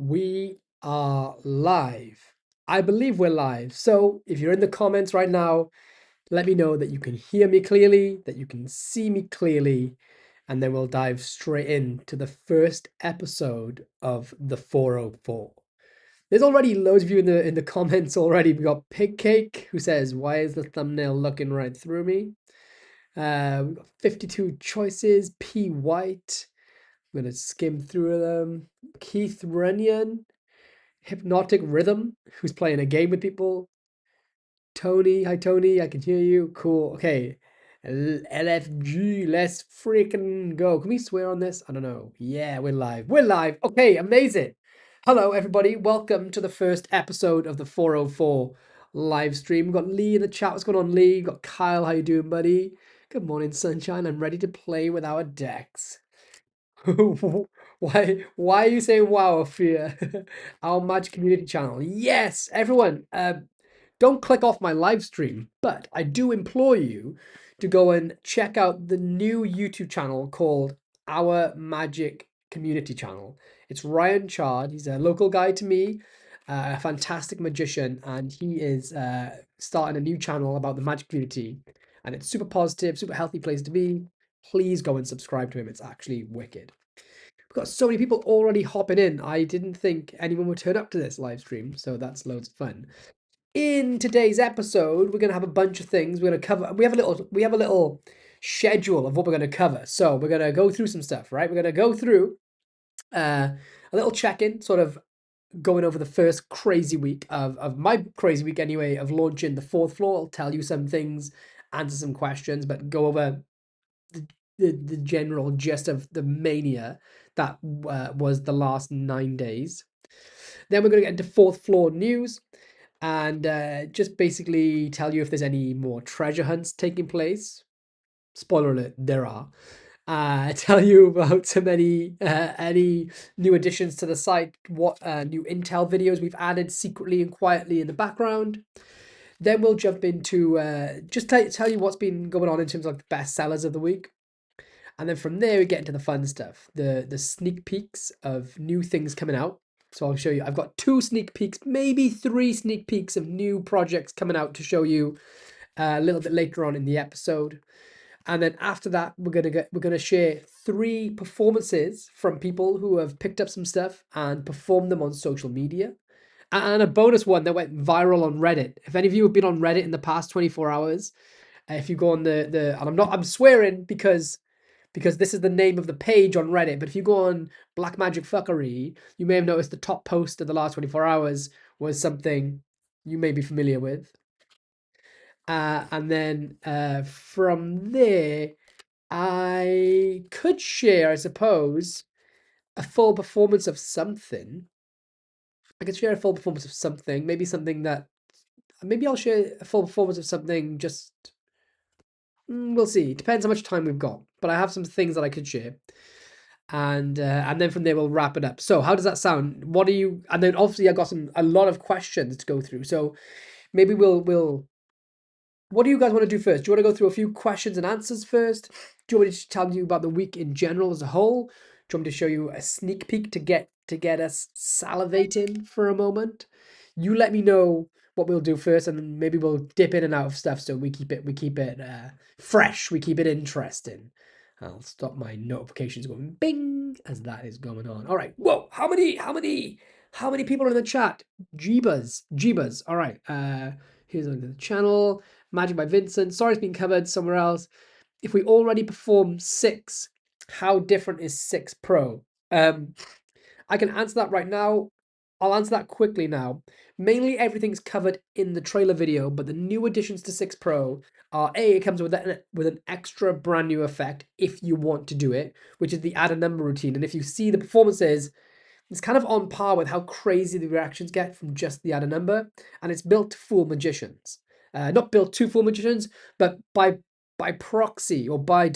We are live. I believe we're live. So if you're in the comments right now, let me know that you can hear me clearly, that you can see me clearly, and then we'll dive straight into the first episode of the 404. There's already loads of you in the comments already. We got Pig Cake who says, "Why is the thumbnail looking right through me?" We've got 52 choices. P White. I'm gonna skim through them. Keith Runyon. Hypnotic Rhythm, who's playing a game with people. Tony, hi Tony, I can hear you. Cool. Okay. LFG, let's freaking go. Can we swear on this? I don't know. Yeah, we're live. We're live. Okay, amazing. Hello, everybody. Welcome to the first episode of the 404 live stream. We've got Lee in the chat. What's going on, Lee? We've got Kyle. How you doing, buddy? Good morning, sunshine. I'm ready to play with our decks. Why are you saying wow, Fear? Our Magic Community channel. Yes, everyone, don't click off my live stream, but I do implore you to go and check out the new YouTube channel called Our Magic Community channel. It's Ryan Chard. He's a local guy to me, a fantastic magician, and he is starting a new channel about the magic community. And it's super positive, super healthy place to be. Please go and subscribe to him. It's actually wicked. We've got so many people already hopping in. I didn't think anyone would turn up to this live stream, so that's loads of fun. In today's episode, we're gonna have a bunch of things. We're gonna cover. We have a little schedule of what we're gonna cover. So we're gonna go through some stuff, right? We're gonna go through a little check-in, sort of going over the first crazy week of my crazy week anyway, of launching the fourth floor. I'll tell you some things, answer some questions, but go over the general gist of the mania that was the last 9 days. Then we're going to get into fourth floor news and just basically tell you if there's any more treasure hunts taking place. Spoiler alert, there are. Tell you about some any new additions to the site, what new intel videos we've added secretly and quietly in the background. Then we'll jump into just tell you what's been going on in terms of the best sellers of the week. And then from there we get into the fun stuff, the sneak peeks of new things coming out. So I'll show you. I've got 2 sneak peeks, maybe 3 sneak peeks of new projects coming out to show you a little bit later on in the episode. And then after that, we're gonna share 3 performances from people who have picked up some stuff and performed them on social media. And a bonus one that went viral on Reddit. If any of you have been on Reddit in the past 24 hours, if you go on the and I'm swearing because this is the name of the page on Reddit. But if you go on Black Magic Fuckery, you may have noticed the top post of the last 24 hours was something you may be familiar with. And then from there, I could share, I suppose, a full performance of something. I could share a full performance of something, maybe something that, maybe I'll share a full performance of something just we'll see. Depends how much time we've got. But I have some things that I could share. And then from there we'll wrap it up. So how does that sound? What do you and then obviously I got a lot of questions to go through. So maybe we'll what do you guys want to do first? Do you want to go through a few questions and answers first? Do you want me to tell you about the week in general as a whole? Do you want me to show you a sneak peek to get us salivating for a moment? You let me know what we'll do first, and then maybe we'll dip in and out of stuff so we keep it fresh, we keep it interesting. I'll stop my notifications going bing as that is going on. All right. Whoa, how many people are in the chat? Jeebas. All right. Here's the channel. Magic by Vincent. Sorry, it's been covered somewhere else. If we already perform 6, how different is 6 Pro? I can answer that right now. I'll answer that quickly now. Mainly everything's covered in the trailer video, but the new additions to 6 Pro are it comes with an extra brand new effect if you want to do it, which is the add a number routine. And if you see the performances, it's kind of on par with how crazy the reactions get from just the add a number, and it's built to fool magicians. Not built to fool magicians, but by proxy or by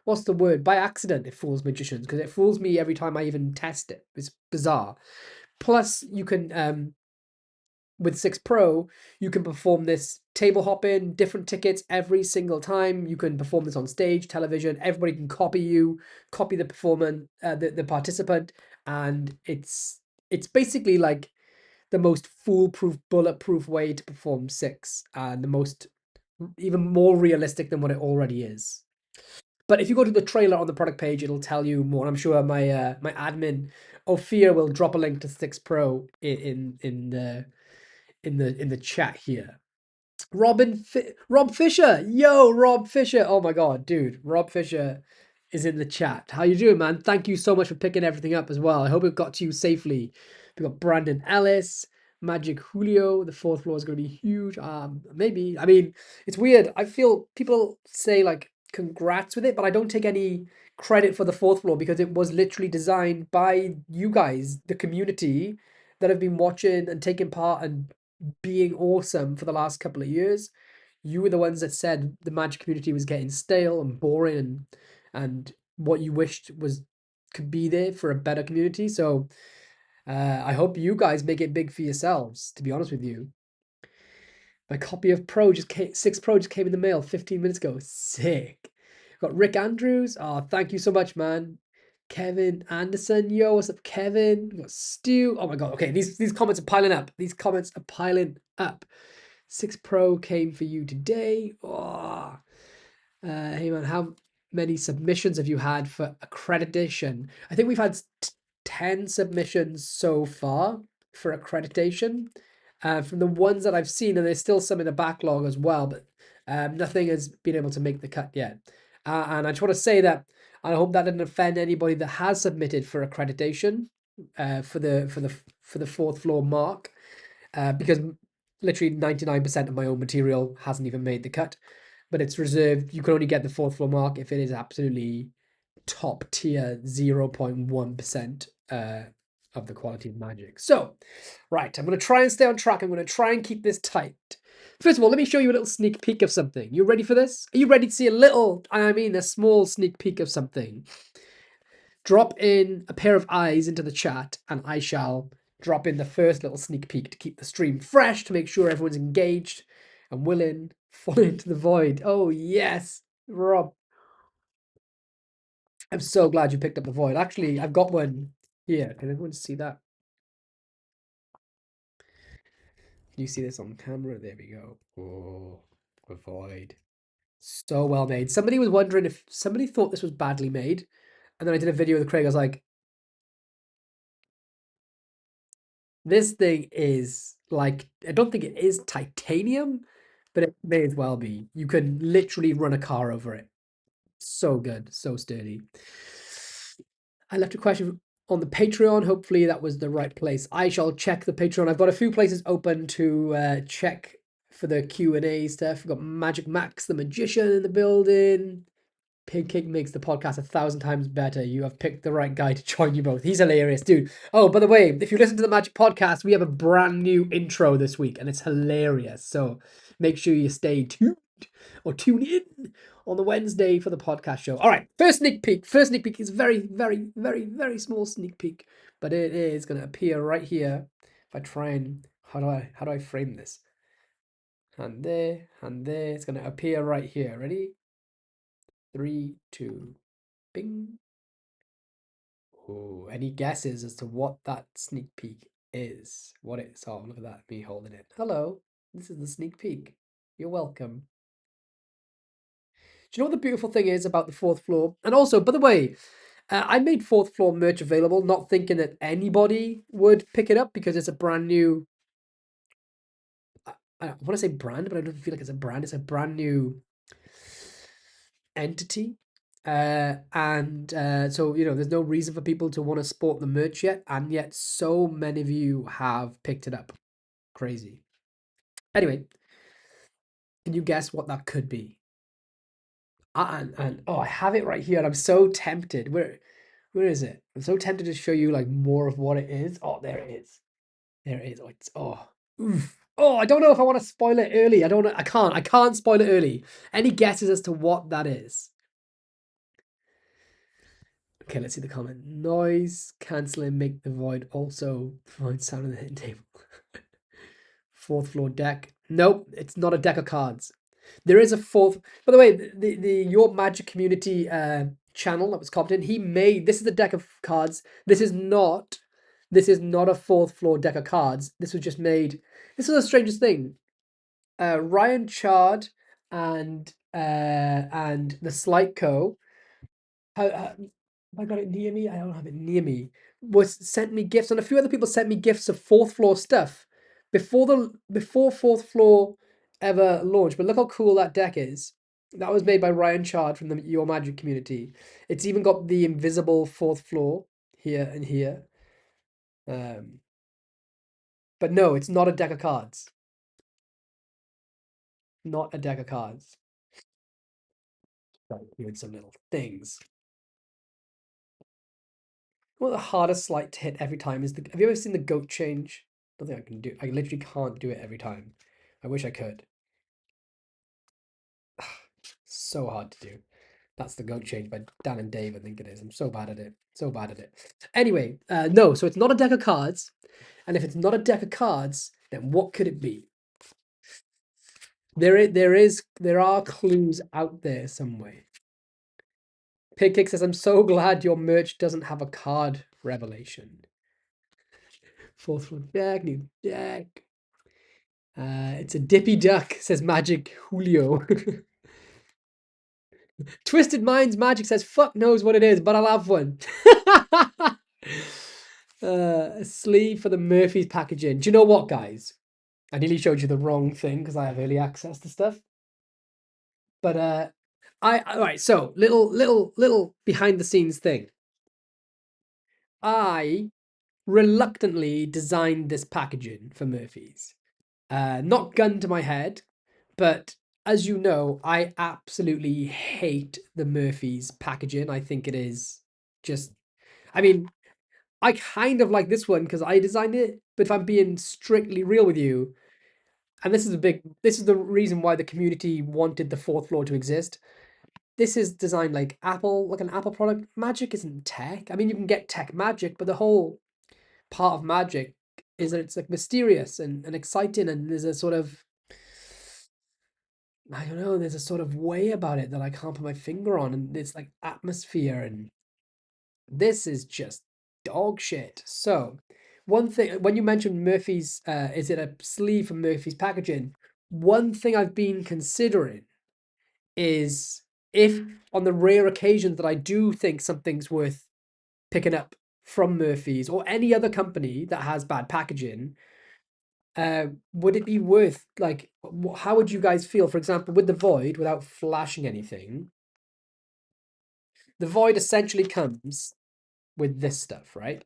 what's the word? By accident, it fools magicians because it fools me every time I even test it. It's bizarre. Plus, you can with 6 Pro, you can perform this table hopping, different tickets every single time. You can perform this on stage, television. Everybody can copy you, copy the performance, the participant, and it's basically like the most foolproof, bulletproof way to perform six, and the most even more realistic than what it already is. But if you go to the trailer on the product page, it'll tell you more. I'm sure my admin Ophir will drop a link to Six Pro in the chat here. Rob Fisher. Yo, Rob Fisher. Oh my god, dude. Rob Fisher is in the chat. How you doing, man? Thank you so much for picking everything up as well. I hope it got to you safely. We got Brandon Ellis, Magic Julio. The fourth floor is going to be huge. Maybe. I mean, it's weird. I feel people say like congrats with it, but I don't take any credit for the fourth floor because it was literally designed by you guys, the community that have been watching and taking part and being awesome for the last couple of years. You were the ones that said the Magic community was getting stale and boring, and what you wished was could be there for a better community. So I hope you guys make it big for yourselves. To be honest with you, my copy of Pro just came, 6 Pro just came in the mail 15 minutes ago. Sick. Got Rick Andrews. Oh, thank you so much, man. Kevin Anderson. Yo, what's up, Kevin? We got Stu. Oh my god. Okay, these comments are piling up. These comments are piling up. 6 Pro came for you today. Oh. Hey man, how many submissions have you had for accreditation? I think we've had 10 submissions so far for accreditation. From the ones that I've seen, and there's still some in the backlog as well, but nothing has been able to make the cut yet. And I just want to say that I hope that didn't offend anybody that has submitted for accreditation for the fourth floor mark, because literally 99% of my own material hasn't even made the cut, but it's reserved. You can only get the fourth floor mark if it is absolutely top tier 0.1% of the quality of magic. So, right, I'm going to try and stay on track. I'm going to try and keep this tight. First of all, let me show you a little sneak peek of something. You ready for this? Are you ready to see a small sneak peek of something? Drop in a pair of eyes into the chat, and I shall drop in the first little sneak peek to keep the stream fresh, to make sure everyone's engaged and willing. Fall into the void. Oh, yes, Rob. I'm so glad you picked up the void. Actually, I've got one here. Can everyone see that? Can you see this on camera? There we go. Oh, a void. So well made. Somebody was wondering if somebody thought this was badly made. And then I did a video with Craig. I was like, this thing is like, I don't think it is titanium, but it may as well be. You can literally run a car over it. So good, so sturdy. I left a question on the Patreon. Hopefully that was the right place. I shall check the Patreon. I've got a few places open to check for the Q&A stuff. We've got Magic Max, the magician, in the building. Pig King makes the podcast 1,000 times better. You have picked the right guy to join you both. He's hilarious, dude. Oh, by the way, if you listen to the Magic Podcast, we have a brand new intro this week, and it's hilarious. So make sure you stay tuned or tune in on the Wednesday for the podcast show. All right, first sneak peek. First sneak peek is very, very, very, very small sneak peek, but it is going to appear right here. If I try and how do I frame this? And there, and there. It's going to appear right here. Ready? 3, 2, bing. Oh, any guesses as to what that sneak peek is? What it's oh, look at that, me holding it. Hello, this is the sneak peek. You're welcome. Do you know what the beautiful thing is about the fourth floor? And also, by the way, I made fourth floor merch available, not thinking that anybody would pick it up because it's a brand new. I want to say brand, but I don't feel like it's a brand. It's a brand new entity. So there's no reason for people to want to sport the merch yet, and yet so many of you have picked it up. Crazy. Anyway, can you guess what that could be? And oh, I have it right here, and I'm so tempted. Where is it? I'm so tempted to show you like more of what it is. Oh, there it is. There it is. Oh, oof. Oh, I don't know if I want to spoil it early. I don't know. I can't spoil it early. Any guesses as to what that is? Okay, let's see the comment. Noise cancelling make the void also provide sound in the hidden table. Fourth floor deck. Nope, it's not a deck of cards. There is a fourth. By the way, the your Magic community channel that was competent. He made this is the deck of cards. This is not a fourth floor deck of cards. This was just made. This is the strangest thing. Ryan Chard and the Slight Co. Have I got it near me? I don't have it near me. Was sent me gifts, and a few other people sent me gifts of fourth floor stuff before fourth floor ever launched. But look how cool that deck is. That was made by Ryan Chard from the Your Magic community. It's even got the invisible fourth floor here and here. Um, but no, it's not a deck of cards. Not a deck of cards. Right, doing some little things. Well, the hardest slight to hit every time is the. Have you ever seen the goat change? I don't think I can do. I literally can't do it every time. I wish I could. So hard to do. That's the goat change by Dan and Dave. I think it is. I'm so bad at it. So bad at it. Anyway, no. So it's not a deck of cards, and if it's not a deck of cards, then what could it be? There are clues out there somewhere. Pigkick says, "I'm so glad your merch doesn't have a card revelation." Fourth one deck, new deck. It's a dippy duck, says Magic Julio. Twisted Minds Magic says, fuck knows what it is, but I'll have one. A sleeve for the Murphy's packaging. Do you know what, guys? I nearly showed you the wrong thing because I have early access to stuff. But all right, so little behind the scenes thing. I reluctantly designed this packaging for Murphy's. Not gun to my head, but as you know, I absolutely hate the Murphy's packaging. I think it is just, I mean, I kind of like this one because I designed it, but if I'm being strictly real with you, and this is the reason why the community wanted the fourth floor to exist. This is designed like Apple, like an Apple product. Magic isn't tech. I mean, you can get tech magic, but the whole part of magic is that it's like mysterious and exciting, and there's a sort of, I don't know, there's a sort of way about it that I can't put my finger on, and it's like atmosphere, and this is just dog shit. So, one thing, when you mentioned Murphy's, is it a sleeve from Murphy's packaging? One thing I've been considering is if on the rare occasions that I do think something's worth picking up from Murphy's or any other company that has bad packaging, would it be worth like how would you guys feel, for example, with the Void, without flashing anything? The Void essentially comes with this stuff, right?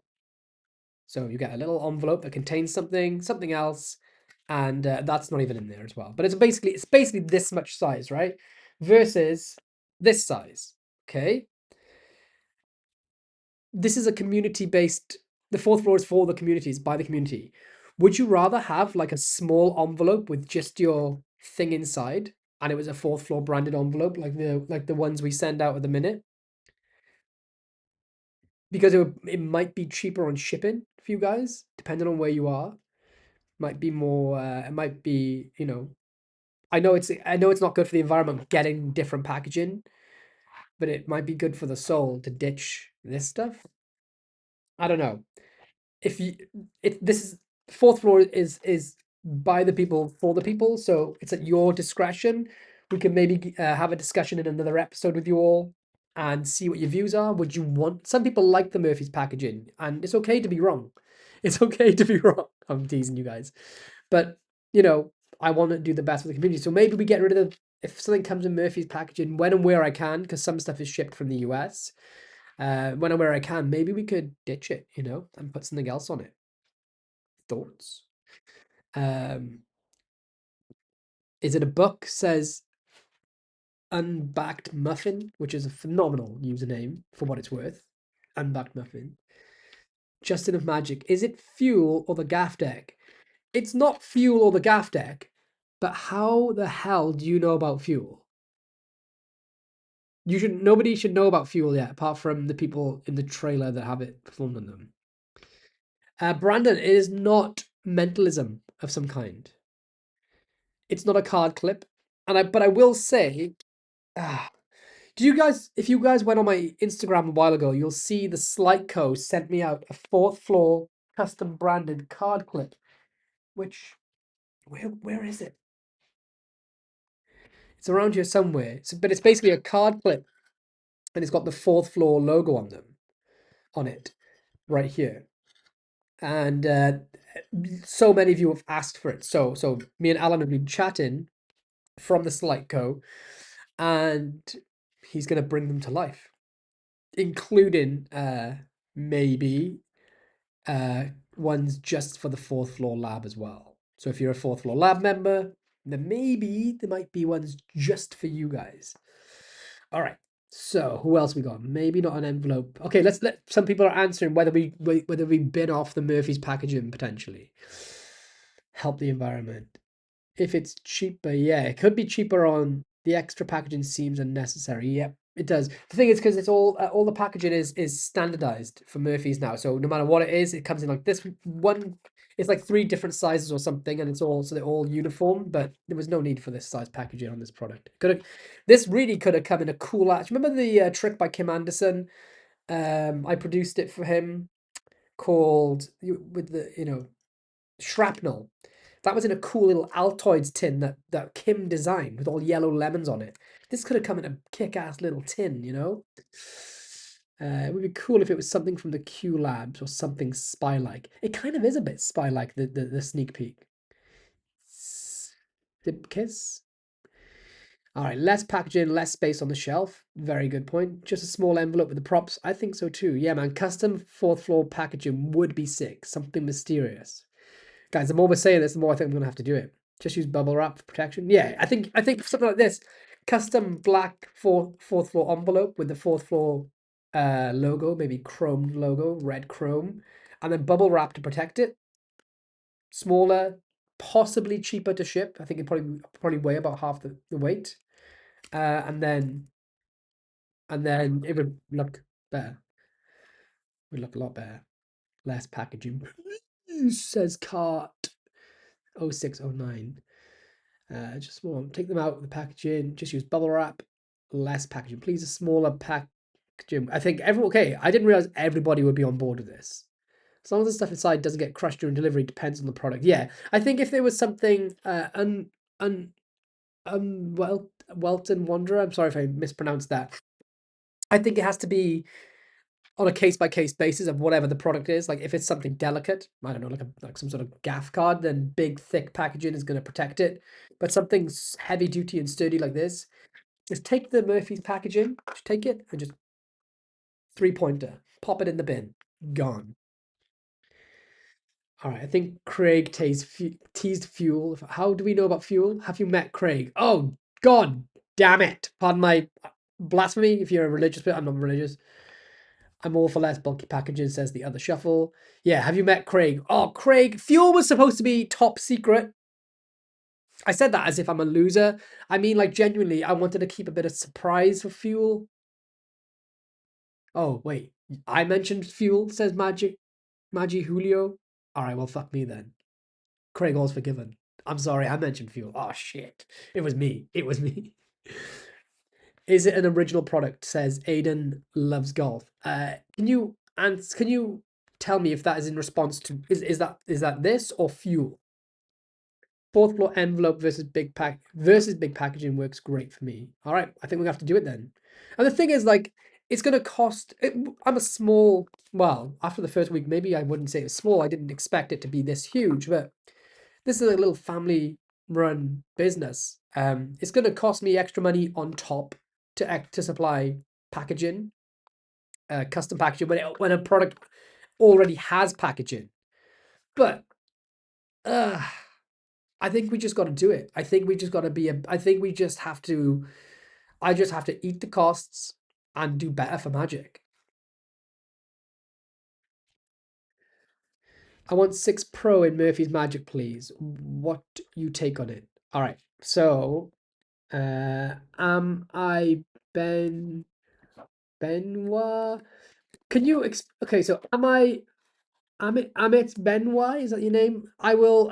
So you get a little envelope that contains something else, and that's not even in there as well. But it's basically this much size, right? Versus this size. Okay, this is a community based. The fourth floor is for the communities, by the community. Would you rather have like a small envelope with just your thing inside, and it was a fourth floor branded envelope like the ones we send out at the minute? Because it might be cheaper on shipping for you guys, depending on where you are. Might be more. It might be, I know it's not good for the environment getting different packaging, but it might be good for the soul to ditch this stuff. I don't know. If you it this is fourth floor is by the people for the people, so it's at your discretion. We can maybe have a discussion in another episode with you all and see what your views are. Would you want, some people like the Murphy's packaging, and it's okay to be wrong. It's okay to be wrong. I'm teasing you guys, but you know I want to do the best for the community, so maybe we get rid of, if something comes in Murphy's packaging, when and where I can, because some stuff is shipped from the US. When and where I can, maybe we could ditch it, and put something else on it. Thoughts? Um, is it a book? Says Unbacked Muffin, which is a phenomenal username for what it's worth. Unbacked Muffin. Justin of Magic. Is it Fuel or the Gaff deck? It's not Fuel or the Gaff deck, but how the hell do you know about Fuel? Nobody should know about Fuel yet, apart from the people in the trailer that have it performed on them. Brandon, it is not mentalism of some kind. It's not a card clip, but I will say, ah, Do you guys, if you guys went on my Instagram a while ago, you'll see the Slightco sent me out a fourth floor custom branded card clip, which where is it? It's around here somewhere. But it's basically a card clip and it's got the fourth floor logo on it right here. And so many of you have asked for it. So me and Alan have been chatting from the Slightco, and he's gonna bring them to life, including maybe uh, ones just for the fourth floor lab as well. So if you're a fourth floor lab member, then maybe there might be ones just for you guys. All right. So who else we got? Maybe not an envelope. Okay, let's let some people are answering whether we bid off the Murphy's packaging potentially. Help the environment. If it's cheaper, yeah, it could be cheaper on the extra packaging seems unnecessary. Yep, it does. The thing is, because it's all the packaging is standardized for Murphy's now. So no matter what it is, it comes in like this one. It's like three different sizes or something, and it's all so they're all uniform. But there was no need for this size packaging on this product. Could have, this really could have come in a cool. Remember the trick by Kim Anderson? I produced it for him called with the shrapnel. That was in a cool little Altoids tin that Kim designed with all yellow lemons on it. This could have come in a kick-ass little tin, you know? It would be cool if it was something from the Q Labs or something spy-like. It kind of is a bit spy-like, the sneak peek. Dip kiss. All right, less packaging, less space on the shelf. Very good point. Just a small envelope with the props. I think so too. Yeah, man. Custom fourth floor packaging would be sick. Something mysterious. Guys, the more we're saying this, the more I think I'm gonna have to do it. Just use bubble wrap for protection. Yeah, I think something like this. Custom black fourth floor envelope with the fourth floor logo, maybe chromed logo, red chrome, and then bubble wrap to protect it. Smaller, possibly cheaper to ship. I think it probably weigh about half the weight. And then it would look better. Would look a lot better. Less packaging. Says cart 0609. Just more. Take them out of the packaging. Just use bubble wrap. Less packaging. Please, a smaller packaging. I think everyone. Okay, I didn't realize everybody would be on board with this. As long as the stuff inside doesn't get crushed during delivery, depends on the product. Yeah, I think if there was something un Welton Wanderer. I'm sorry if I mispronounced that. I think it has to be on a case by case basis of whatever the product is. Like if it's something delicate, I don't know, like some sort of gaff card, then big thick packaging is going to protect it. But something heavy duty and sturdy like this, just take the Murphy's packaging, just take it and just three pointer, pop it in the bin, gone. All right, I think Craig teased fuel. How do we know about fuel? Have you met Craig? Oh God, damn it! Pardon my blasphemy. If you're a religious, but I'm not religious. I'm all for less bulky packaging, says the other shuffle. Yeah, have you met Craig? Oh, Craig, fuel was supposed to be top secret. I said that as if I'm a loser. I mean, like, genuinely, I wanted to keep a bit of surprise for fuel. Oh, wait. I mentioned fuel, says Maggie Julio. All right, well, fuck me then. Craig, all's forgiven. I'm sorry, I mentioned fuel. Oh, shit. It was me. It was me. Is it an original product? Says Aiden loves golf. Can you tell me if that is in response to is that this or fuel? Fourth floor envelope versus big packaging works great for me. All right, I think we have to do it then. And the thing is, like, it's gonna cost. I'm a small. Well, after the first week, maybe I wouldn't say it's small. I didn't expect it to be this huge, but this is a little family run business. It's going to cost me extra money on top to supply packaging, custom packaging when a product already has packaging. But uh, I think we just got to do it. I think we just got to be a. I think we just have to. I just have to eat the costs and do better for Magic. I want 6 Pro in Murphy's Magic, please. What you take on it? All right. So, am I Ben Benoit? Can you okay, so am I Amit Benoit? Is that your name? I will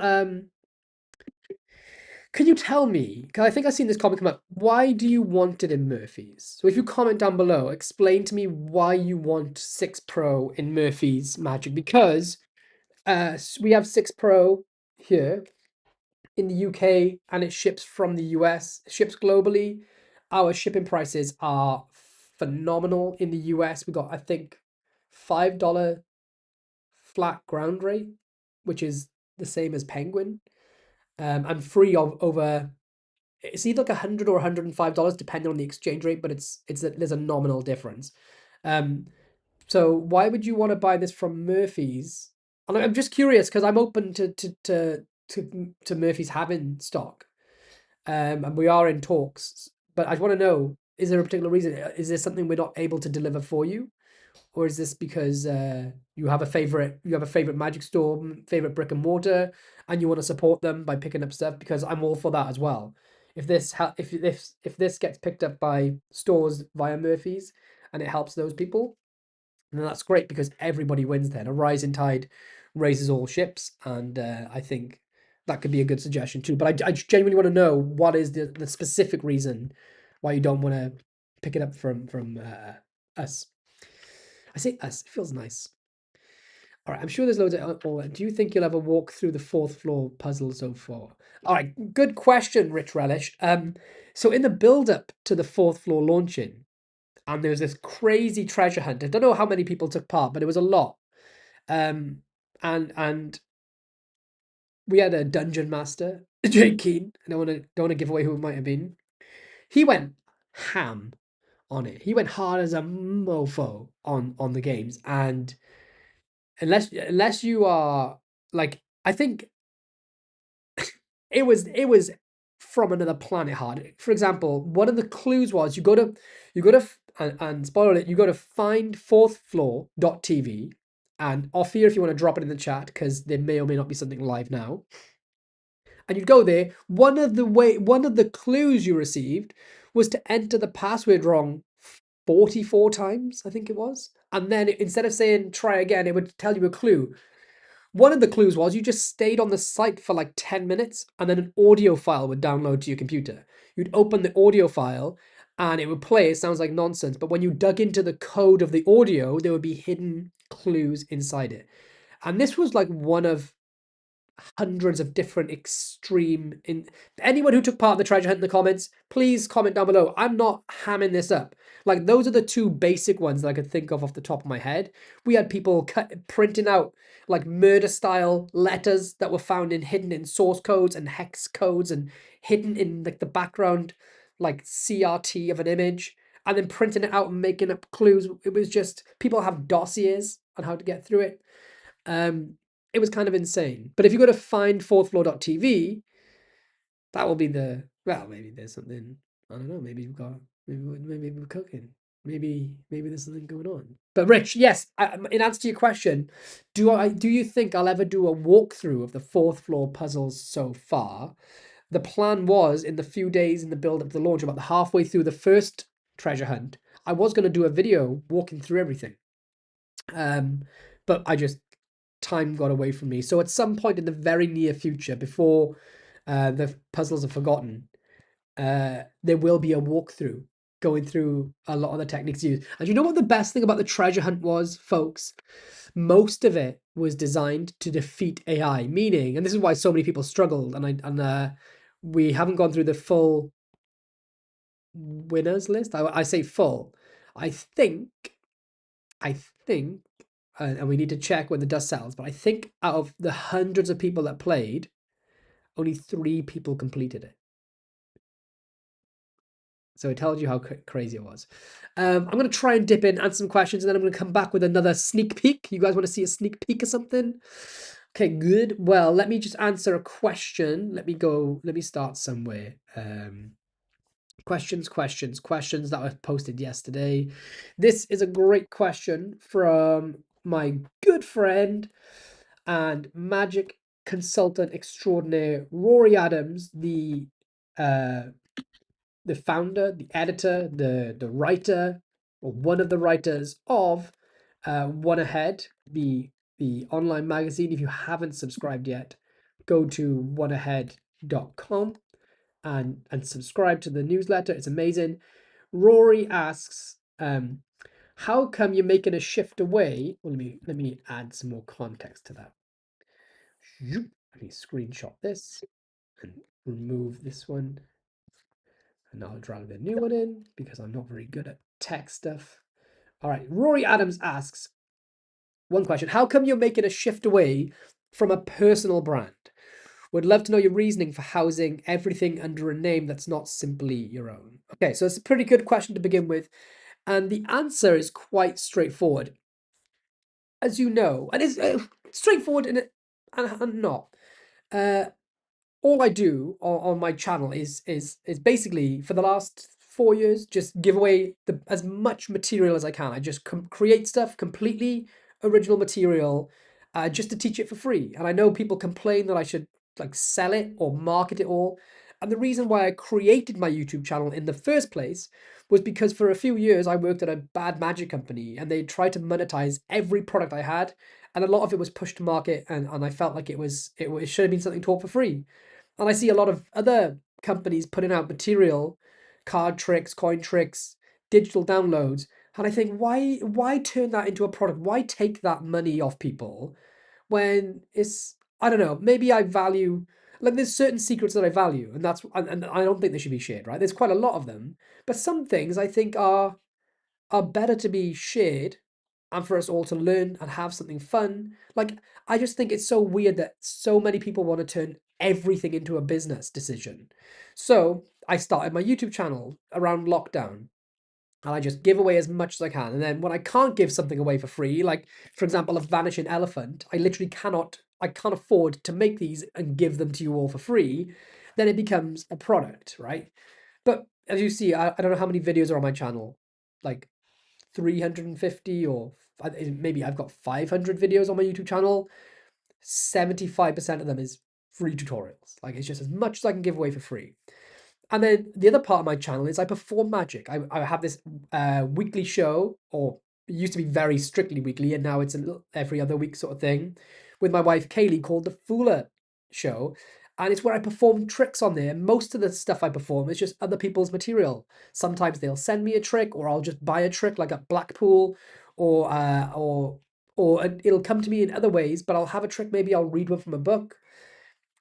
Can you tell me, because I think I've seen this comment come up, why do you want it in Murphy's? So if you comment down below, explain to me why you want 6 Pro in Murphy's Magic, because we have 6 Pro here in the UK and it ships from the US, ships globally. Our shipping prices are phenomenal in the US. We got, I think, $5 flat ground rate, which is the same as Penguin, and free of over. It's either like $100 or $105 depending on the exchange rate, but there's a nominal difference. Um, so why would you want to buy this from Murphy's? And I'm just curious because I'm open to Murphy's having stock, and we are in talks. But I want to know: is there a particular reason? Is there something we're not able to deliver for you, or is this because you have a favorite magic store, favorite brick and mortar, and you want to support them by picking up stuff? Because I'm all for that as well. If this gets picked up by stores via Murphy's and it helps those people, then that's great because everybody wins then. A rising tide raises all ships, and I think that could be a good suggestion too. But I genuinely want to know what is the specific reason why you don't want to pick it up from us. I say us, it feels nice. All right, I'm sure there's loads of all that. Do you think you'll ever walk through the fourth floor puzzle so far? All right, good question, Rich Relish. So in the build-up to the fourth floor launching, and there was this crazy treasure hunt. I don't know how many people took part, but it was a lot. And we had a dungeon master, Jake Keen. I don't want to give away who it might have been. He went ham on it. He went hard as a mofo on the games, and unless you are like, I think it was from another planet hard. For example, one of the clues was and spoiler it, you go to find fourthfloor.tv, and off here if you want to drop it in the chat because there may or may not be something live now. And you'd go there. One of the clues you received was to enter the password wrong 44 times, I think it was. And then instead of saying try again, it would tell you a clue. One of the clues was you just stayed on the site for like 10 minutes and then an audio file would download to your computer. You'd open the audio file and it would play. It sounds like nonsense, but when you dug into the code of the audio, there would be hidden clues inside it. And this was like one of hundreds of different extreme in anyone who took part in the treasure hunt in the comments, please comment down below. I'm not hamming this up. Like those are the two basic ones that I could think of off the top of my head. We had people printing out like murder style letters that were found in hidden in source codes and hex codes and hidden in like the background like CRT of an image and then printing it out and making up clues. It was just people have dossiers on how to get through it. It was kind of insane. But if you go to findfourthfloor.tv, that will be maybe there's something, I don't know, maybe we're cooking. Maybe there's something going on. But Rich, yes, in answer to your question, do you think I'll ever do a walkthrough of the fourth floor puzzles so far? The plan was in the few days in the build up to the launch, about halfway through the first treasure hunt, I was going to do a video walking through everything. But time got away from me. So at some point in the very near future, before the puzzles are forgotten, there will be a walkthrough going through a lot of the techniques used. And you know what the best thing about the treasure hunt was, folks? Most of it was designed to defeat AI, meaning, and this is why so many people struggled, and we haven't gone through the full winners list. I say full. I think, and we need to check when the dust settles, but I think out of the hundreds of people that played, only 3 people completed it. So it tells you how crazy it was. I'm going to try and dip in, answer some questions, and then I'm going to come back with another sneak peek. You guys want to see a sneak peek or something? Okay, good. Well, let me just answer a question. Let me start somewhere. Questions that were posted yesterday. This is a great question from my good friend and magic consultant extraordinaire, Rory Adams, the founder, the editor, the writer, or one of the writers of One Ahead, the online magazine. If you haven't subscribed yet, go to oneahead.com. and subscribe to the newsletter. It's amazing. Rory asks, how come you're making a shift away? Well, let me add some more context to that. Let me screenshot this and remove this one. And I'll drag the new one in because I'm not very good at tech stuff. All right, Rory Adams asks one question. How come you're making a shift away from a personal brand? Would love to know your reasoning for housing everything under a name that's not simply your own. Okay, so it's a pretty good question to begin with. And the answer is quite straightforward. As you know, and it's straightforward and not. Uh, all I do on my channel is basically for the last 4 years just give away as much material as I can. I just create stuff completely original material, just to teach it for free. And I know people complain that I should like sell it or market it all. And the reason why I created my YouTube channel in the first place was because for a few years I worked at a bad magic company and they tried to monetize every product I had, and a lot of it was pushed to market, and I felt like it should have been something taught for free. And I see a lot of other companies putting out material, card tricks, coin tricks, digital downloads. And I think, why turn that into a product? Why take that money off people when it's, I don't know, maybe I value, like there's certain secrets that I value, and and I don't think they should be shared, right? There's quite a lot of them. But some things I think are better to be shared and for us all to learn and have something fun. Like, I just think it's so weird that so many people want to turn everything into a business decision. So I started my YouTube channel around lockdown and I just give away as much as I can. And then when I can't give something away for free, like for example, a vanishing elephant, I can't afford to make these and give them to you all for free, then it becomes a product, right? But as you see, I don't know how many videos are on my channel, like 350 or maybe I've got 500 videos on my YouTube channel. 75% of them is free tutorials. Like it's just as much as I can give away for free. And then the other part of my channel is I perform magic. I have this weekly show, or it used to be very strictly weekly, and now it's a little every other week sort of thing, with my wife Kaylee called the Fooler Show. And it's where I perform tricks on there. Most of the stuff I perform is just other people's material. Sometimes they'll send me a trick, or I'll just buy a trick, like at Blackpool, or it'll come to me in other ways. But I'll have a trick. Maybe I'll read one from a book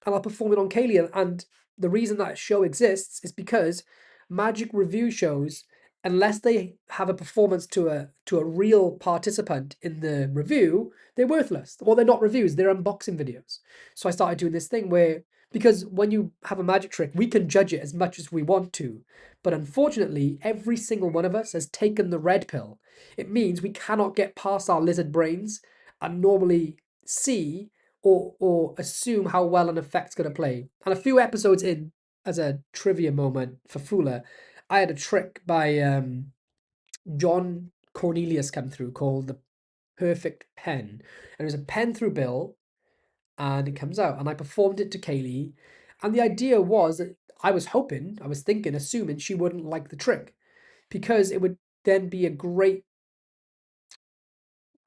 and I'll perform it on Kaylee. And the reason that show exists is because magic review shows, unless they have a performance to a real participant in the review, they're worthless. Or they're not reviews, they're unboxing videos. So I started doing this thing where, because when you have a magic trick, we can judge it as much as we want to. But unfortunately, every single one of us has taken the red pill. It means we cannot get past our lizard brains and normally see or assume how well an effect's going to play. And a few episodes in, as a trivia moment for Fuller, I had a trick by John Cornelius come through called the Perfect Pen. And it was a pen through bill, and it comes out. And I performed it to Kaylee. And the idea was that I was thinking, assuming she wouldn't like the trick because it would then be a great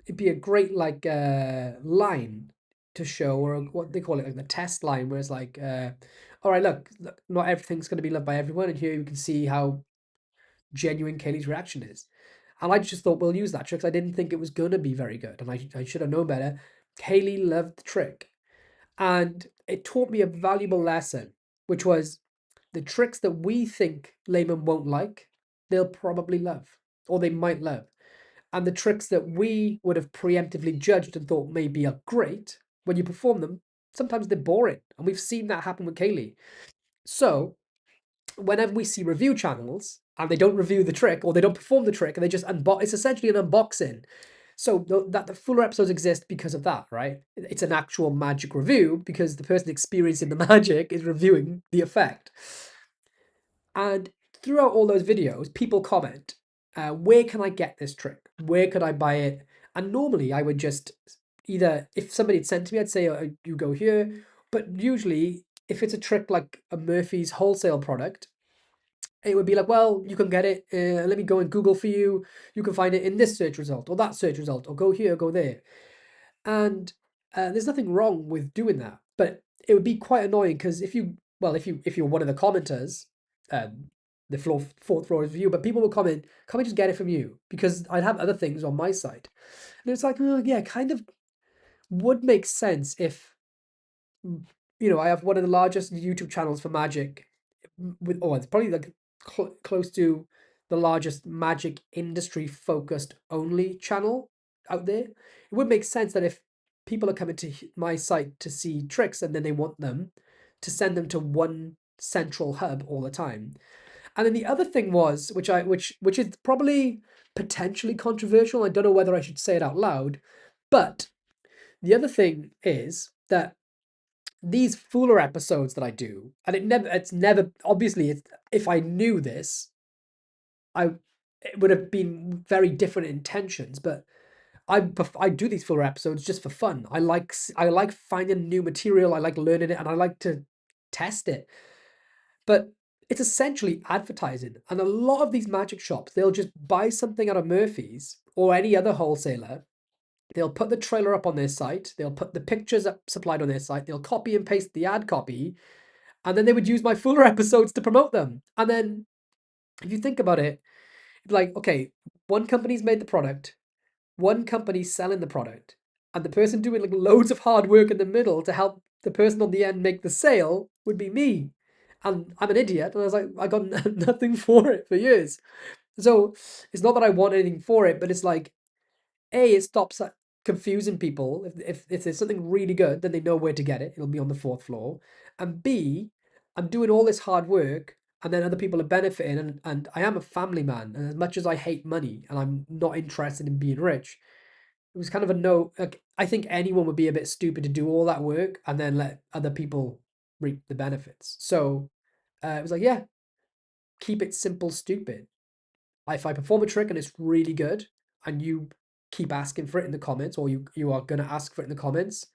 it'd be a great like line to show, or what they call it, like the test line, where it's like all right, look, not everything's going to be loved by everyone, and here you can see how genuine Kaylee's reaction is. And I just thought we'll use that trick 'cause I didn't think it was going to be very good, and I should have known better. Kaylee loved the trick, and it taught me a valuable lesson, which was the tricks that we think laymen won't like, they'll probably love, or they might love. And the tricks that we would have preemptively judged and thought maybe are great, when you perform them, sometimes they're boring. And we've seen that happen with Kaylee. So whenever we see review channels and they don't review the trick or they don't perform the trick and they just unbox, it's essentially an unboxing. So that the fuller episodes exist because of that, right? It's an actual magic review because the person experiencing the magic is reviewing the effect. And throughout all those videos, people comment, where can I get this trick? Where could I buy it? And normally I would just either, if somebody had sent to me, I'd say, oh, you go here. But usually, if it's a trick like a Murphy's wholesale product, it would be like, well, you can get it. Let me go and Google for you. You can find it in this search result or that search result, or go here, go there. And there's nothing wrong with doing that. But it would be quite annoying because if you well, if you're one of the commenters, um, the fourth floor is for you, but people will comment, "Can we just get it from you?" Because I'd have other things on my site, and it's like, oh, yeah, kind of would make sense if I have one of the largest YouTube channels for Magic, with it's probably like close to the largest Magic industry focused only channel out there. It would make sense that if people are coming to my site to see tricks and then they want them, to send them to one central hub all the time. And then the other thing was, which is probably potentially controversial. I don't know whether I should say it out loud, but the other thing is that these Fuller episodes that I do, and it's never, obviously, if I knew this, I it would have been very different intentions. But I do these Fuller episodes just for fun. I like finding new material. I like learning it, and I like to test it. But it's essentially advertising, and a lot of these magic shops, they'll just buy something out of Murphy's or any other wholesaler. They'll put the trailer up on their site. They'll put the pictures up supplied on their site. They'll copy and paste the ad copy, and then they would use my Fuller episodes to promote them. And then, if you think about it, like, okay, one company's made the product, one company's selling the product, and the person doing like loads of hard work in the middle to help the person on the end make the sale would be me. And I'm an idiot, and I was like, I got nothing for it for years. So it's not that I want anything for it, but it's like, A, it stops confusing people. If there's something really good, then they know where to get it. It'll be on the fourth floor. And B, I'm doing all this hard work, and then other people are benefiting. And I am a family man. And as much as I hate money and I'm not interested in being rich, it was kind of a no. Like, I think anyone would be a bit stupid to do all that work and then let other people reap the benefits. So it was like, yeah, keep it simple, stupid. If I perform a trick and it's really good, and you keep asking for it in the comments, or you are gonna ask for it in the comments,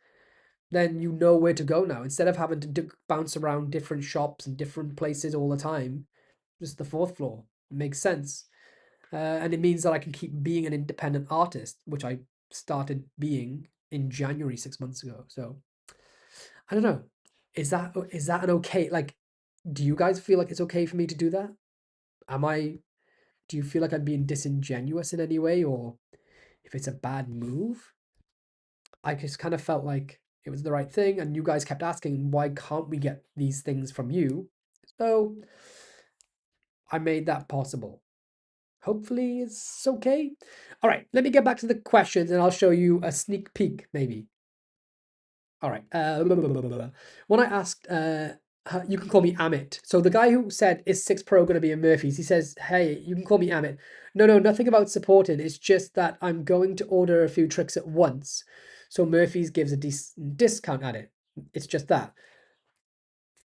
then you know where to go now. Instead of having to bounce around different shops and different places all the time, just the fourth floor. It makes sense. And it means that I can keep being an independent artist, which I started being in January 6 months ago. So I don't know. Is that an okay, like, do you guys feel like it's okay for me to do that? Am I Do you feel like I'm being disingenuous in any way, or if it's a bad move? I just kind of felt like it was the right thing, and you guys kept asking, why can't we get these things from you? So I made that possible. Hopefully it's okay. All right, let me get back to the questions and I'll show you a sneak peek, maybe. All right. When I asked, you can call me Amit. So the guy who said, is 6 Pro going to be a Murphy's? He says, hey, you can call me Amit. No, no, nothing about supporting. It's just that I'm going to order a few tricks at once. So Murphy's gives a decent discount at it. It's just that.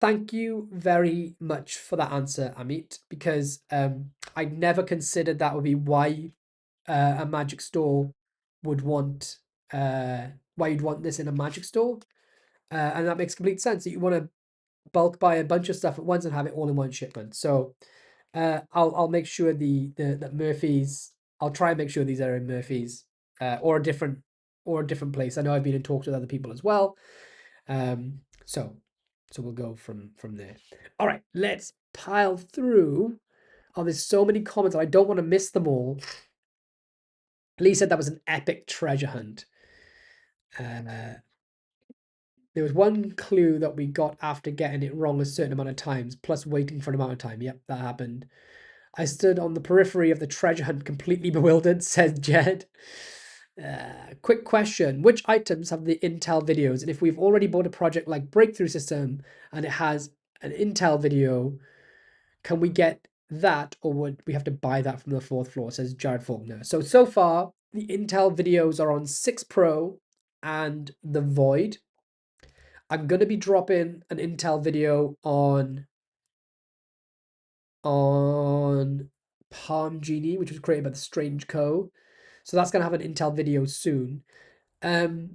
Thank you very much for that answer, Amit, because I never considered that would be why a magic store would want, why you'd want this in a magic store. And that makes complete sense that you want to bulk buy a bunch of stuff at once and have it all in one shipment. So I'll make sure that Murphy's. I'll try and make sure these are in Murphy's, or a different place. I know I've been in talks with other people as well. Um, so we'll go from there. All right, let's pile through. Oh, there's so many comments. I don't want to miss them all. Lee said that was an epic treasure hunt. There was one clue that we got after getting it wrong a certain amount of times, plus waiting for an amount of time. Yep, that happened. I stood on the periphery of the treasure hunt completely bewildered, said Jed. Quick question. Which items have the Intel videos? And if we've already bought a project like Breakthrough System and it has an Intel video, can we get that, or would we have to buy that from the fourth floor, says Jared Faulkner. So far, the Intel videos are on 6 Pro and the Void. I'm going to be dropping an Intel video on Palm Genie, which was created by the Strange Co. So that's going to have an Intel video soon. Intel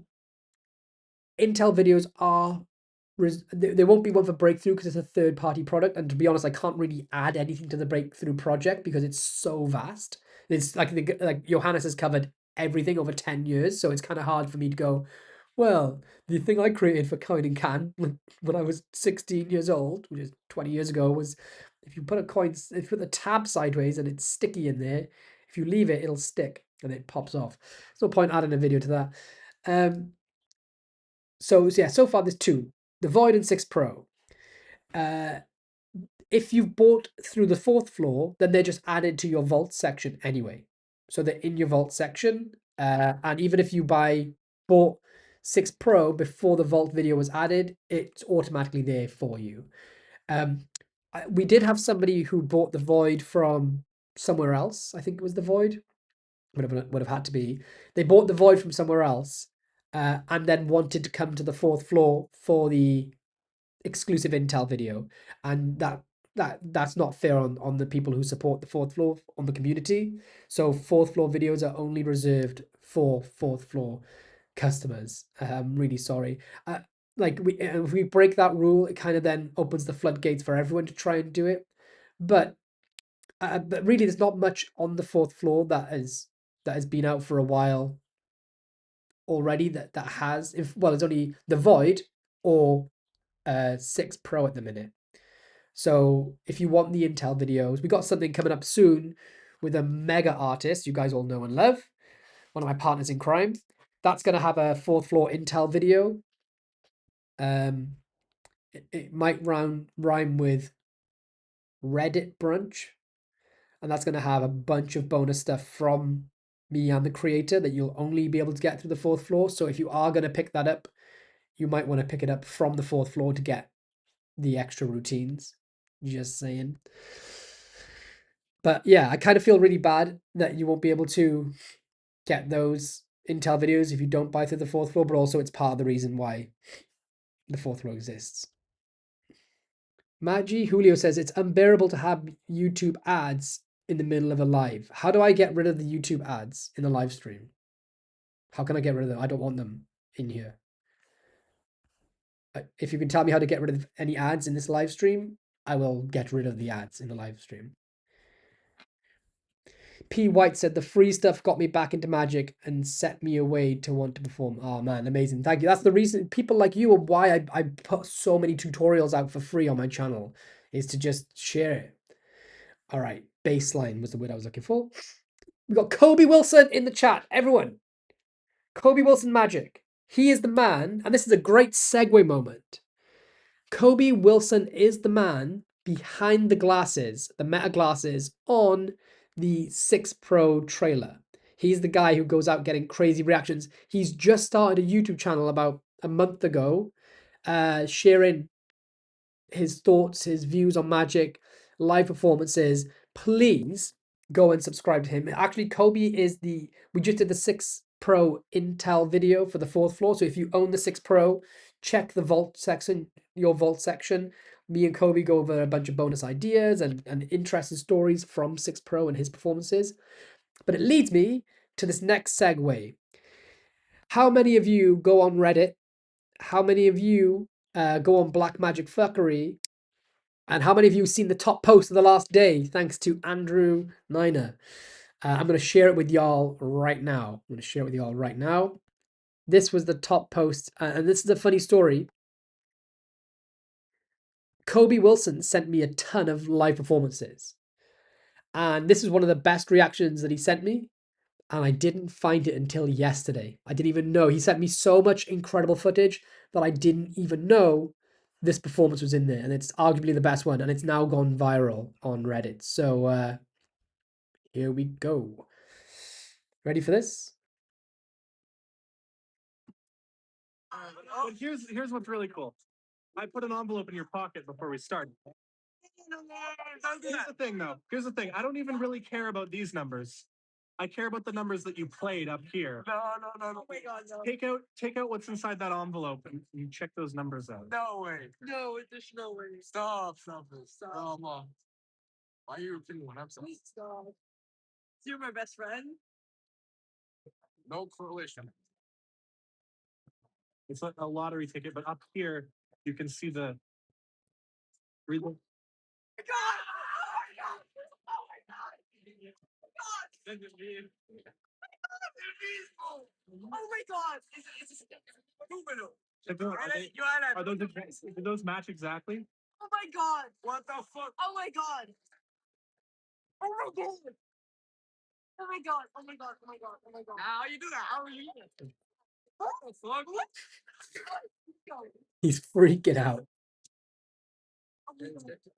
videos are there won't be one for Breakthrough because it's a third-party product, and to be honest, I can't really add anything to the Breakthrough project because it's so vast. It's like Johannes has covered everything over 10 years, so it's kind of hard for me to go, Well, the thing I created for coin and can when I was 16 years old, which is 20 years ago, was if you put a coin, if you put the tab sideways and it's sticky in there, if you leave it, it'll stick and it pops off. There's no point adding a video to that. So yeah, so far there's two, the Void and 6 Pro. Uh, if you've bought through the fourth floor, then they're just added to your vault section anyway. So they're in your vault section. And even if you bought 6 Pro before the vault video was added, it's automatically there for you. We did have somebody who bought the Void from somewhere else. I think it was the Void. Would have had to be. They bought the Void from somewhere else, and then wanted to come to the fourth floor for the exclusive Intel video, and that's not fair on the people who support the fourth floor on the community. So fourth floor videos are only reserved for fourth floor customers. I'm really sorry. Like if we break that rule, it kind of then opens the floodgates for everyone to try and do it. But but really, there's not much on the fourth floor that has been out for a while already. That has, if well, it's only the Void or 6 Pro at the minute. So if you want the Intel videos, we got something coming up soon with a mega artist you guys all know and love, one of my partners in crime. That's going to have a fourth floor Intel video. It might rhyme with Reddit brunch, and that's going to have a bunch of bonus stuff from me and the creator that you'll only be able to get through the fourth floor. So if you are going to pick that up, you might want to pick it up from the fourth floor to get the extra routines. Just saying. But yeah, I kind of feel really bad that you won't be able to get those Intel videos if you don't buy through the fourth floor, but also it's part of the reason why the fourth floor exists. Maggie Julio says it's unbearable to have YouTube ads in the middle of a live. How do I get rid of the YouTube ads in the live stream? How can I get rid of them? I don't want them in here. If you can tell me how to get rid of any ads in this live stream, I will get rid of the ads in the live stream. P. White said the free stuff got me back into Magic and set me away to want to perform. Oh man, amazing. Thank you. That's the reason people like you are why I put so many tutorials out for free on my channel, is to just share it. All right, baseline was the word I was looking for. We got Kobe Wilson in the chat. Everyone, Kobe Wilson Magic. He is the man, and this is a great segue moment. Kobe Wilson is the man behind the glasses, the meta glasses on the 6 Pro trailer. He's the guy who goes out getting crazy reactions. He's just started a YouTube channel about a month ago, sharing his thoughts, his views on Magic, live performances. Please go and subscribe to him. Actually, Kobe is we just did the 6 Pro Intel video for the fourth floor. So if you own the 6 Pro, check the vault section, your vault section. Me and Kobe go over a bunch of bonus ideas and interesting stories from 6 Pro and his performances. But it leads me to this next segue. How many of you go on Reddit? How many of you go on Black Magic Fuckery? And how many of you have seen the top post of the last day, thanks to Andrew Niner? I'm going to share it with y'all right now. This was the top post, and this is a funny story. Kobe Wilson sent me a ton of live performances, and this is one of the best reactions that he sent me, and I didn't find it until yesterday. I didn't even know. He sent me so much incredible footage that I didn't even know this performance was in there, and it's arguably the best one, and it's now gone viral on Reddit. So here we go. Ready for this? But here's what's really cool. I put an envelope in your pocket before we start. Here's the thing, though. Here's the thing. I don't even really care about these numbers. I care about the numbers that you played up here. No. Oh my God, no. Take out what's inside that envelope and you check those numbers out. No way. No, there's no way. Stop. Oh, Mom. Why are you repeating what I'm saying? Stop. You're my best friend. No correlation. It's like a lottery ticket, but up here you can see the. Read the. God! Oh my God! God! Oh my God! Check those- Are those, do those match exactly? Oh my god! What the fuck? Oh my god! Oh my god! Oh my god! Oh my god! Oh my god! Oh my god! How you do that? How are you? What the fuck? What? He's freaking out.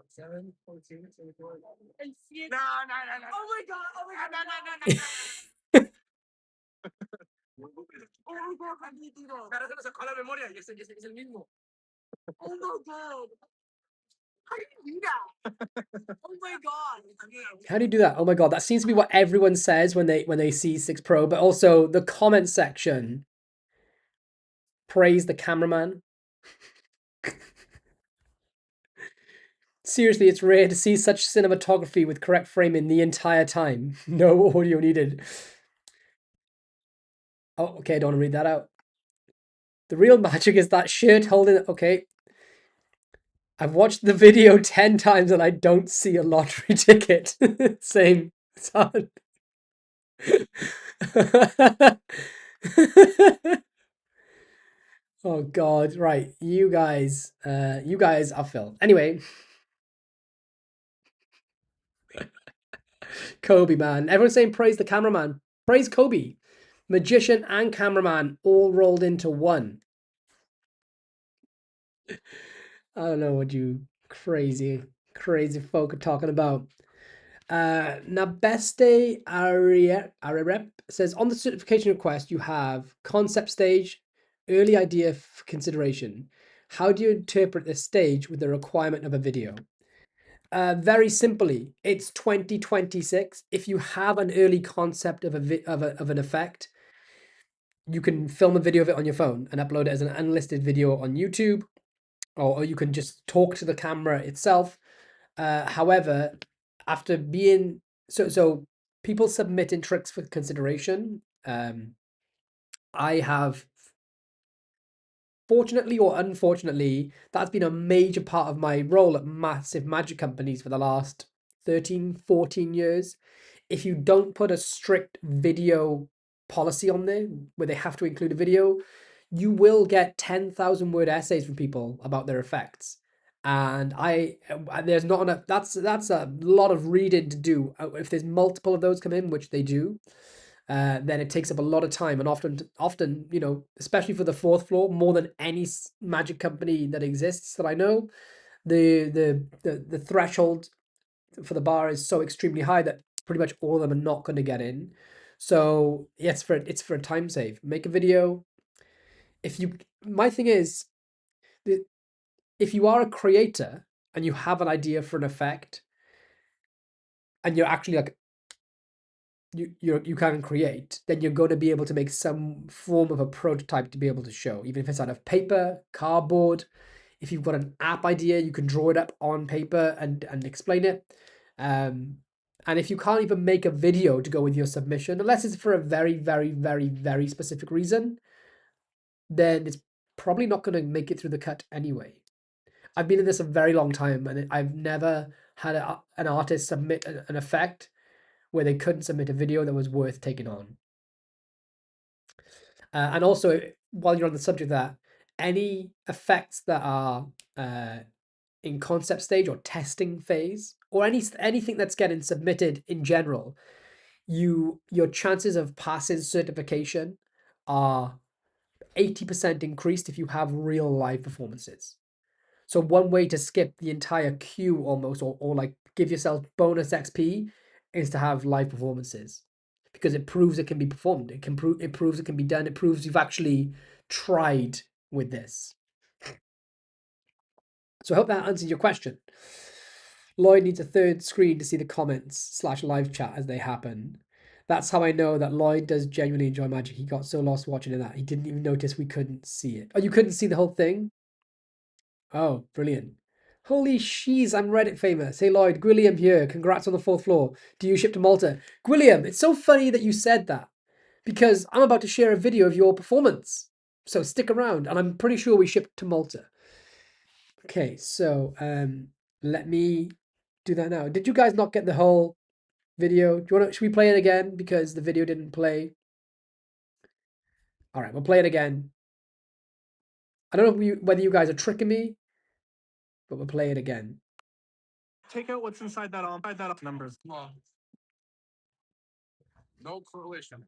Seven, 14, 24. No, no, no, no. Oh my god! Oh my god! No, no, no, no, no. Oh my god, capítulo. Claro, se nos sacó la memoria y es el mismo. Oh my god. How do you do that? Oh my god. How do you do that? Oh my god, that seems to be what everyone says when they see 6 Pro, but also the comment section praise the cameraman. Seriously, it's rare to see such cinematography with correct framing the entire time. No audio needed. Oh, okay, I don't want to read that out. The real magic is that shirt holding. Okay, I've watched the video 10 times and I don't see a lottery ticket. Same. It's hard. Oh god, right. You guys are filmed. Anyway, Kobe, man. Everyone's saying praise the cameraman. Praise Kobe. Magician and cameraman all rolled into one. I don't know what you crazy, crazy folk are talking about. Nabeste Arep says on the certification request you have concept stage, early idea consideration. How do you interpret this stage with the requirement of a video? Very simply, it's 2026. If you have an early concept of of an effect, you can film a video of it on your phone and upload it as an unlisted video on YouTube, or you can just talk to the camera itself. However, after being so people submitting tricks for consideration. I have, fortunately or unfortunately, that's been a major part of my role at massive magic companies for the last 13, 14 years. If you don't put a strict video policy on there where they have to include a video, you will get 10,000 word essays from people about their effects. And there's not enough, that's a lot of reading to do. If there's multiple of those come in, which they do, then it takes up a lot of time, and often, especially for the fourth floor, more than any magic company that exists that I know, the threshold for the bar is so extremely high that pretty much all of them are not going to get in. So yeah, it's for a time save. Make a video. If you, my thing is, if you are a creator and you have an idea for an effect, and you're actually like you can create, then you're going to be able to make some form of a prototype to be able to show, even if it's out of paper, cardboard. If you've got an app idea, you can draw it up on paper and explain it. And if you can't even make a video to go with your submission, unless it's for a very, very, very, very specific reason, then it's probably not going to make it through the cut anyway. I've been in this a very long time, and I've never had an artist submit an effect where they couldn't submit a video that was worth taking on. And also, while you're on the subject of that, any effects that are in concept stage or testing phase, or anything that's getting submitted in general, your chances of passing certification are 80% increased if you have real live performances. So one way to skip the entire queue almost, or like give yourself bonus XP, is to have live performances, because it proves it can be performed. It proves it can be done. It proves you've actually tried with this. So I hope that answers your question. Lloyd needs a third screen to see the comments / live chat as they happen. That's how I know that Lloyd does genuinely enjoy Magic. He got so lost watching it that he didn't even notice we couldn't see it. Oh, you couldn't see the whole thing? Oh, brilliant. Holy shees, I'm Reddit famous. Hey Lloyd, Gwilliam here. Congrats on the fourth floor. Do you ship to Malta? Gwilliam, it's so funny that you said that, because I'm about to share a video of your performance. So stick around, and I'm pretty sure we shipped to Malta. Okay, so let me do that now. Did you guys not get the whole video? Should we play it again because the video didn't play? All right, we'll play it again. I don't know whether you guys are tricking me, but we'll play it again. Take out what's inside that numbers. No correlation.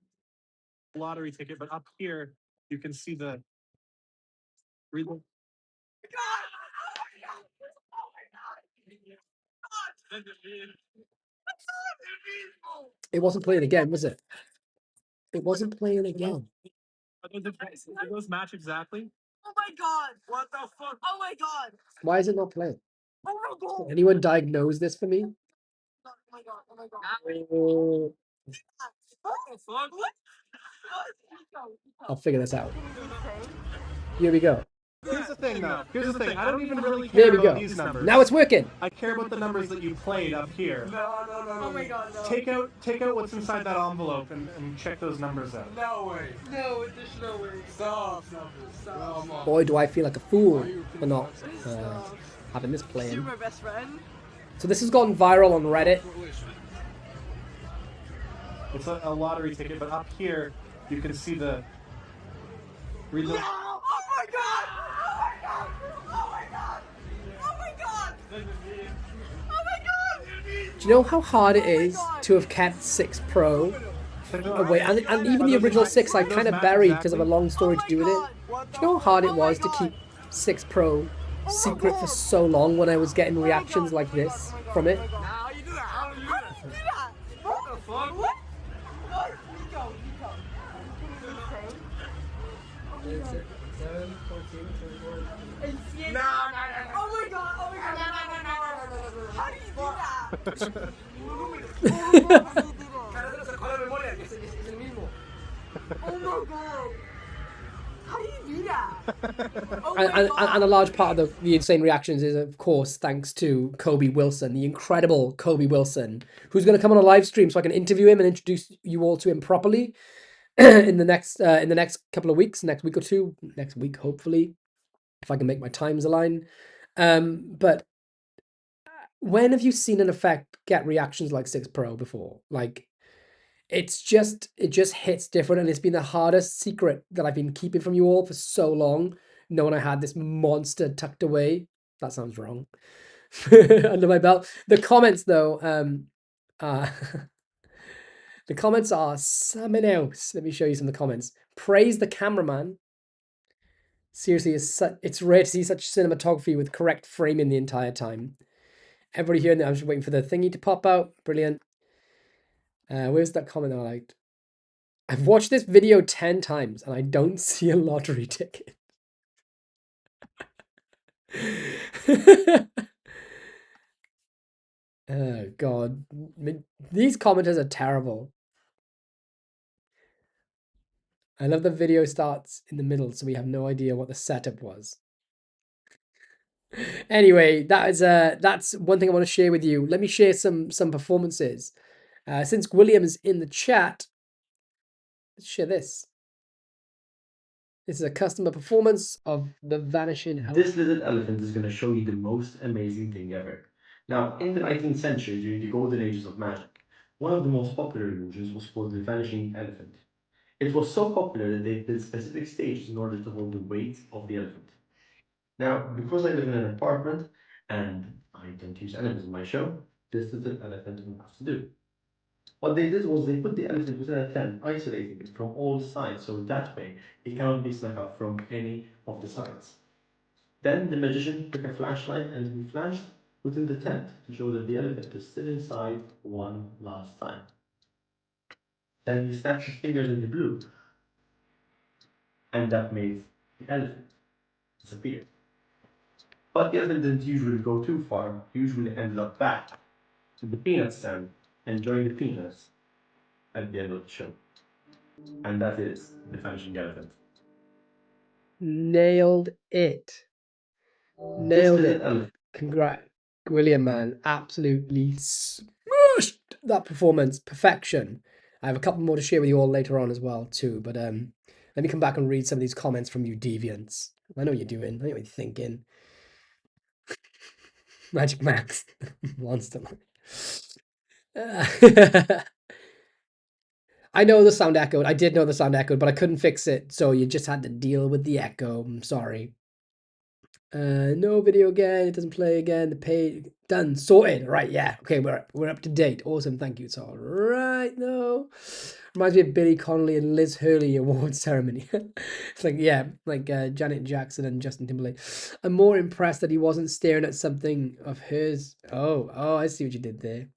Lottery ticket, but up here you can see the read. It wasn't playing again, was it? It wasn't playing again. Do those match exactly? Oh my god! What the fuck? Oh my god! Why is it not playing? Oh my god! Can anyone diagnose this for me? Oh my god! Oh my god! Oh, What the fuck? What? I'll figure this out. Here we go. Here's the thing, though. Here's the thing. I don't even really There care we about go. these numbers. Now it's working. I care about the numbers that you played up here. No. Oh my god, no. Take out what's inside that envelope and check those numbers out. No way. No, there's no way. Stop. Come on. Boy, do I feel like a fool for not having this You're playing. my best friend. So this has gone viral on Reddit. It's a lottery ticket, but up here you can see the. Read the. Oh my god! Oh my god! Oh my god! Oh my god! Oh my god! Do you know how hard it is to have kept 6 Pro away? And even the original 6 I kind of buried because of a long story to do with it. Do you know how hard it was to keep 6 Pro secret for so long when I was getting reactions like this from it? How you do that? How do you do that? What the fuck? What? What? Nico. No. Oh my god. Oh my god. No. How do you do that? Oh my god. How do you do that? Oh my And god. a large part of the insane reactions is, of course, thanks to Kobe Wilson, the incredible Kobe Wilson, who's going to come on a live stream so I can interview him and introduce you all to him properly in the next couple of weeks, next week or two, next week hopefully, if I can make my times align. But when have you seen an effect get reactions like 6 Pro before? Like, it just hits different, and it's been the hardest secret that I've been keeping from you all for so long, knowing I had this monster tucked away. That sounds wrong. Under my belt. The comments though, uh the comments are something else. Let me show you some of the comments. Praise the cameraman. Seriously, it's rare to see such cinematography with correct framing the entire time. Everybody here, I'm just waiting for the thingy to pop out. Brilliant. Where's that comment that I liked? I've watched this video 10 times and I don't see a lottery ticket. Oh, God. These commenters are terrible. I love the video starts in the middle, so we have no idea what the setup was. Anyway, that's one thing I want to share with you. Let me share some performances. Since William is in the chat, let's share this. This is a customer performance of the Vanishing Elephant. This little elephant is going to show you the most amazing thing ever. Now, in the 19th century, during the golden ages of magic, one of the most popular illusions was called the vanishing elephant. It was so popular that they built specific stages in order to hold the weight of the elephant. Now, because I live in an apartment and I don't use animals in my show, this little elephant will have to do. What they did was they put the elephant within a tent, isolating it from all sides, so that way it cannot be snuck out from any of the sides. Then the magician took a flashlight and he flashed within the tent to show that the elephant is still inside one last time. Then he snapped his fingers and he blew, and that made the elephant disappear. But the elephant didn't usually go too far, he usually ended up back to the peanut stand, enjoying the peanuts at the end of the show. And that is the vanishing elephant. Nailed it. Nailed it. Congrats, William, man. Absolutely smashed that performance. Perfection. I have a couple more to share with you all later on as well, too. But let me come back and read some of these comments from you deviants. I know what you're doing. I know what you're thinking. Magic Max. Monster. I know the sound echoed. I did know the sound echoed, but I couldn't fix it. So you just had to deal with the echo. I'm sorry. No video again. It doesn't play again. The page done. Sorted. Right. Yeah. Okay. We're up to date. Awesome. Thank you. It's all right. No. Reminds me of Billy Connolly and Liz Hurley awards ceremony. It's like, yeah, like Janet Jackson and Justin Timberlake. I'm more impressed that he wasn't staring at something of hers. Oh, I see what you did there.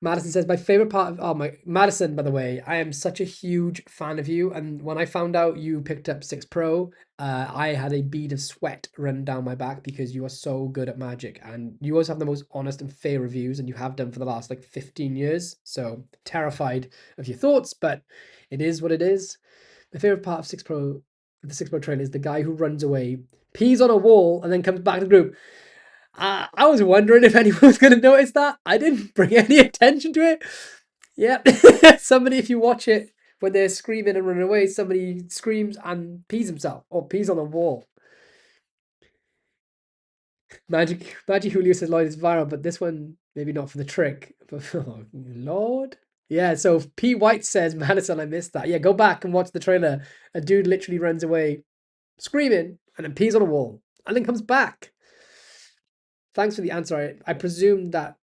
Madison says, my favorite part of, oh my, Madison, by the way, I am such a huge fan of you. And when I found out you picked up 6 Pro, I had a bead of sweat run down my back because you are so good at Magic. And you always have the most honest and fair reviews, and you have done for the last like 15 years. So terrified of your thoughts, but it is what it is. My favorite part of 6 Pro, the 6 Pro trailer is the guy who runs away, pees on a wall, and then comes back to the group. I was wondering if anyone was going to notice that. I didn't bring any attention to it. Yep. Somebody, if you watch it, when they're screaming and running away, somebody screams and pees himself or pees on a wall. Magic Julio says Lloyd is viral, but this one maybe not for the trick. But oh, Lord. Yeah, so P. White says, Madison, I missed that. Yeah, go back and watch the trailer. A dude literally runs away screaming and then pees on a wall and then comes back. Thanks for the answer. I presume that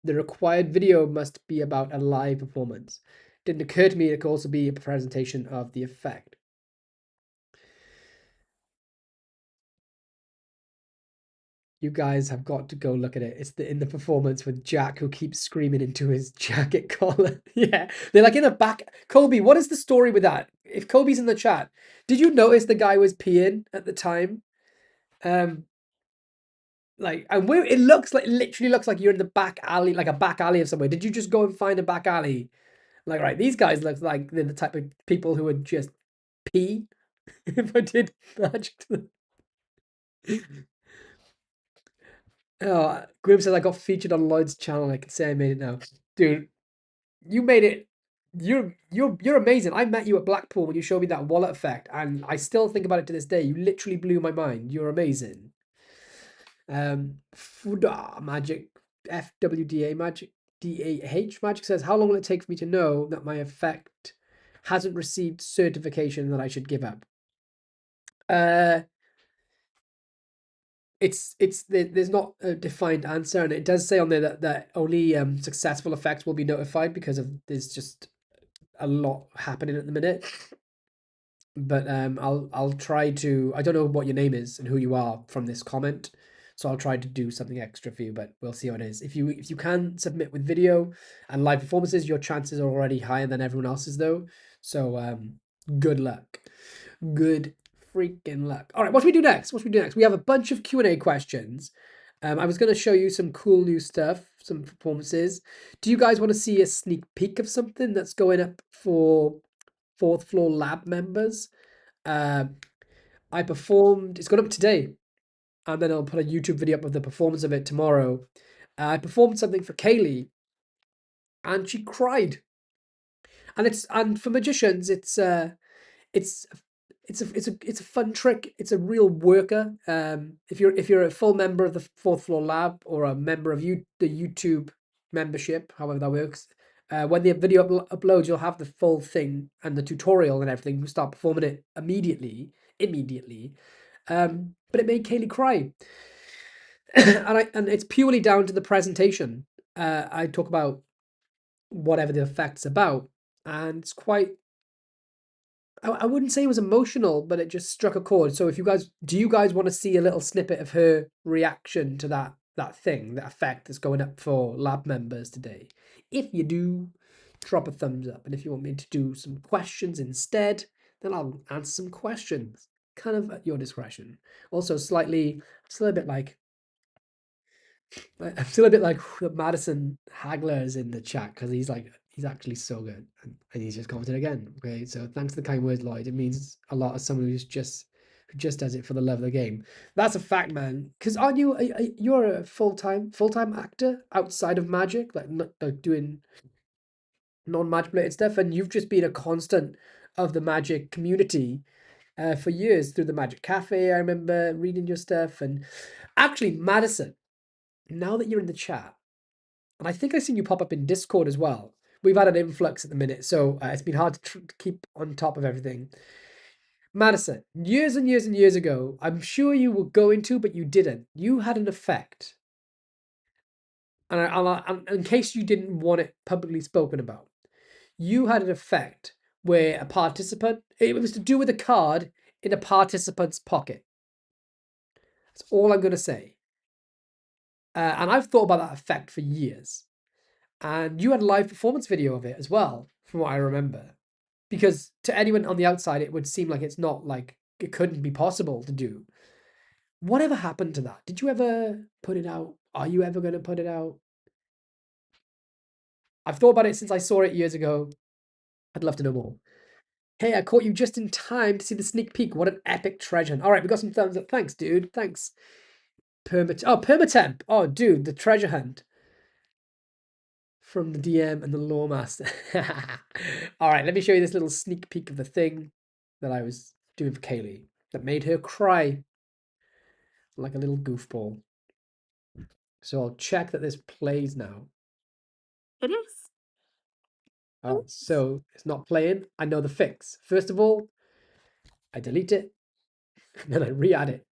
the required video must be about a live performance. Didn't occur to me it could also be a presentation of the effect. You guys have got to go look at it. It's in the performance with Jack who keeps screaming into his jacket collar. Yeah, they're like in the back. Kobe, what is the story with that? If Kobe's in the chat, did you notice the guy was peeing at the time? Like, and where it looks like, literally looks like you're in the back alley, like a back alley of somewhere. Did you just go and find a back alley? Like, right, these guys look like they're the type of people who would just pee if I did magic to them. Oh, Grim says I got featured on Lloyd's channel. I can say I made it now. Dude, you made it. You're amazing. I met you at Blackpool when you showed me that wallet effect, and I still think about it to this day. You literally blew my mind. You're amazing. Magic FWDA Magic DAH Magic says, how long will it take for me to know that my effect hasn't received certification that I should give up? There's not a defined answer, and it does say on there that only successful effects will be notified because there's just a lot happening at the minute. But I'll try to. I don't know what your name is and who you are from this comment, so I'll try to do something extra for you. But we'll see how it is. If you can submit with video and live performances, your chances are already higher than everyone else's though. So good luck. Good freaking luck. All right, what should we do next? We have a bunch of Q&A questions. I was going to show you some cool new stuff, some performances. Do you guys want to see a sneak peek of something that's going up for fourth floor lab members? I performed, it's gone up today, and then I'll put a YouTube video up of the performance of it tomorrow. I performed something for Kaylee, and she cried. And for magicians, it's it's a fun trick. It's a real worker. If you're a full member of the fourth floor lab or a member of the YouTube membership, however that works, when the video uploads, you'll have the full thing and the tutorial and everything. You start performing it immediately. But it made Kaylee cry, and it's purely down to the presentation. I talk about whatever the effect's about, and it's quite. I wouldn't say it was emotional, but it just struck a chord. So do you guys want to see a little snippet of her reaction to that effect that's going up for lab members today? If you do, drop a thumbs up. And if you want me to do some questions instead, then I'll answer some questions, kind of at your discretion. Also, still a bit like I'm still a bit like Madison Hagler is in the chat because he's actually so good, and he's just commented again. Okay, so thanks for the kind words, Lloyd. It means a lot as someone who just does it for the love of the game. That's a fact, man. Because aren't you you're a full-time actor outside of magic, like doing non-magic related stuff, and you've just been a constant of the magic community for years through the Magic Cafe. I remember reading your stuff, and actually, Madison, now that you're in the chat, and I think I've seen you pop up in Discord as well. We've had an influx at the minute, so it's been hard to keep on top of everything. Madison, years and years and years ago, I'm sure you were going to, but you didn't. You had an effect. And in case you didn't want it publicly spoken about, you had an effect where a participant, it was to do with a card in a participant's pocket. That's all I'm going to say. And I've thought about that effect for years. And you had a live performance video of it as well, from what I remember. Because to anyone on the outside, it would seem like it's not like it couldn't be possible to do. Whatever happened to that? Did you ever put it out? Are you ever going to put it out? I've thought about it since I saw it years ago. I'd love to know more. Hey, I caught you just in time to see the sneak peek. What an epic treasure hunt. All right, we got some thumbs up. Thanks, dude. Thanks. Permatemp. Oh, dude, the treasure hunt from the DM and the lore master. All right, let me show you this little sneak peek of the thing that I was doing for Kaylee that made her cry like a little goofball. So I'll check that this plays now. It is. Oh, so it's not playing. I know the fix. First of all, I delete it, and then I re-add it.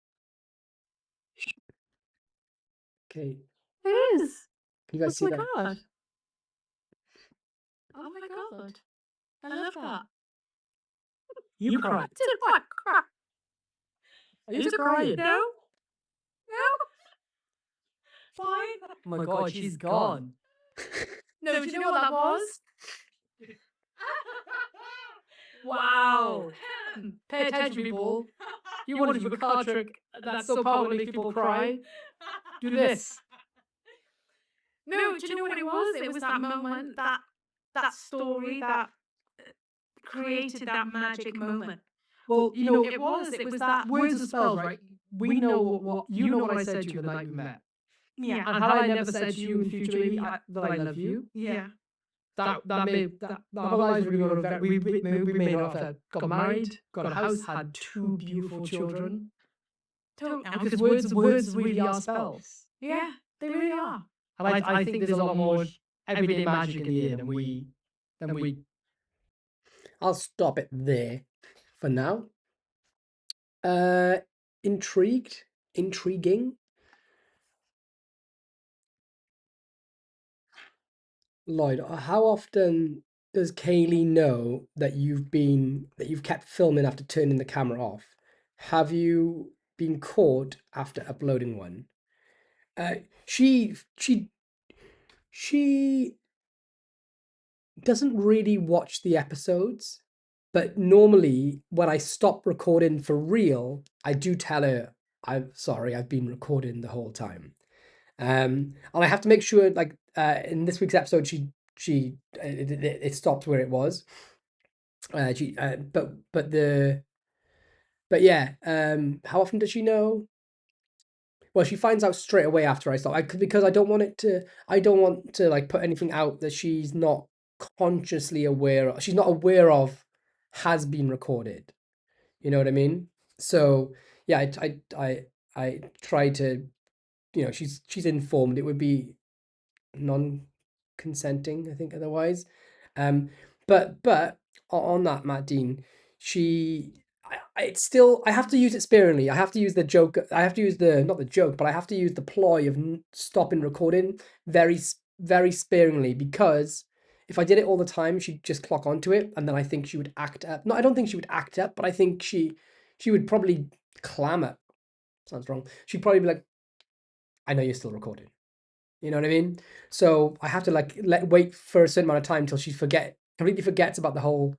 Okay, It is. can you guys see that? God. Oh my god. I love that. You cry. Did what? Cry? Are you crying? No? No? Fine. Oh my god, she's gone. No, do you know what that was? Wow. Pay attention, people. You want to do a card trick that's so powerful to make people cry? Do this. No, do you know what it was? It was that moment, that story that created that magic moment. Well, you know, It was that words are spells, right? We know what you know what I said to you the night we met. Yeah. And had I never said to you in future, maybe that I love you, Yeah. that our lives we may not have got married, got a house, had 2 beautiful children. Because words really are spells. Yeah, they really are. And I think there's a lot more everyday magic in the air than we. I'll stop it there for now. Intriguing. Lloyd, how often does Kaylee know that you've kept filming after turning the camera off? Have you been caught after uploading one? She doesn't really watch the episodes, but normally when I stop recording for real, I do tell her, I'm sorry, I've been recording the whole time. And I have to make sure, like, in this week's episode, it stopped where it was. But yeah. How often does she know? Well, she finds out straight away after I stop. Because I don't want to like put anything out that she's not consciously aware of. She's not aware of has been recorded. You know what I mean? So yeah, I try to, she's informed. It would be non-consenting, I think, otherwise. But on that, Matt Dean, it's still, I have to use it sparingly. I have to use the joke. I have to use not the joke, but I have to use the ploy of stopping recording very sparingly, because if I did it all the time, she'd just clock onto it, and then I think she would act up. No, I don't think she would act up, but I think she would probably clamor. Sounds wrong. She'd probably be like, I know you're still recording. You know what I mean? So I have to like wait for a certain amount of time until she completely forgets about the whole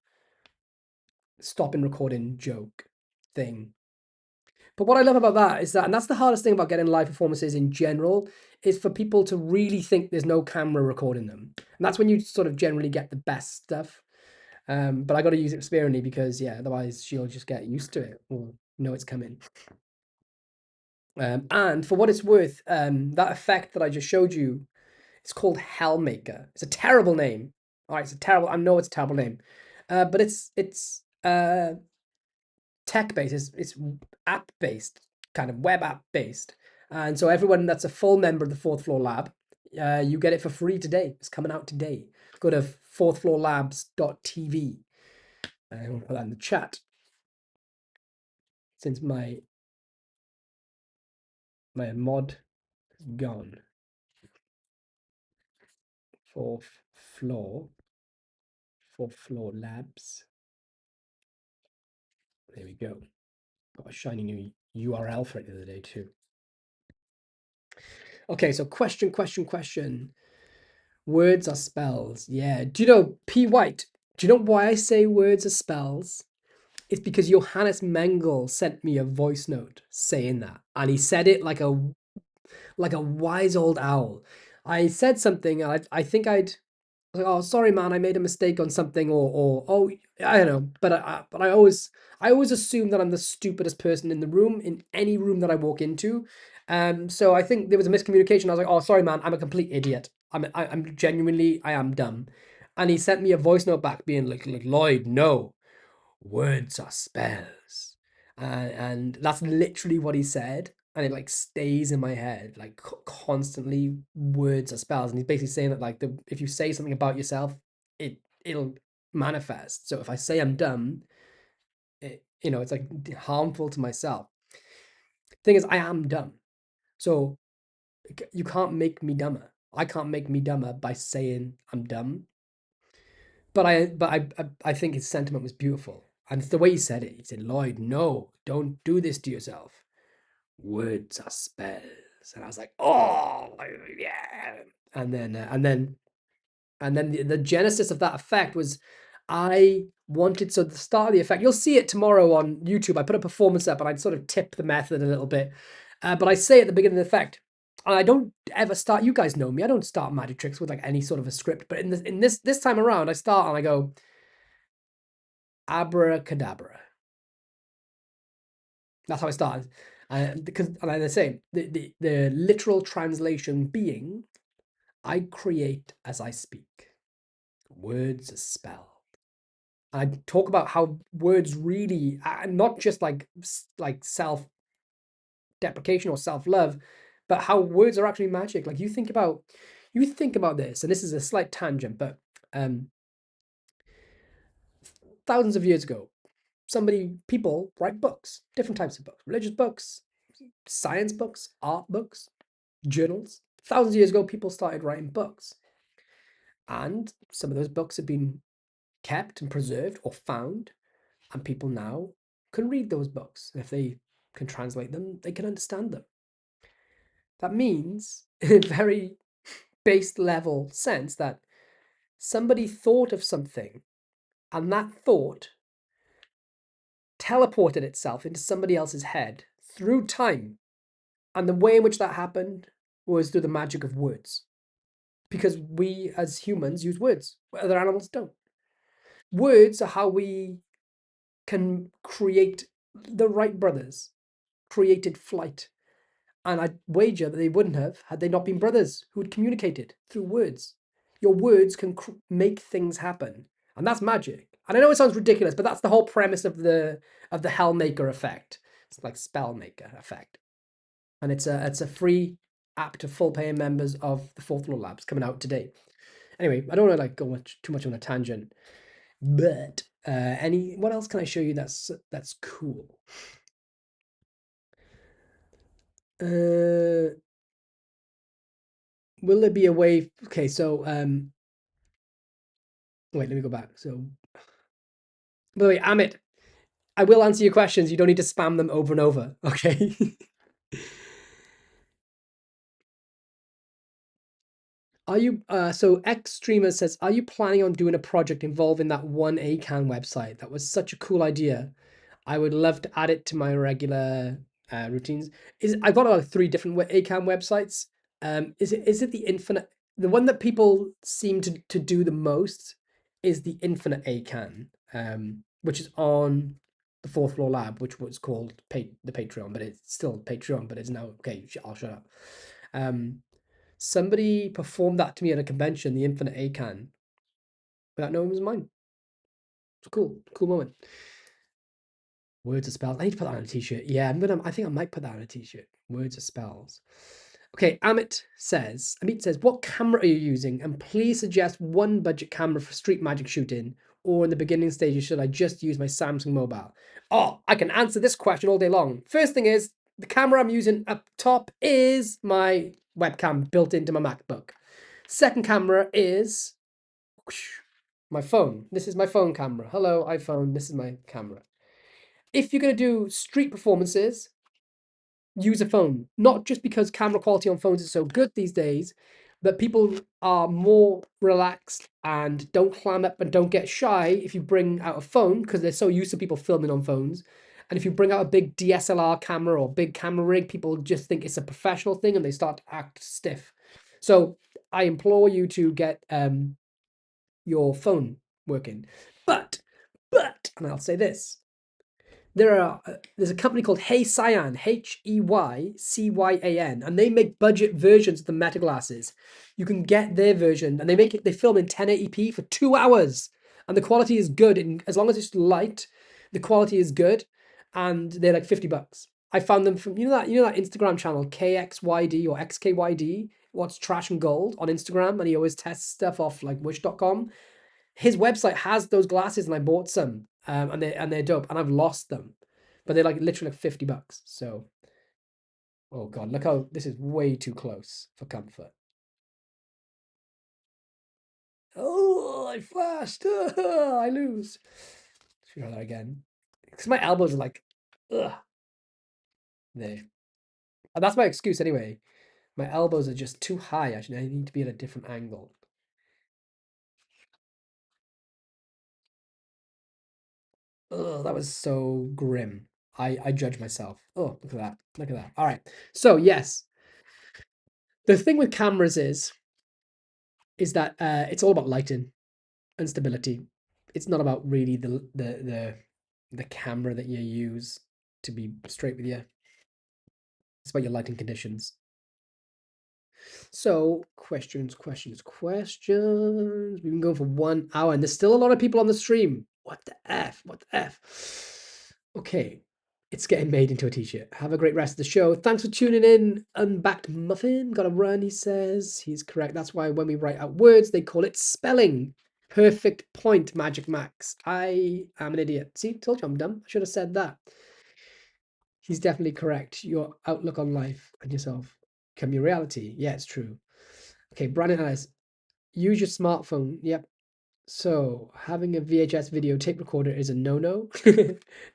stopping recording joke thing. But what I love about that is that, and that's the hardest thing about getting live performances in general, is for people to really think there's no camera recording them. And that's when you sort of generally get the best stuff. But I got to use it sparingly because, yeah, otherwise she'll just get used to it or know it's coming. And for what it's worth, that effect that I just showed you, it's called Hellmaker. It's a terrible name. All right, I know it's a terrible name, but it's tech based. It's app based, kind of web app based. And so everyone that's a full member of the Fourth Floor Lab, you get it for free today. It's coming out today. Go to fourthfloorlabs.tv. We'll put that in the chat. since my mod is gone. Fourth floor labs. There we go. Got a shiny new URL for it the other day too. Okay, so question. Words are spells. Yeah. Do you know, P. White, do you know why I say words are spells? It's because Johannes Mengel sent me a voice note saying that. And he said it like a wise old owl. I said something, I think I'd like, oh, sorry, man, I made a mistake on something, or oh, I don't know. But I always assume that I'm the stupidest person in the room, in any room that I walk into. So I think there was a miscommunication. I was like, oh, sorry, man, I'm a complete idiot. I'm genuinely, I am dumb. And he sent me a voice note back being like Lloyd, no, words are spells. And that's literally what he said. And it like stays in my head, like constantly words are spells. And he's basically saying that like if you say something about yourself, it'll manifest. So if I say I'm dumb, it's like harmful to myself. Thing is, I am dumb. So you can't make me dumber. I can't make me dumber by saying I'm dumb. But I think his sentiment was beautiful. And it's the way he said it. He said, Lloyd, no, don't do this to yourself. Words are spells. And I was like, oh, yeah. And then the genesis of that effect was so the start of the effect, you'll see it tomorrow on YouTube. I put a performance up and I'd sort of tip the method a little bit. But I say at the beginning of the effect, and I don't ever start, you guys know me, I don't start magic tricks with like any sort of a script, but in this time around, I start and I go, abracadabra. That's how I started. Because, and I say, the literal translation being, I create as I speak. Words are spell. And I talk about how words really, not just like self-deprecation or self-love, but how words are actually magic. Like you think about this, and this is a slight tangent, but thousands of years ago, people write books, different types of books, religious books, science books, art books, journals. Thousands of years ago, people started writing books. And some of those books have been kept and preserved or found, and people now can read those books. And if they can translate them, they can understand them. That means, in a very base level sense, that somebody thought of something, and that thought teleported itself into somebody else's head through time. And the way in which that happened was through the magic of words. Because we as humans use words, other animals don't. Words are how we can create. The Wright brothers created flight. And I wager that they wouldn't have had they not been brothers who had communicated through words. Your words can make things happen. And that's magic. And I know it sounds ridiculous, but that's the whole premise of the Hellmaker effect. It's like Spellmaker effect. And it's a free app to full paying members of the Fourth Law Labs coming out today. Anyway, I don't want to like go too much on a tangent, but what else can I show you that's cool? Will there be a way? Okay, so wait, let me go back. So, by the way, Amit, I will answer your questions. You don't need to spam them over and over. Okay. Are you so X Streamer says, are you planning on doing a project involving that one ACAN website? That was such a cool idea. I would love to add it to my regular routines. I've got like 3 different ACAN websites. Is it the Infinite? The one that people seem to do the most is the Infinite ACAN, which is on the Fourth Floor Lab, which was called the Patreon, but it's still Patreon, but it's now okay. I'll shut up. Somebody performed that to me at a convention, the Infinite ACAN, without knowing it was mine. It's a cool moment. Words are spells. I need to put that on a t-shirt. Yeah, I think I might put that on a t-shirt. Words are spells. Okay, Amit says, what camera are you using? And please suggest one budget camera for street magic shooting or in the beginning stages should I just use my Samsung mobile? Oh, I can answer this question all day long. First thing is, the camera I'm using up top is my webcam built into my MacBook. Second camera is my phone. This is my phone camera. Hello, iPhone. This is my camera. If you're going to do street performances, use a phone. Not just because camera quality on phones is so good these days, but people are more relaxed and don't clam up and don't get shy if you bring out a phone because they're so used to people filming on phones. And if you bring out a big DSLR camera or big camera rig, people just think it's a professional thing and they start to act stiff. So I implore you to get your phone working. But, and I'll say this, there's a company called Hey Cyan, HEYCYAN, and they make budget versions of the Meta glasses. You can get their version, and they film in 1080p for 2 hours, and the quality is good. And as long as it's light, the quality is good, and they're like $50. I found them from that Instagram channel KXYD or XKYD, What's Trash and Gold on Instagram, and he always tests stuff off like Wish.com. His website has those glasses, and I bought some, and they're dope, and I've lost them, but they're like literally like $50. So, oh god, look how this is way too close for comfort. Oh, I flashed. I lose. Let's try that again, because my elbows are like, ugh, there. And that's my excuse anyway. My elbows are just too high. Actually, I need to be at a different angle. Oh, that was so grim. I judge myself. Oh, look at that. Look at that. All right. So, yes. The thing with cameras is that it's all about lighting and stability. It's not about really the camera that you use, to be straight with you. It's about your lighting conditions. So, questions. We've been going for 1 hour, and there's still a lot of people on the stream. What the F? Okay, it's getting made into a t-shirt. Have a great rest of the show. Thanks for tuning in. Unbacked Muffin. Gotta run, he says. He's correct. That's why when we write out words, they call it spelling. Perfect point, Magic Max. I am an idiot. See, told you I'm dumb. I should have said that. He's definitely correct. Your outlook on life and yourself can be reality. Yeah, it's true. Okay, Brandon Ellis. Use your smartphone. Yep. So having a VHS video tape recorder is a no-no.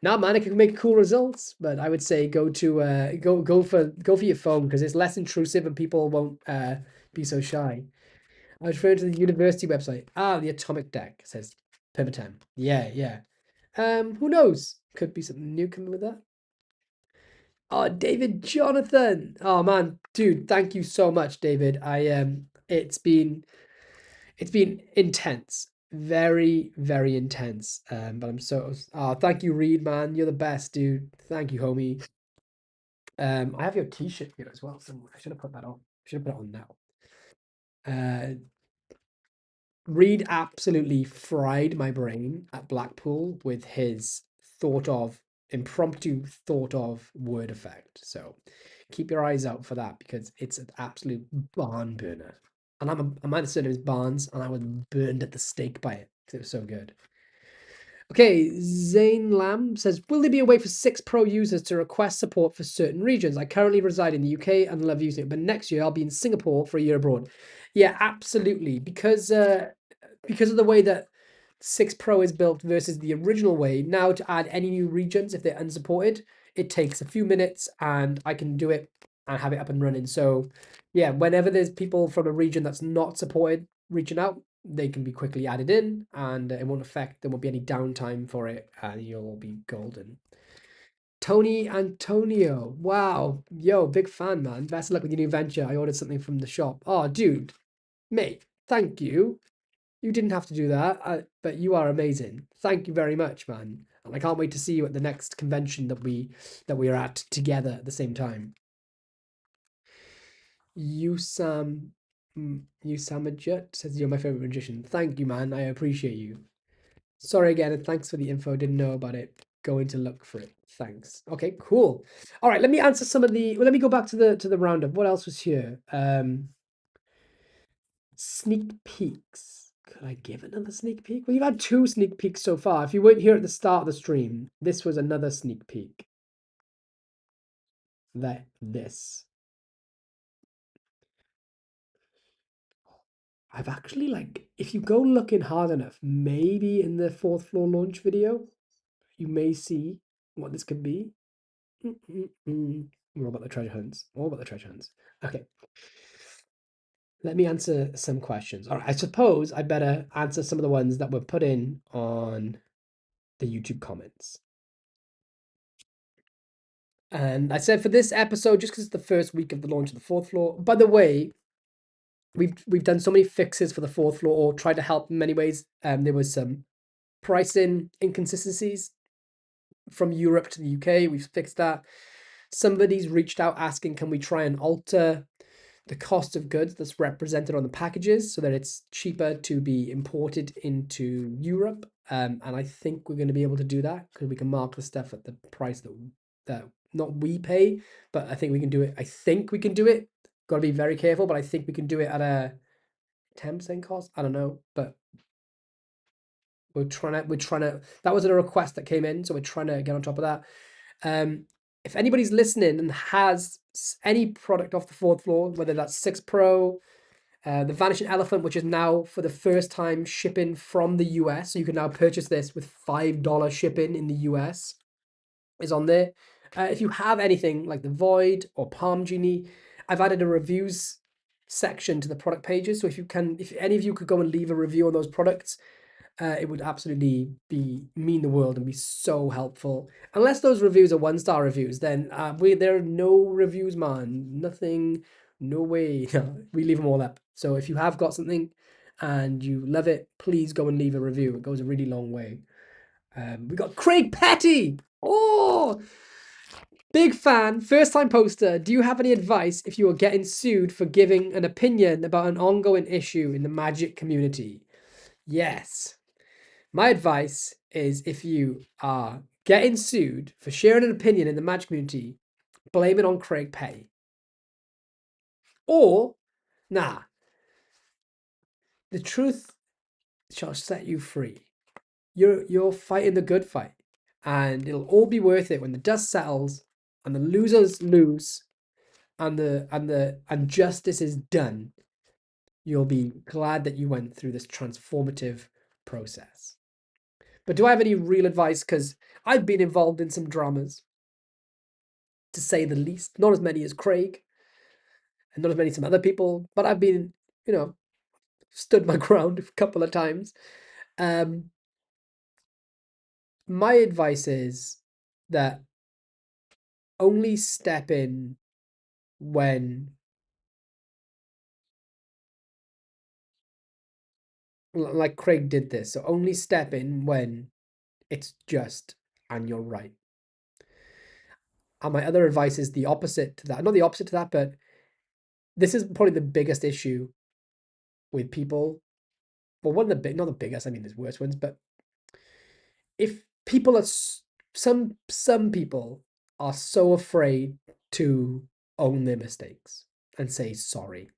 Nah, man, it can make cool results, but I would say go for your phone because it's less intrusive and people won't be so shy. I was referring to the university website. Ah, the Atomic Deck says Pivotem. Yeah. Who knows? Could be something new coming with that. Oh, David Jonathan. Oh man, dude, thank you so much, David. It's been intense, very, very intense. But I'm so thank you, Reed, man. You're the best, dude. Thank you, homie. I have your t-shirt here as well. So I should have put that on. Should have put it on now. Reed absolutely fried my brain at Blackpool with his impromptu thought of word effect. So keep your eyes out for that because it's an absolute barn burner. And I might have said it was Barnes, and I was burned at the stake by it because it was so good. Okay, Zane Lamb says, will there be a way for 6 Pro users to request support for certain regions? I currently reside in the UK and love using it, but next year I'll be in Singapore for a year abroad. Yeah, absolutely. Because of the way that 6 Pro is built versus the original way, now to add any new regions, if they're unsupported, it takes a few minutes and I can do it and have it up and running. So yeah, whenever there's people from a region that's not supported reaching out, they can be quickly added in and there won't be any downtime for it and you'll be golden. Tony Antonio, wow, yo, big fan, man. Best of luck with your new venture. I ordered something from the shop. Oh, dude, mate, thank you. You didn't have to do that, but you are amazing. Thank you very much, man. And I can't wait to see you at the next convention that we are at together at the same time. Usamajut says you're my favorite magician. Thank you, man. I appreciate you. Sorry again, and thanks for the info. Didn't know about it. Going to look for it. Thanks. Okay, cool. All right, let me answer some of the. Well, let me go back to the roundup. What else was here? Sneak peeks. Could I give another sneak peek? Well, you've had 2 sneak peeks so far. If you weren't here at the start of the stream, this was another sneak peek. This. I've actually, like, if you go looking hard enough, maybe in the 4th floor launch video, you may see what this could be. All about the treasure hunts. All about the treasure hunts. Okay. Let me answer some questions. All right. I suppose I better answer some of the ones that were put in on the YouTube comments. And I said for this episode, just because it's the first week of the launch of the 4th floor. By the way, we've done so many fixes for the 4th floor, or tried to help in many ways. There was some pricing inconsistencies from Europe to the UK. We've fixed that. Somebody's reached out asking, can we try and alter the cost of goods that's represented on the packages so that it's cheaper to be imported into Europe? And I think we're going to be able to do that because we can mark the stuff at the price that not we pay, but I think we can do it. I think we can do it. Got to be very careful, but I think we can do it at a 10% cost. I don't know, but we're trying to, that was a request that came in, so we're trying to get on top of that. If anybody's listening and has any product off the 4th floor, whether that's 6 Pro, the Vanishing Elephant, which is now for the first time shipping from the US, so you can now purchase this with $5 shipping in the US, is on there. If you have anything like the Void or Palm Genie, I've added a reviews section to the product pages. So if any of you could go and leave a review on those products, it would absolutely mean the world and be so helpful. Unless those reviews are 1-star reviews, then there are no reviews, man. Nothing, no way. We leave them all up. So if you have got something and you love it, please go and leave a review. It goes a really long way. We got Craig Petty. Oh, big fan, first time poster. Do you have any advice if you are getting sued for giving an opinion about an ongoing issue in the Magic community? Yes. My advice is if you are getting sued for sharing an opinion in the Magic community, blame it on Craig Petty. Or, nah, the truth shall set you free. You're fighting the good fight, and it'll all be worth it when the dust settles and the losers lose and justice is done. You'll be glad that you went through this transformative process. But do I have any real advice? Because I've been involved in some dramas, to say the least. Not as many as Craig, and not as many as some other people, but I've been, stood my ground a couple of times. My advice is that only step in when, like Craig did this, so only step in when it's just and you're right. And my other advice is the opposite to that. Not the opposite to that, but this is probably the biggest issue with people. Well, one of the big, not the biggest, I mean, there's worse ones, but if people are, some people are so afraid to own their mistakes and say sorry.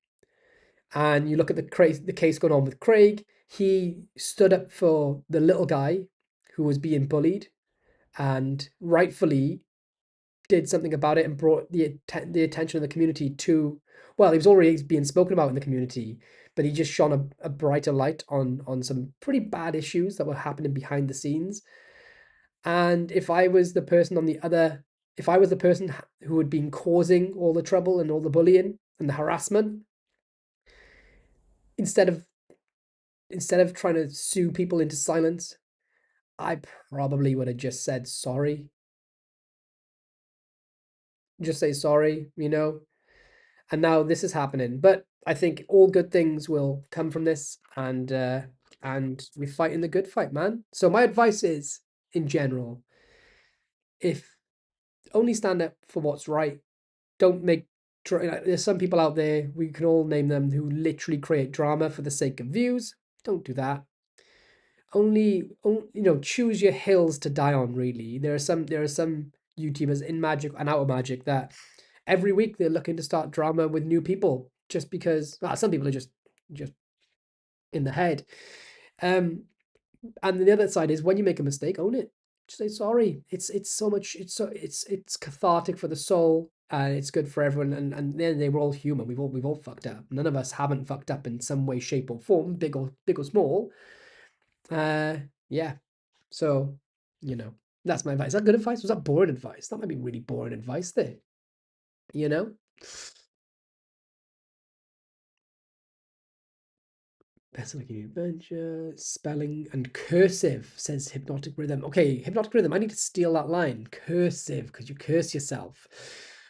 And you look at the case going on with Craig, he stood up for the little guy who was being bullied and rightfully did something about it and brought the attention of the community to, well, he was already being spoken about in the community, but he just shone a brighter light on some pretty bad issues that were happening behind the scenes. And if I was the person who had been causing all the trouble and all the bullying and the harassment, instead of trying to sue people into silence, I probably would have just said sorry. Just say sorry, And now this is happening. But I think all good things will come from this, and we're fighting the good fight, man. So my advice is, in general, if only stand up for what's right. Don't make there's some people out there, we can all name them, who literally create drama for the sake of views. Don't do that. Only choose your hills to die on, really. There are some YouTubers in Magic and out of Magic that every week they're looking to start drama with new people just because some people are just in the head. And the other side is when you make a mistake, own it. Just say sorry. It's so much. It's cathartic for the soul, and it's good for everyone. And then they were all human. We've all fucked up. None of us haven't fucked up in some way, shape, or form, big or small. Yeah. So, that's my advice. Is that good advice? Was that boring advice? That might be really boring advice there. You know? Best Lucky Adventure, spelling and cursive, says Hypnotic Rhythm. Okay, Hypnotic Rhythm, I need to steal that line. Cursive, because you curse yourself.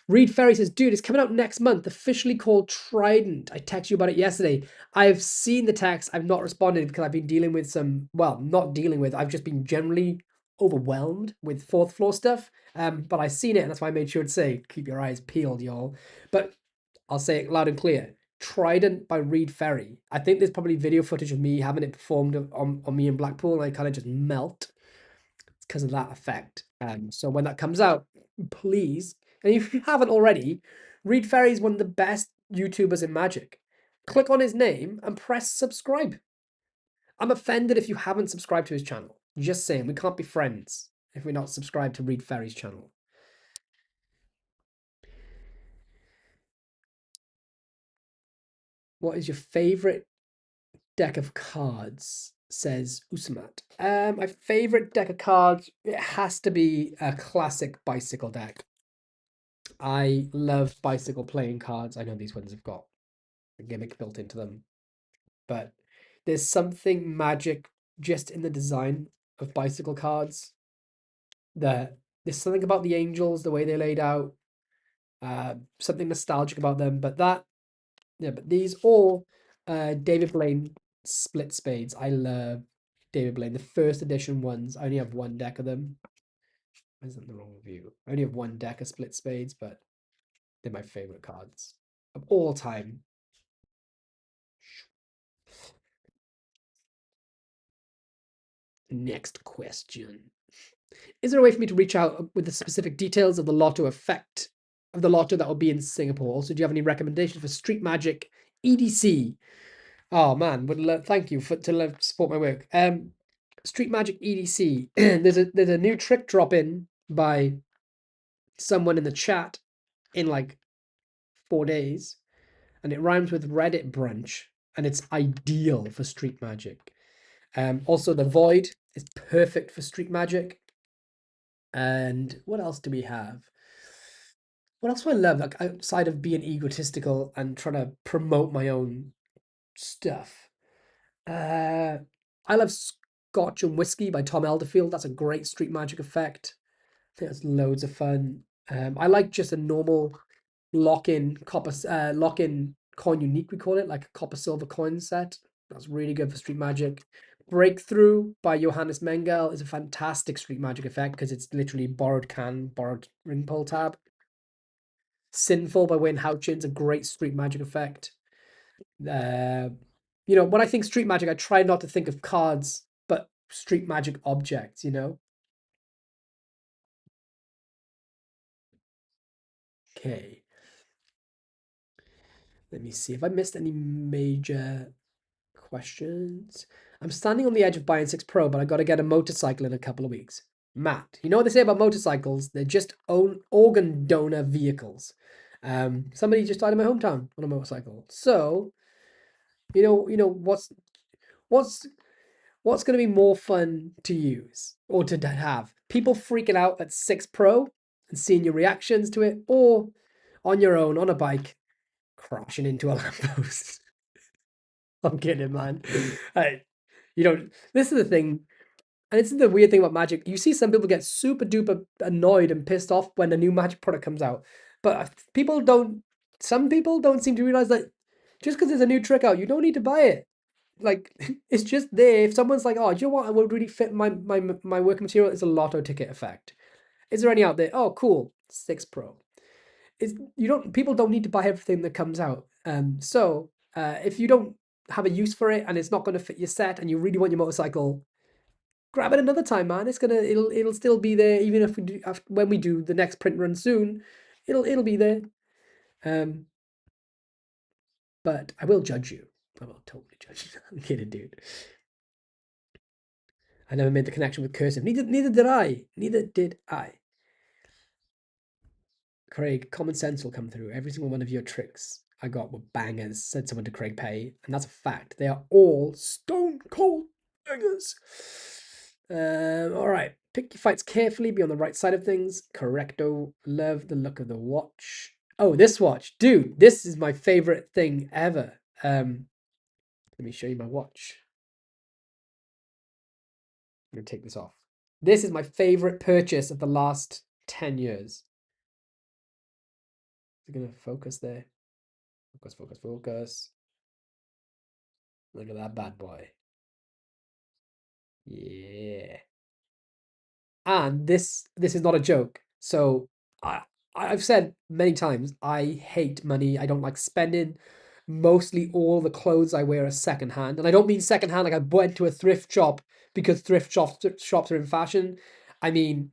Reed Ferry says, dude, it's coming out next month, officially called Trident. I texted you about it yesterday. I've seen the text. I've not responded because I've been dealing with not dealing with, I've just been generally overwhelmed with fourth floor stuff. But I've seen it, and that's why I made sure to say, keep your eyes peeled, y'all. But I'll say it loud and clear. Trident by Reed Ferry. I think there's probably video footage of me having it performed on me in Blackpool, and I kind of just melt. It's because of that effect. So when that comes out, please, and if you haven't already, Reed Ferry is one of the best YouTubers in Magic. Click on his name and press subscribe. I'm offended if you haven't subscribed to his channel. Just saying, we can't be friends if we're not subscribed to Reed Ferry's channel. What is your favorite deck of cards, says Usamat. My favorite deck of cards, it has to be a classic bicycle deck. I love bicycle playing cards. I know these ones have got a gimmick built into them, but there's something magic just in the design of bicycle cards. There's something about the angels, the way they're laid out, something nostalgic about them. But these all David Blaine split spades. I love David Blaine. The first edition ones, I only have one deck of them. Isn't the wrong review? I only have one deck of split spades, but they're my favorite cards of all time. Next question. Is there a way for me to reach out with the specific details of the lotto effect of the lotto that will be in Singapore? Also, do you have any recommendations for Street Magic EDC? Oh man, thank you to support my work. Street Magic EDC. there's a new trick drop in by someone in the chat in like 4 days, and it rhymes with Reddit brunch, and it's ideal for Street Magic. Also the Void is perfect for Street Magic. And what else do we have? What else do I love? Like outside of being egotistical and trying to promote my own stuff. I love Scotch and Whiskey by Tom Elderfield. That's a great Street Magic effect. I think that's loads of fun. I like just a normal lock-in coin unique, we call it, like a copper silver coin set. That's really good for Street Magic. Breakthrough by Johannes Mengel is a fantastic Street Magic effect because it's literally borrowed ring pull tab. Sinful by Wayne Houchin's a great Street Magic effect. When I think Street Magic, I try not to think of cards, but Street Magic objects, Okay. Let me see if I missed any major questions. I'm standing on the edge of buying 6 Pro, but I got to get a motorcycle in a couple of weeks. Matt, you know what they say about motorcycles? They're just organ donor vehicles. Somebody just died in my hometown on a motorcycle. So, what's going to be more fun to use or to have? People freaking out at 6 Pro and seeing your reactions to it, or on your own on a bike crashing into a lamppost. I'm kidding, man. Hey, this is the thing, and it's the weird thing about Magic. You see some people get super duper annoyed and pissed off when a new Magic product comes out, but some people don't seem to realize that just because there's a new trick out, you don't need to buy it. Like, it's just there. If someone's like, oh, do you know what? I would really fit my working material. It's a lotto ticket effect. Is there any out there? Oh, cool. 6 Pro. People don't need to buy everything that comes out. So if you don't have a use for it and it's not going to fit your set and you really want your motorcycle, grab it another time, man. It'll still be there even if when we do the next print run soon. It'll be there. But I will judge you I will totally judge you. I'm kidding, dude. I never made the connection with cursive. Neither did I. Neither did I. Craig, common sense will come through. Every single one of your tricks I got were bangers, said someone to Craig Pay, and that's a fact. They are all stone cold bangers. All right. Pick your fights carefully. Be on the right side of things. Correcto. Love the look of the watch. Oh, this watch, dude. This is my favorite thing ever. Let me show you my watch. I'm gonna take this off. This is my favorite purchase of the last 10 years. Is it gonna focus there? Focus, focus, focus. Look at that bad boy. Yeah. And this is not a joke. So I've said many times I hate money. I don't like spending. Mostly all the clothes I wear are secondhand, and I don't mean secondhand like I went to a thrift shop because thrift shops are in fashion. I mean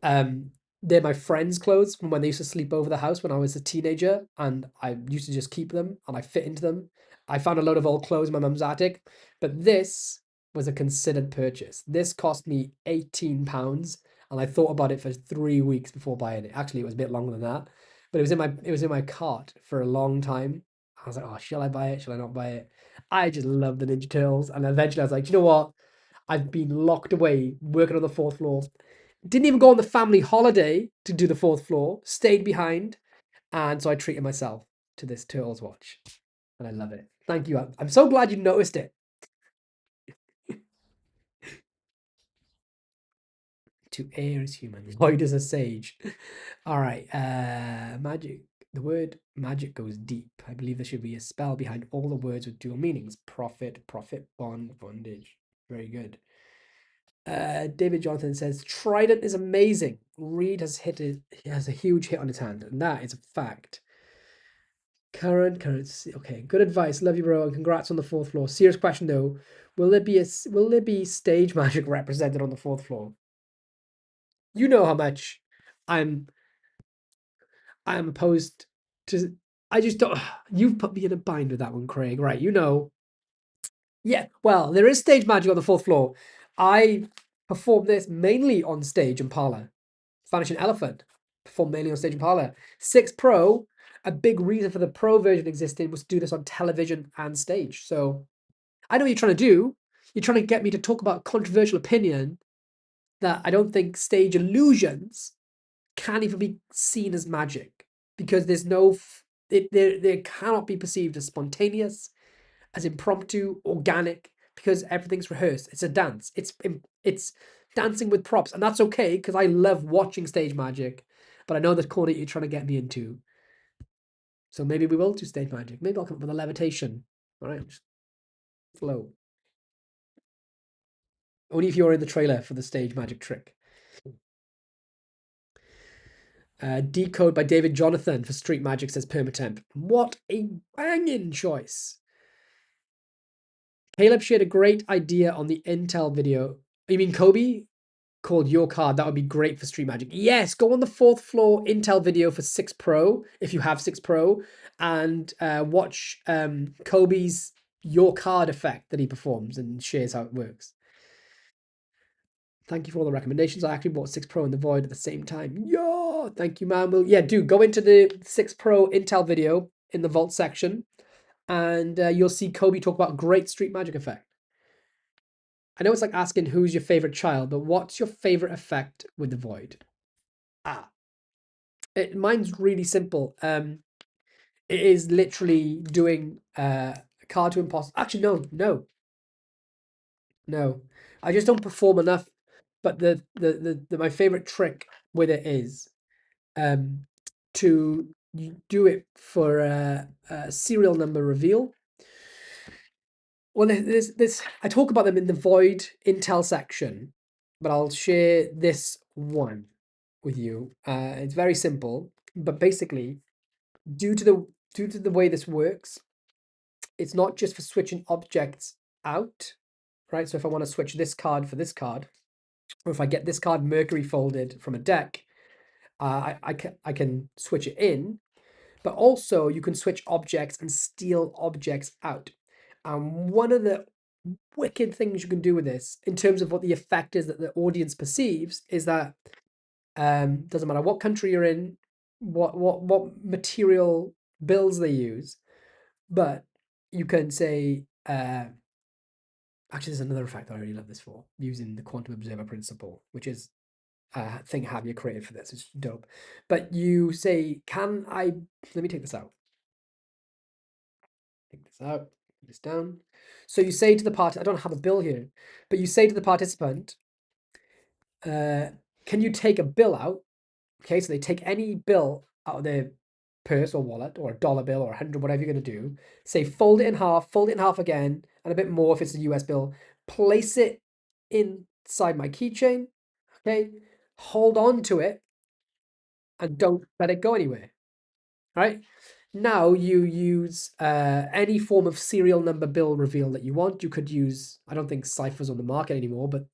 they're my friends' clothes from when they used to sleep over the house when I was a teenager, and I used to just keep them and I fit into them. I found a load of old clothes in my mum's attic, but this was a considered purchase. This cost me £18, and I thought about it for 3 weeks before buying it. Actually, it was a bit longer than that, but it was in my cart for a long time. I was like, oh, shall I buy it? Shall I not buy it? I just love the Ninja Turtles, and eventually I was like, you know what? I've been locked away working on the fourth floor. Didn't even go on the family holiday to do the fourth floor. Stayed behind, and so I treated myself to this Turtles watch, and I love it. Thank you. I'm so glad you noticed it. To err is human. Lloyd is a sage. All right. Magic. The word magic goes deep. I believe there should be a spell behind all the words with dual meanings. Profit, bond, bondage. Very good. David Jonathan says Trident is amazing. Reed has has a huge hit on his hand, and that is a fact. Current. Okay, good advice. Love you, bro, and congrats on the fourth floor. Serious question though, will there be stage magic represented on the fourth floor? You know how much I'm opposed to. I just don't. You've put me in a bind with that one, Craig. Right? You know. Yeah. Well, there is stage magic on the fourth floor. I performed this mainly on stage in parlor. Vanishing Elephant performed mainly on stage and parlor. 6 Pro, a big reason for the Pro version existing was to do this on television and stage. So I know what you're trying to do. You're trying to get me to talk about a controversial opinion that I don't think stage illusions can even be seen as magic because there's no, they cannot be perceived as spontaneous, as impromptu, organic, because everything's rehearsed. It's a dance. It's dancing with props, and that's okay because I love watching stage magic. But I know the corner you're trying to get me into. So maybe we will do stage magic. Maybe I'll come up with a levitation. All right, just flow. Only if you're in the trailer for the stage magic trick. Decode by David Jonathan for Street Magic says Permatemp. What a banging choice. Caleb shared a great idea on the Intel video. You mean Kobe? Called Your Card. That would be great for Street Magic. Yes, go on the fourth floor Intel video for 6 Pro, if you have 6 Pro, and watch Kobe's Your Card effect that he performs and shares how it works. Thank you for all the recommendations. I actually bought 6 Pro and the Void at the same time. Yeah, thank you, man. Well, yeah, dude, go into the 6 Pro Intel video in the Vault section, and you'll see Kobe talk about great Street Magic effect. I know it's like asking who's your favorite child, but what's your favorite effect with the Void? Mine's really simple. It is literally doing card to impossible. Actually, no. I just don't perform enough. But the my favorite trick with it is to do it for a serial number reveal. Well, this I talk about them in the Void Intel section, but I'll share this one with you. It's very simple, but basically, due to the way this works, it's not just for switching objects out, right? So if I want to switch this card for this card, or if I get this card Mercury folded from a deck, I can switch it in, but also you can switch objects and steal objects out. And one of the wicked things you can do with this, in terms of what the effect is that the audience perceives, is that doesn't matter what country you're in, what material bills they use, but you can say, actually, there's another effect that I really love this for, using the quantum observer principle, which is a thing have you created for this. It's dope. But you say, let me take this out. Take this out, put this down. So you say to the party, I don't have a bill here, but you say to the participant, can you take a bill out? Okay, so they take any bill out of their purse or wallet, or a dollar bill or 100, whatever you're going to do. Say fold it in half again, and a bit more if it's a US bill. Place it inside my keychain. Okay, hold on to it and don't let it go anywhere. All right. Now you use any form of serial number bill reveal that you want. You could use, I don't think Cypher's on the market anymore, but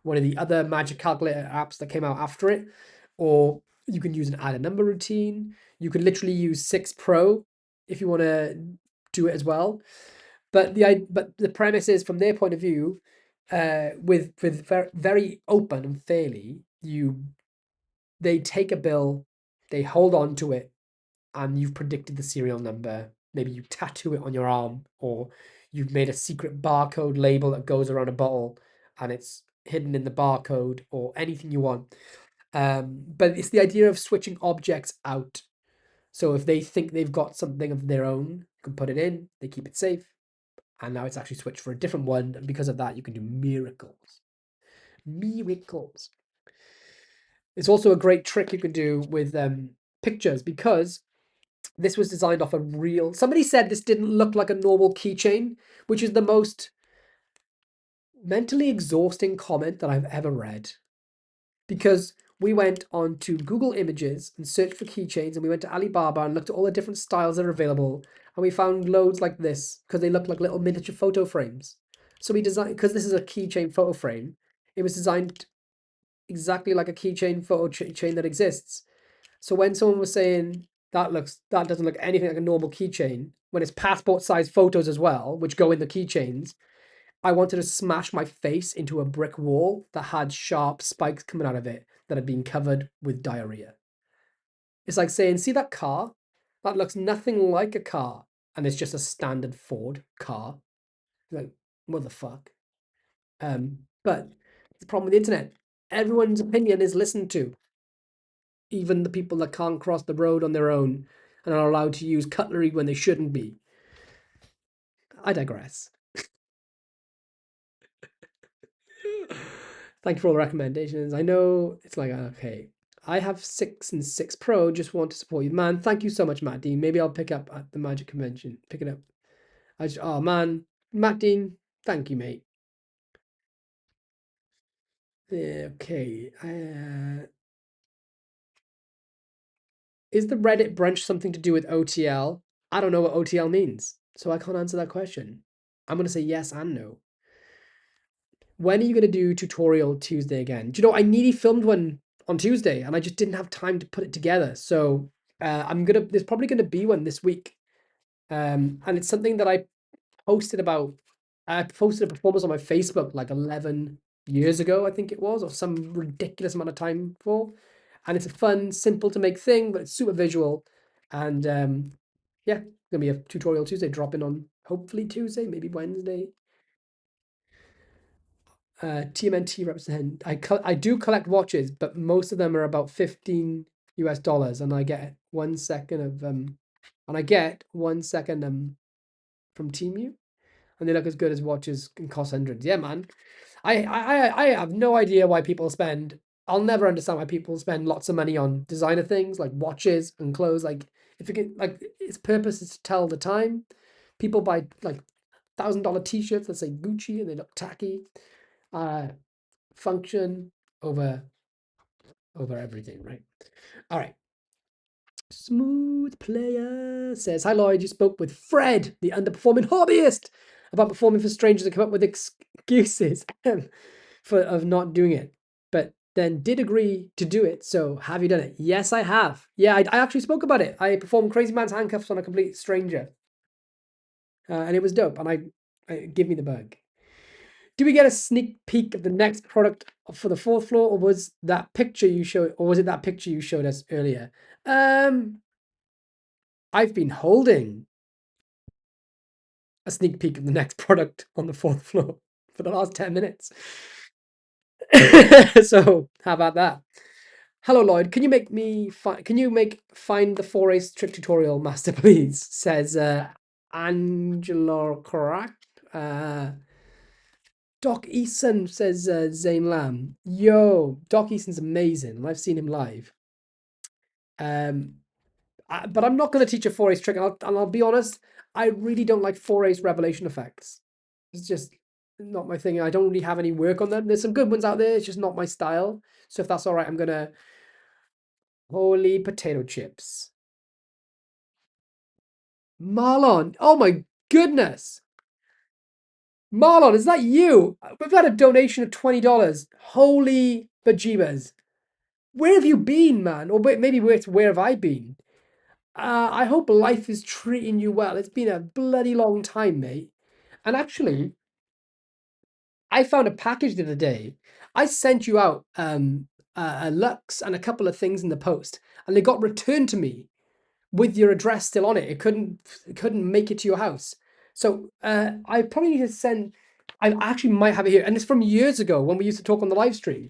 one of the other magic calculator apps that came out after it. Or you can use an add a number routine. You could literally use 6 Pro if you want to do it as well. But the premise is, from their point of view, with very, very open and fairly, they take a bill, they hold on to it, and you've predicted the serial number. Maybe you tattoo it on your arm, or you've made a secret barcode label that goes around a bottle and it's hidden in the barcode, or anything you want. But it's the idea of switching objects out. So if they think they've got something of their own, you can put it in, they keep it safe, and now it's actually switched for a different one. And because of that, you can do miracles. Miracles. It's also a great trick you can do with pictures, because this was designed off a real... Somebody said this didn't look like a normal keychain, which is the most mentally exhausting comment that I've ever read. Because we went on to Google Images and searched for keychains, and we went to Alibaba and looked at all the different styles that are available, and we found loads like this, because they look like little miniature photo frames. So we designed, because this is a keychain photo frame, it was designed exactly like a keychain photo chain that exists. So when someone was saying that doesn't look anything like a normal keychain, when it's passport size photos as well, which go in the keychains, I wanted to smash my face into a brick wall that had sharp spikes coming out of it that had been covered with diarrhea. It's like saying, see that car? That looks nothing like a car, and it's just a standard Ford car. Like, what the fuck? But the problem with the internet, everyone's opinion is listened to. Even the people that can't cross the road on their own and are allowed to use cutlery when they shouldn't be. I digress. Thank you for all the recommendations. I know it's like, okay, I have 6 and 6 Pro, just want to support you. Man, thank you so much, Matt Dean. Maybe I'll pick up at the Magic Convention. Pick it up. Oh, man. Matt Dean, thank you, mate. Okay. Is the Reddit brunch something to do with OTL? I don't know what OTL means, so I can't answer that question. I'm going to say yes and no. When are you going to do tutorial Tuesday again? Do you know, I nearly filmed one on Tuesday and I just didn't have time to put it together. So there's probably going to be one this week. And it's something that I posted a performance on my Facebook like 11 years ago, I think it was, or some ridiculous amount of time for. And it's a fun, simple to make thing, but it's super visual. And yeah, gonna be a tutorial Tuesday dropping on hopefully Tuesday, maybe Wednesday. TMNT represent. I do collect watches, but most of them are about $15 US, and I get 1 second of from Temu, and they look as good as watches can cost hundreds. Yeah, man. I have no idea why people spend. I'll never understand why people spend lots of money on designer things like watches and clothes. Like, if it can, like, its purpose is to tell the time. People buy like $1,000 t-shirts that say Gucci and they look tacky. Function over everything, right? All right. Smooth Player says, hi Lloyd, you spoke with Fred, the underperforming hobbyist, about performing for strangers and come up with excuses of not doing it, but then did agree to do it. So have you done it? Yes, I have. Yeah, I actually spoke about it. I performed Crazy Man's Handcuffs on a complete stranger. and it was dope. And I give me the bug. Do we get a sneak peek of the next product for the fourth floor, or was that picture you showed, or was it that picture you showed us earlier? I've been holding a sneak peek of the next product on the fourth floor for the last 10 minutes. So how about that? Hello, Lloyd. Can you make me find the 4A trick tutorial master, please? Says Angela correct. Doc Eason, says Zayn Lam. Yo, Doc Eason's amazing. I've seen him live. But I'm not going to teach a 4A's trick, and I'll be honest, I really don't like 4A's revelation effects. It's just not my thing. I don't really have any work on them. There's some good ones out there. It's just not my style. So if that's all right, I'm going to... Holy potato chips. Marlon. Oh my goodness. Marlon, is that you? We've got a donation of $20. Holy bejeebers. Where have you been, man? Or maybe where have I been? I hope life is treating you well. It's been a bloody long time, mate. And actually, I found a package the other day. I sent you out a Lux and a couple of things in the post, and they got returned to me with your address still on it. It couldn't make it to your house. So I probably need to send. I actually might have it here, and it's from years ago when we used to talk on the live stream.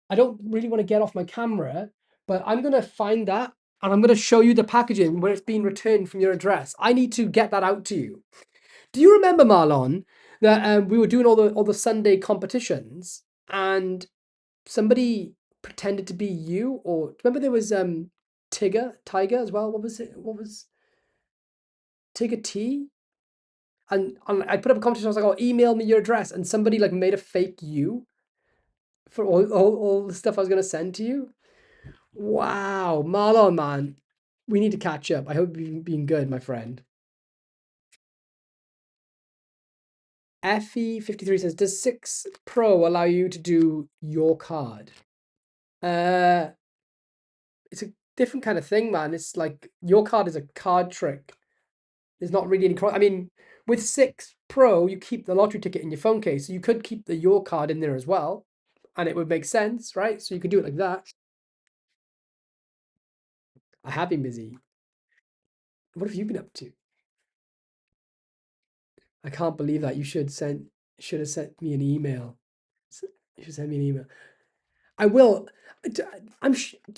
I don't really want to get off my camera, but I'm gonna find that and I'm gonna show you the packaging where it's been returned from your address. I need to get that out to you. Do you remember, Marlon, that we were doing all the Sunday competitions and somebody pretended to be you? Or remember there was Tiger as well. What was it? What was Tigger T? And I put up a competition. I was like, "Oh, email me your address," and somebody like made a fake you for all the stuff I was gonna send to you. Wow, Marlon, man, we need to catch up. I hope you've been good, my friend. Effie53 says, does 6 Pro allow you to do your card? It's a different kind of thing, man. It's like your card is a card trick. There's not really any. I mean, with 6 Pro, you keep the lottery ticket in your phone case. So you could keep the your card in there as well, and it would make sense, right? So you could do it like that. I have been busy. What have you been up to? I can't believe that. You should have sent me an email. You should send me an email. I will. Do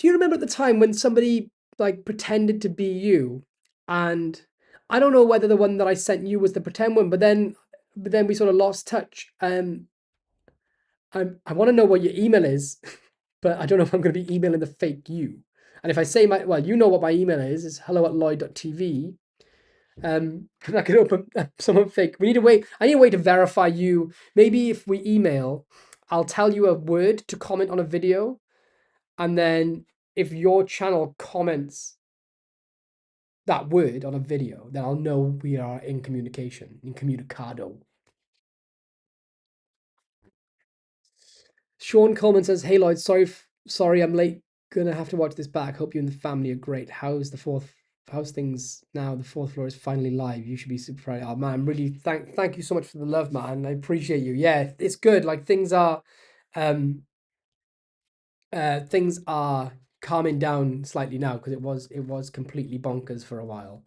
you remember at the time when somebody like pretended to be you, and I don't know whether the one that I sent you was the pretend one, but then we sort of lost touch. I want to know what your email is, but I don't know if I'm going to be emailing the fake you. And if I say you know what my email is. It's hello@lloyd.tv. I could open someone fake. We need to wait. I need a way to verify you. Maybe if we email, I'll tell you a word to comment on a video, and then if your channel comments that word on a video, then I'll know we are in communication, in communicado. Sean Coleman says, "Hey Lloyd, sorry I'm late. Gonna have to watch this back. Hope you and the family are great. How's things now? The fourth floor is finally live. You should be super proud." Oh man, really thank you so much for the love, man. I appreciate you. Yeah, it's good. Like things are calming down slightly now because it was completely bonkers for a while.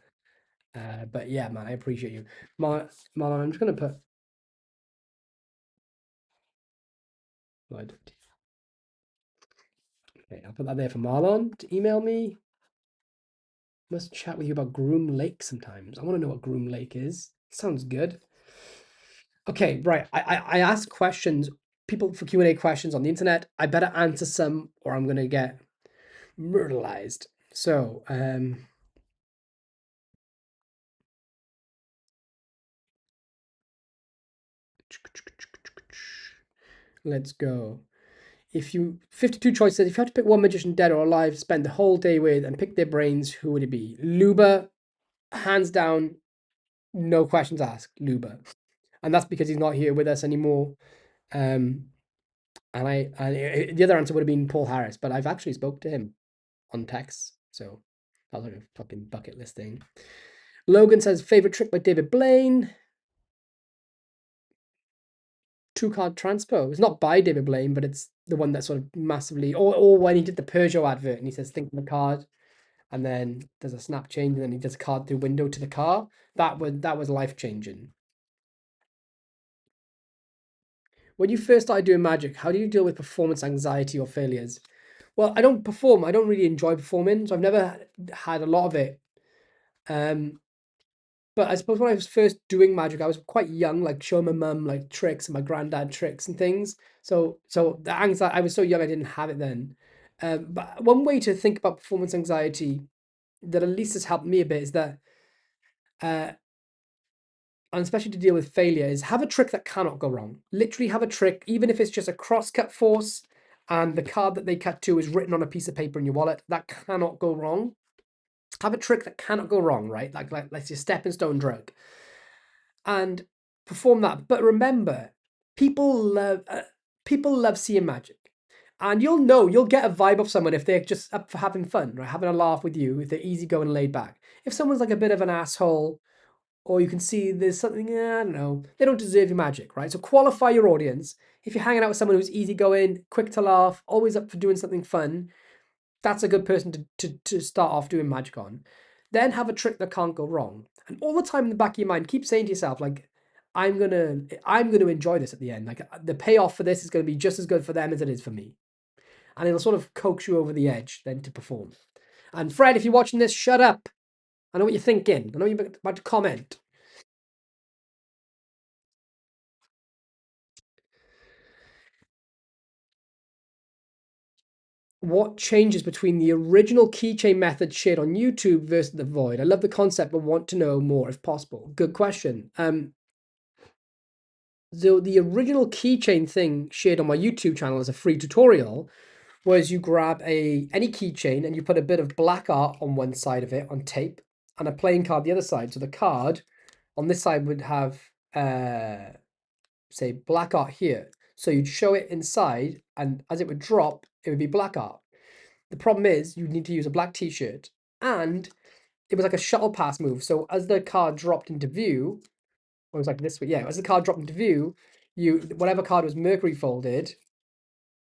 But yeah, man, I appreciate you. Marlon, I'm just gonna put Lloyd. Okay, I'll put that there for Marlon to email me. Must chat with you about Groom Lake sometimes. I want to know what Groom Lake is. Sounds good. Okay, right. I ask questions, people for Q&A questions on the internet. I better answer some or I'm gonna get myrtleized. So, let's go. If you 52 choices, if you had to pick one magician dead or alive, spend the whole day with and pick their brains, who would it be? Luba, hands down, no questions asked, Luba. And that's because he's not here with us anymore. And the other answer would have been Paul Harris, but I've actually spoke to him on text, so that was like a fucking bucket list thing. Logan says favorite trick by David Blaine. Two card transpo. It's not by David Blaine, but it's the one that sort of massively. Or when he did the Peugeot advert and he says think of the card, and then there's a snap change, and then he does a card through window to the car. That was life changing. When you first started doing magic, how do you deal with performance anxiety or failures? Well, I don't perform. I don't really enjoy performing, so I've never had a lot of it. But I suppose when I was first doing magic, I was quite young, like showing my mum like tricks and my granddad tricks and things. So the anxiety, I was so young, I didn't have it then. But one way to think about performance anxiety that at least has helped me a bit is that, and especially to deal with failure, is have a trick that cannot go wrong. Literally have a trick, even if it's just a cross-cut force and the card that they cut to is written on a piece of paper in your wallet, that cannot go wrong. Have a trick that cannot go wrong, right? Like let's say stepping stone drug. And perform that. But remember, people love seeing magic, and you'll get a vibe of someone if they're just up for having fun, right, having a laugh with you, if they're easygoing, laid back. If someone's like a bit of an asshole, or you can see there's something, I don't know, they don't deserve your magic, right? So qualify your audience. If you're hanging out with someone who's easygoing, quick to laugh, always up for doing something fun, that's a good person to start off doing magic on. Then have a trick that can't go wrong. And all the time in the back of your mind, keep saying to yourself, like, I'm gonna enjoy this at the end. Like the payoff for this is gonna be just as good for them as it is for me. And it'll sort of coax you over the edge then to perform. And Fred, if you're watching this, shut up. I know what you're thinking. I know you're about to comment. What changes between the original keychain method shared on YouTube versus the Void? I love the concept, but want to know more if possible. Good question. So the original keychain thing shared on my YouTube channel as a free tutorial was you grab any keychain and you put a bit of black art on one side of it on tape and a playing card the other side. So the card on this side would have say black art here. So you'd show it inside, and as it would drop, it would be black art. The problem is you need to use a black t-shirt, and it was like a shuttle pass move. So as the card dropped into view, it was like this way. Yeah, as the card dropped into view, whatever card was Mercury folded,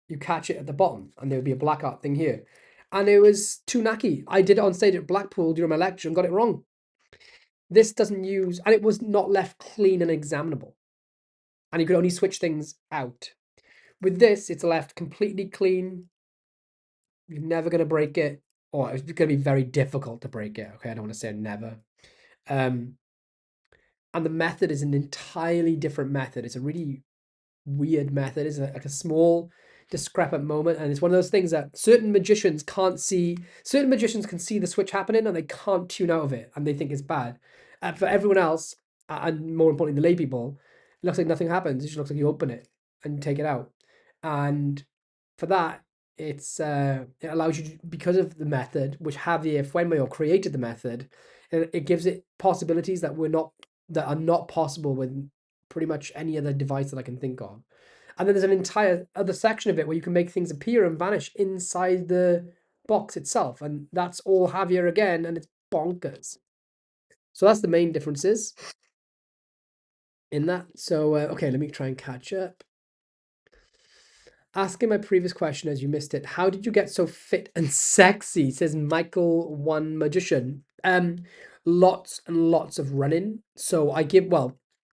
you catch it at the bottom, and there would be a black art thing here. And it was too knacky. I did it on stage at Blackpool during my lecture and got it wrong. This doesn't use, and it was not left clean and examinable. And you could only switch things out. With this, it's left completely clean. You're never going to break it, or it's going to be very difficult to break it. Okay, I don't want to say never. And the method is an entirely different method. It's a really weird method. It's like a small discrepant moment, and it's one of those things that certain magicians can't see. Certain magicians can see the switch happening and they can't tune out of it, and they think it's bad. For everyone else, and more importantly the lay people, it looks like nothing happens. It just looks like you open it and you take it out. And for that, it allows you to, because of the method, which Javier Fuenmayor created the method, it gives it possibilities that are not possible with pretty much any other device that I can think of. And then there's an entire other section of it where you can make things appear and vanish inside the box itself. And that's all Javier again, and it's bonkers. So that's the main differences in that. So, okay, let me try and catch up. Asking my previous question as you missed it, how did you get so fit and sexy? Says Michael One Magician. Lots and lots of running. So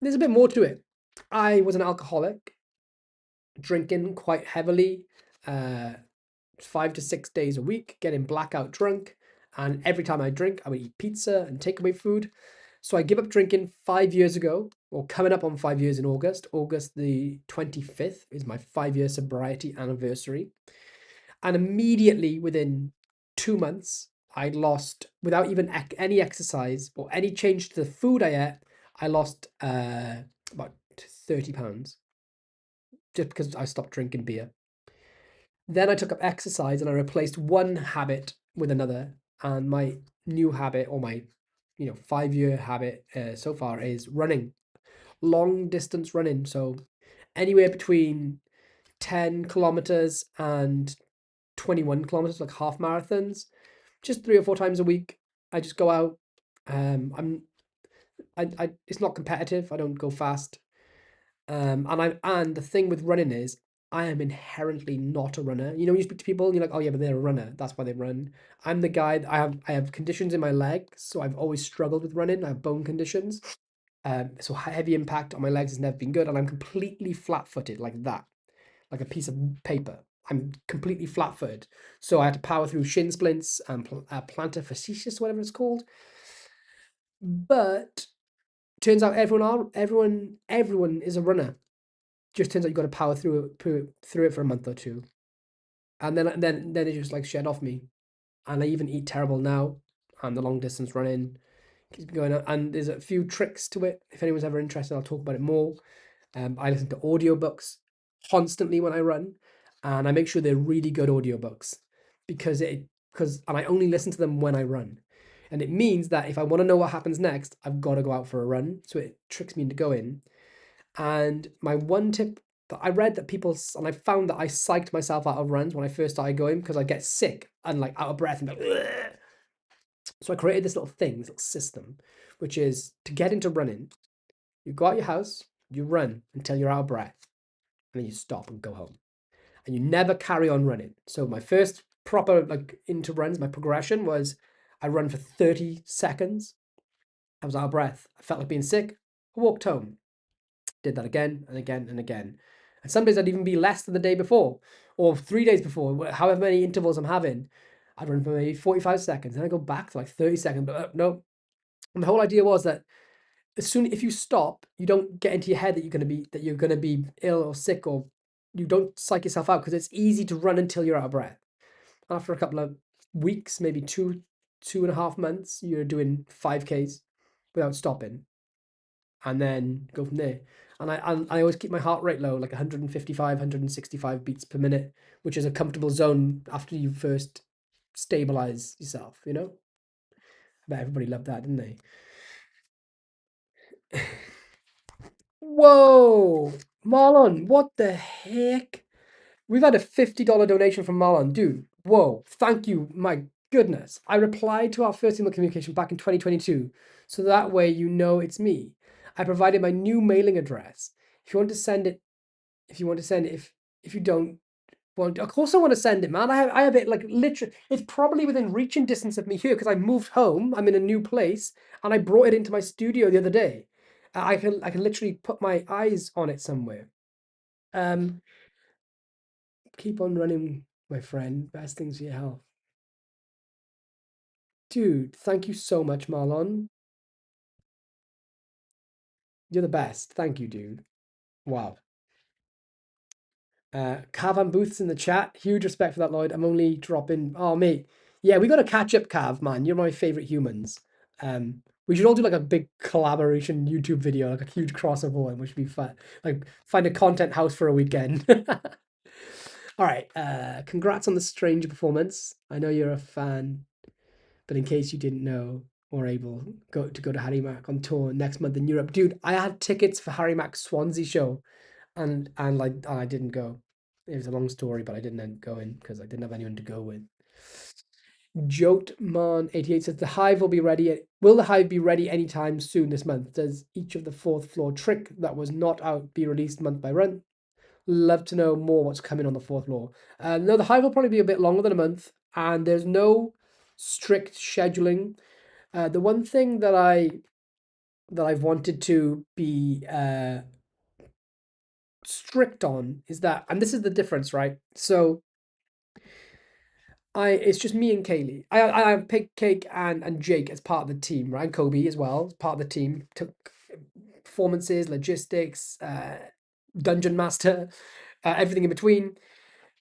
there's a bit more to it. I was an alcoholic, drinking quite heavily, 5 to 6 days a week, getting blackout drunk. And every time I drink, I would eat pizza and takeaway food. So I give up drinking 5 years ago, or coming up on 5 years in August. August the 25th is my 5-year sobriety anniversary. And immediately within 2 months, I lost, without even any exercise or any change to the food I ate, I lost about 30 pounds just because I stopped drinking beer. Then I took up exercise and I replaced one habit with another. And my new habit, or my 5-year habit so far, is running, long distance running. So anywhere between 10 kilometers and 21 kilometers, like half marathons, just 3 or 4 times a week. I just go out. I'm it's not competitive. I don't go fast. And the thing with running is I am inherently not a runner. You know, when you speak to people and you're like, oh yeah, but they're a runner. That's why they run. I'm the guy. I have conditions in my legs, so I've always struggled with running. I have bone conditions. So heavy impact on my legs has never been good, and I'm completely flat-footed like that, like a piece of paper. I'm completely flat-footed, so I had to power through shin splints and plantar fasciitis, whatever it's called. But turns out everyone is a runner. Just turns out you got to power through it for a month or two, and then it just like shed off me. And I even eat terrible now. And the long distance running keeps me going on. And there's a few tricks to it. If anyone's ever interested, I'll talk about it more. I listen to audiobooks constantly when I run, and I make sure they're really good audiobooks and I only listen to them when I run. And it means that if I want to know what happens next, I've got to go out for a run. So it tricks me into going. And my one tip that I read that and I found that I psyched myself out of runs when I first started going because I get sick and like out of breath and like, so I created this little system, which is to get into running. You go out your house, you run until you're out of breath, and then you stop and go home. And you never carry on running. So my first proper like into runs, my progression was I run for 30 seconds. I was out of breath. I felt like being sick. I walked home. Did that again and again and again. And some days I'd even be less than the day before or 3 days before, however many intervals I'm having. I'd run for maybe 45 seconds. Then I go back to like 30 seconds. But no. And the whole idea was that if you stop, you don't get into your head that you're gonna be ill or sick, or you don't psych yourself out because it's easy to run until you're out of breath. After a couple of weeks, maybe 2.5 months, you're doing 5Ks without stopping, and then go from there. And I always keep my heart rate low, like 155, 165 beats per minute, which is a comfortable zone after you first stabilize yourself, you know? I bet everybody loved that, didn't they? Whoa! Marlon, what the heck? We've had a $50 donation from Marlon. Dude, whoa, thank you. My goodness. I replied to our first email communication back in 2022, so that way you know it's me. I provided my new mailing address. If you want to send it, if you don't want, of course I want to send it, man. I have it like literally, it's probably within reaching distance of me here because I moved home. I'm in a new place and I brought it into my studio the other day. I can literally put my eyes on it somewhere. Um, keep on running, my friend. Best things for your health. Dude, thank you so much, Marlon. You're the best. Thank you, dude. Wow. Cav Booth's in the chat. Huge respect for that, Lloyd. I'm only dropping. Oh, mate. Yeah, we got to catch up, Cav, man. You're my favorite humans. We should all do like a big collaboration YouTube video, like a huge crossover one, which would be fun. Like find a content house for a weekend. All right. Congrats on the strange performance. I know you're a fan, but in case you didn't know or able go to Harry Mack on tour next month in Europe, dude, I had tickets for Harry Mack's Swansea show, and I didn't go. It was a long story, but I didn't end up going because I didn't have anyone to go with. Joteman88 says the hive will be ready. Will the hive be ready anytime soon this month? Does each of the fourth floor trick that was not out be released month by month? Love to know more what's coming on the fourth floor. No, the hive will probably be a bit longer than a month, and there's no strict scheduling. The one thing that I've wanted to be strict on is that, and this is the difference, right? So it's just me and Kaylee. I picked Cake and Jake as part of the team, right? And Kobe as well, as part of the team. Took performances, logistics, dungeon master, everything in between.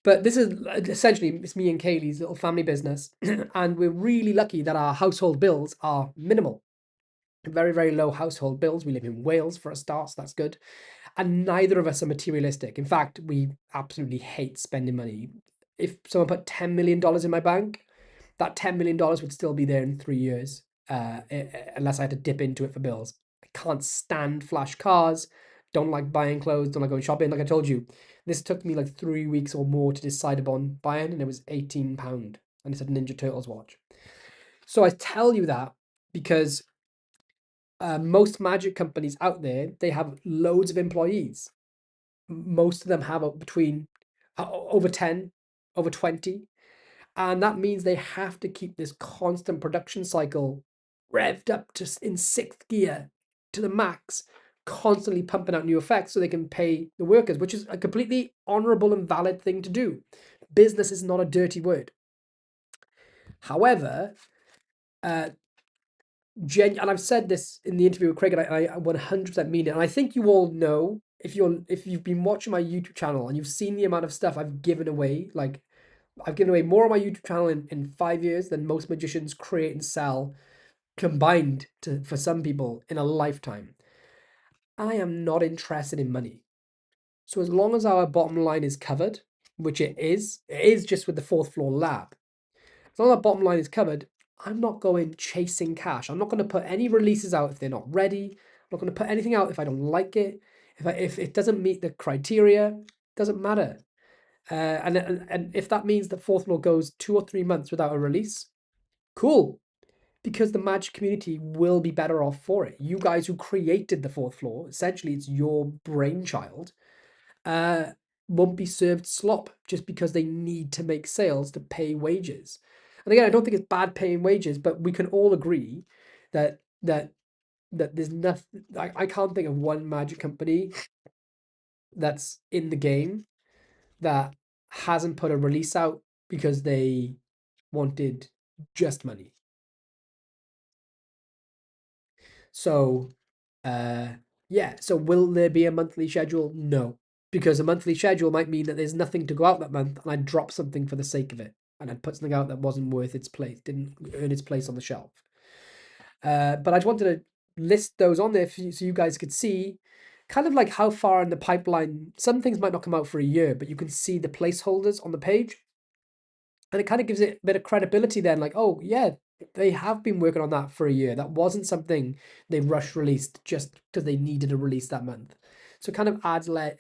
But this is essentially it's me and Kaylee's little family business, and we're really lucky that our household bills are minimal. Very, very low household bills. We live in Wales for a start, so that's good. And neither of us are materialistic. In fact, we absolutely hate spending money. If someone put $10 million in my bank, that $10 million would still be there in 3 years, unless I had to dip into it for bills. I can't stand flash cars, don't like buying clothes, don't like going shopping. Like I told you, this took me like 3 weeks or more to decide upon buying, and it was £18. And it's a Ninja Turtles watch. So I tell you that because most magic companies out there, they have loads of employees. Most of them have between over 10, over 20. And that means they have to keep this constant production cycle revved up to in sixth gear to the max, constantly pumping out new effects so they can pay the workers, which is a completely honorable and valid thing to do. Business is not a dirty word. However, and I've said this in the interview with Craig, and I 100% mean it. And I think you all know, if you've been watching my YouTube channel and you've seen the amount of stuff I've given away, like I've given away more on my YouTube channel in 5 years than most magicians create and sell combined for some people in a lifetime. I am not interested in money. So as long as our bottom line is covered, which it is just with the fourth floor lab. As long as our bottom line is covered, I'm not going chasing cash. I'm not going to put any releases out if they're not ready. I'm not going to put anything out if I don't like it. If it doesn't meet the criteria, it doesn't matter. And if that means that fourth floor goes 2 or 3 months without a release, cool. Because the magic community will be better off for it. You guys who created the fourth floor, essentially it's your brainchild, won't be served slop just because they need to make sales to pay wages. And again, I don't think it's bad paying wages, but we can all agree that there's nothing. I can't think of one magic company that's in the game that hasn't put a release out because they wanted just money. So, yeah. So will there be a monthly schedule? No, because a monthly schedule might mean that there's nothing to go out that month, and I'd drop something for the sake of it, and I'd put something out that wasn't worth its place, didn't earn its place on the shelf. But I just wanted to list those on there so you guys could see kind of like how far in the pipeline. Some things might not come out for a year, but you can see the placeholders on the page. And it kind of gives it a bit of credibility then, like, oh, yeah, they have been working on that for a year. That wasn't something they rush released just because they needed a release that month. So it kind of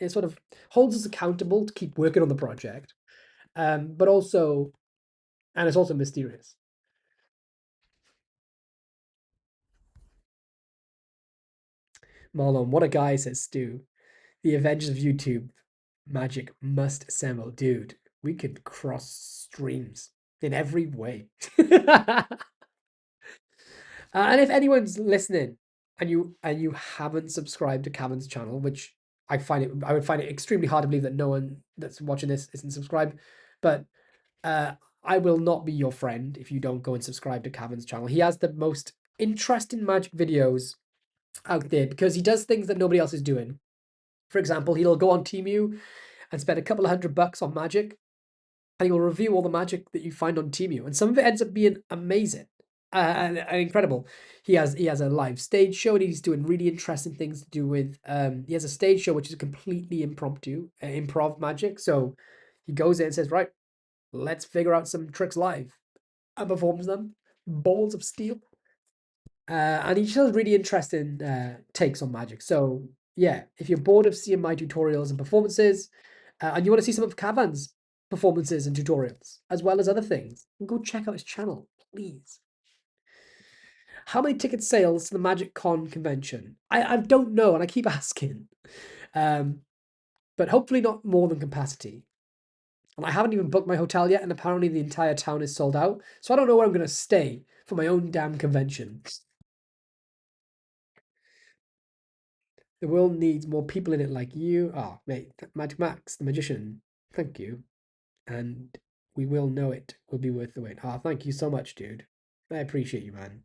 it sort of holds us accountable to keep working on the project. But also, and it's also mysterious. Marlon, what a guy, says Stu. The Avengers of YouTube. Magic must assemble. Dude, we could cross streams in every way. And if anyone's listening and you haven't subscribed to Cavan's channel, which I would find it extremely hard to believe that no one that's watching this isn't subscribed, but I will not be your friend if you don't go and subscribe to Cavan's channel. He has the most interesting magic videos out there because he does things that nobody else is doing. For example, he'll go on Temu and spend a couple of $100 on magic, and he will review all the magic that you find on Temu, and some of it ends up being amazing. And incredible. He has a live stage show, and he's doing really interesting things to do with. He has a stage show which is completely impromptu, improv magic. So he goes in and says, "Right, let's figure out some tricks live," and performs them. Balls of steel. And he just has really interesting takes on magic. So yeah, if you're bored of seeing my tutorials and performances, and you want to see some of Cavan's performances and tutorials as well as other things, go check out his channel, please. How many ticket sales to the Magic Con convention? I don't know, and I keep asking. But hopefully not more than capacity. And I haven't even booked my hotel yet, and apparently the entire town is sold out. So I don't know where I'm going to stay for my own damn convention. The world needs more people in it like you. Ah, mate, Magic Max, the magician. Thank you. And we will know it will be worth the wait. Ah, thank you so much, dude. I appreciate you, man.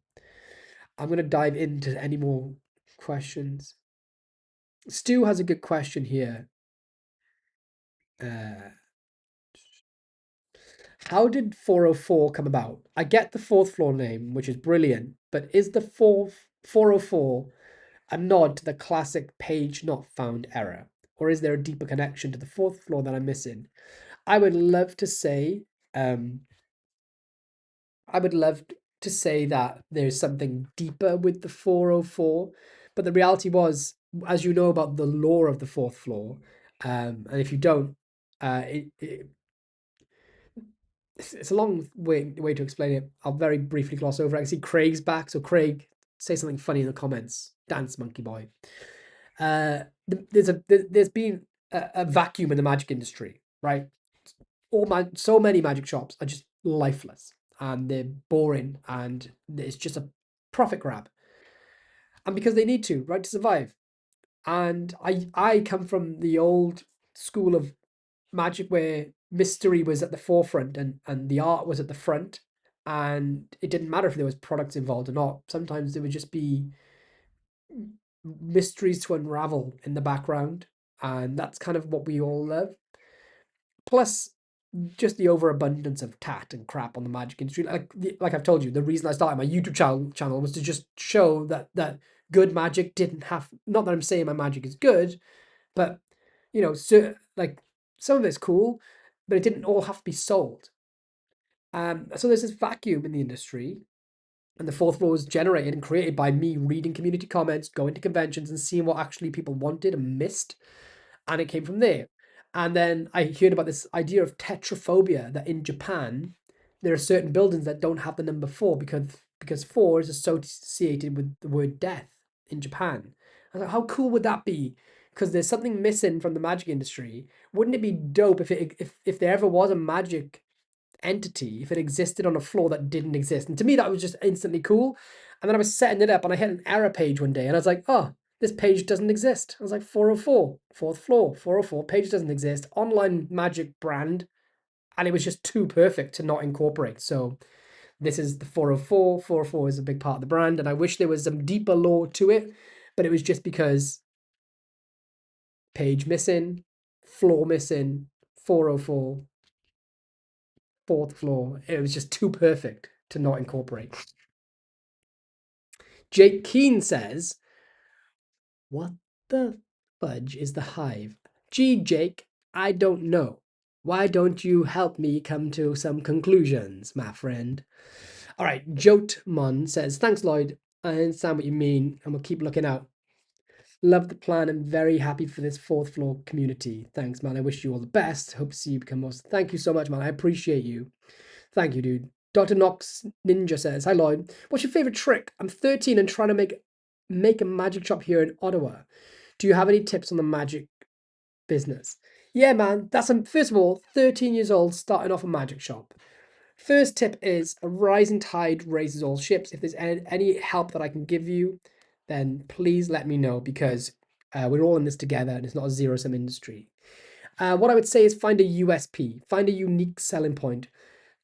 I'm going to dive into any more questions. Stu has a good question here. How did 404 come about? I get the fourth floor name, which is brilliant, but is the 404 a nod to the classic page not found error? Or is there a deeper connection to the fourth floor that I'm missing? I would love to say, that there's something deeper with the 404, but the reality was, as you know about the lore of the fourth floor, and if you don't, it's a long way to explain it. I'll very briefly gloss over it. I can see Craig's back, so Craig, say something funny in the comments. Dance, monkey boy. There's been a vacuum in the magic industry, right? So many magic shops are just lifeless and they're boring and it's just a profit grab. And because they need to, right, to survive. And I come from the old school of magic where mystery was at the forefront and the art was at the front, and it didn't matter if there was products involved or not. Sometimes there would just be mysteries to unravel in the background, and that's kind of what we all love. Plus, just the overabundance of tat and crap on the magic industry. Like I've told you, the reason I started my YouTube channel was to just show that good magic didn't have. Not that I'm saying my magic is good, but so like some of it's cool, but it didn't all have to be sold. So there's this vacuum in the industry, and the fourth floor was generated and created by me reading community comments, going to conventions, and seeing what actually people wanted and missed, and it came from there. And then I heard about this idea of tetraphobia, that in Japan there are certain buildings that don't have the number four because four is associated with the word death in Japan. I was like, how cool would that be? Because there's something missing from the magic industry. Wouldn't it be dope if there ever was a magic entity, if it existed on a floor that didn't exist? And to me, that was just instantly cool. And then I was setting it up and I hit an error page one day and I was like, oh, this page doesn't exist. I was like, 404, fourth floor, 404, page doesn't exist, online magic brand. And it was just too perfect to not incorporate. So this is the 404. 404 is a big part of the brand. And I wish there was some deeper lore to it, but it was just because page missing, floor missing, 404, fourth floor. It was just too perfect to not incorporate. Jake Keane says, what the fudge is the hive? Gee, Jake, I don't know. Why don't you help me come to some conclusions, my friend? All right, Jotmon says, thanks, Lloyd. I understand what you mean, and we'll keep looking out. Love the plan and very happy for this fourth floor community. Thanks, man. I wish you all the best. Hope to see you become more. Thank you so much, man. I appreciate you. Thank you, dude. Dr. Knox Ninja says, hi, Lloyd. What's your favorite trick? I'm 13 and trying to make a magic shop here in Ottawa. Do you have any tips on the magic business? Yeah, man. First of all, 13 years old, starting off a magic shop. First tip is a rising tide raises all ships. If there's any help that I can give you, then please let me know, because we're all in this together and it's not a zero-sum industry. What I would say is find a USP, find a unique selling point.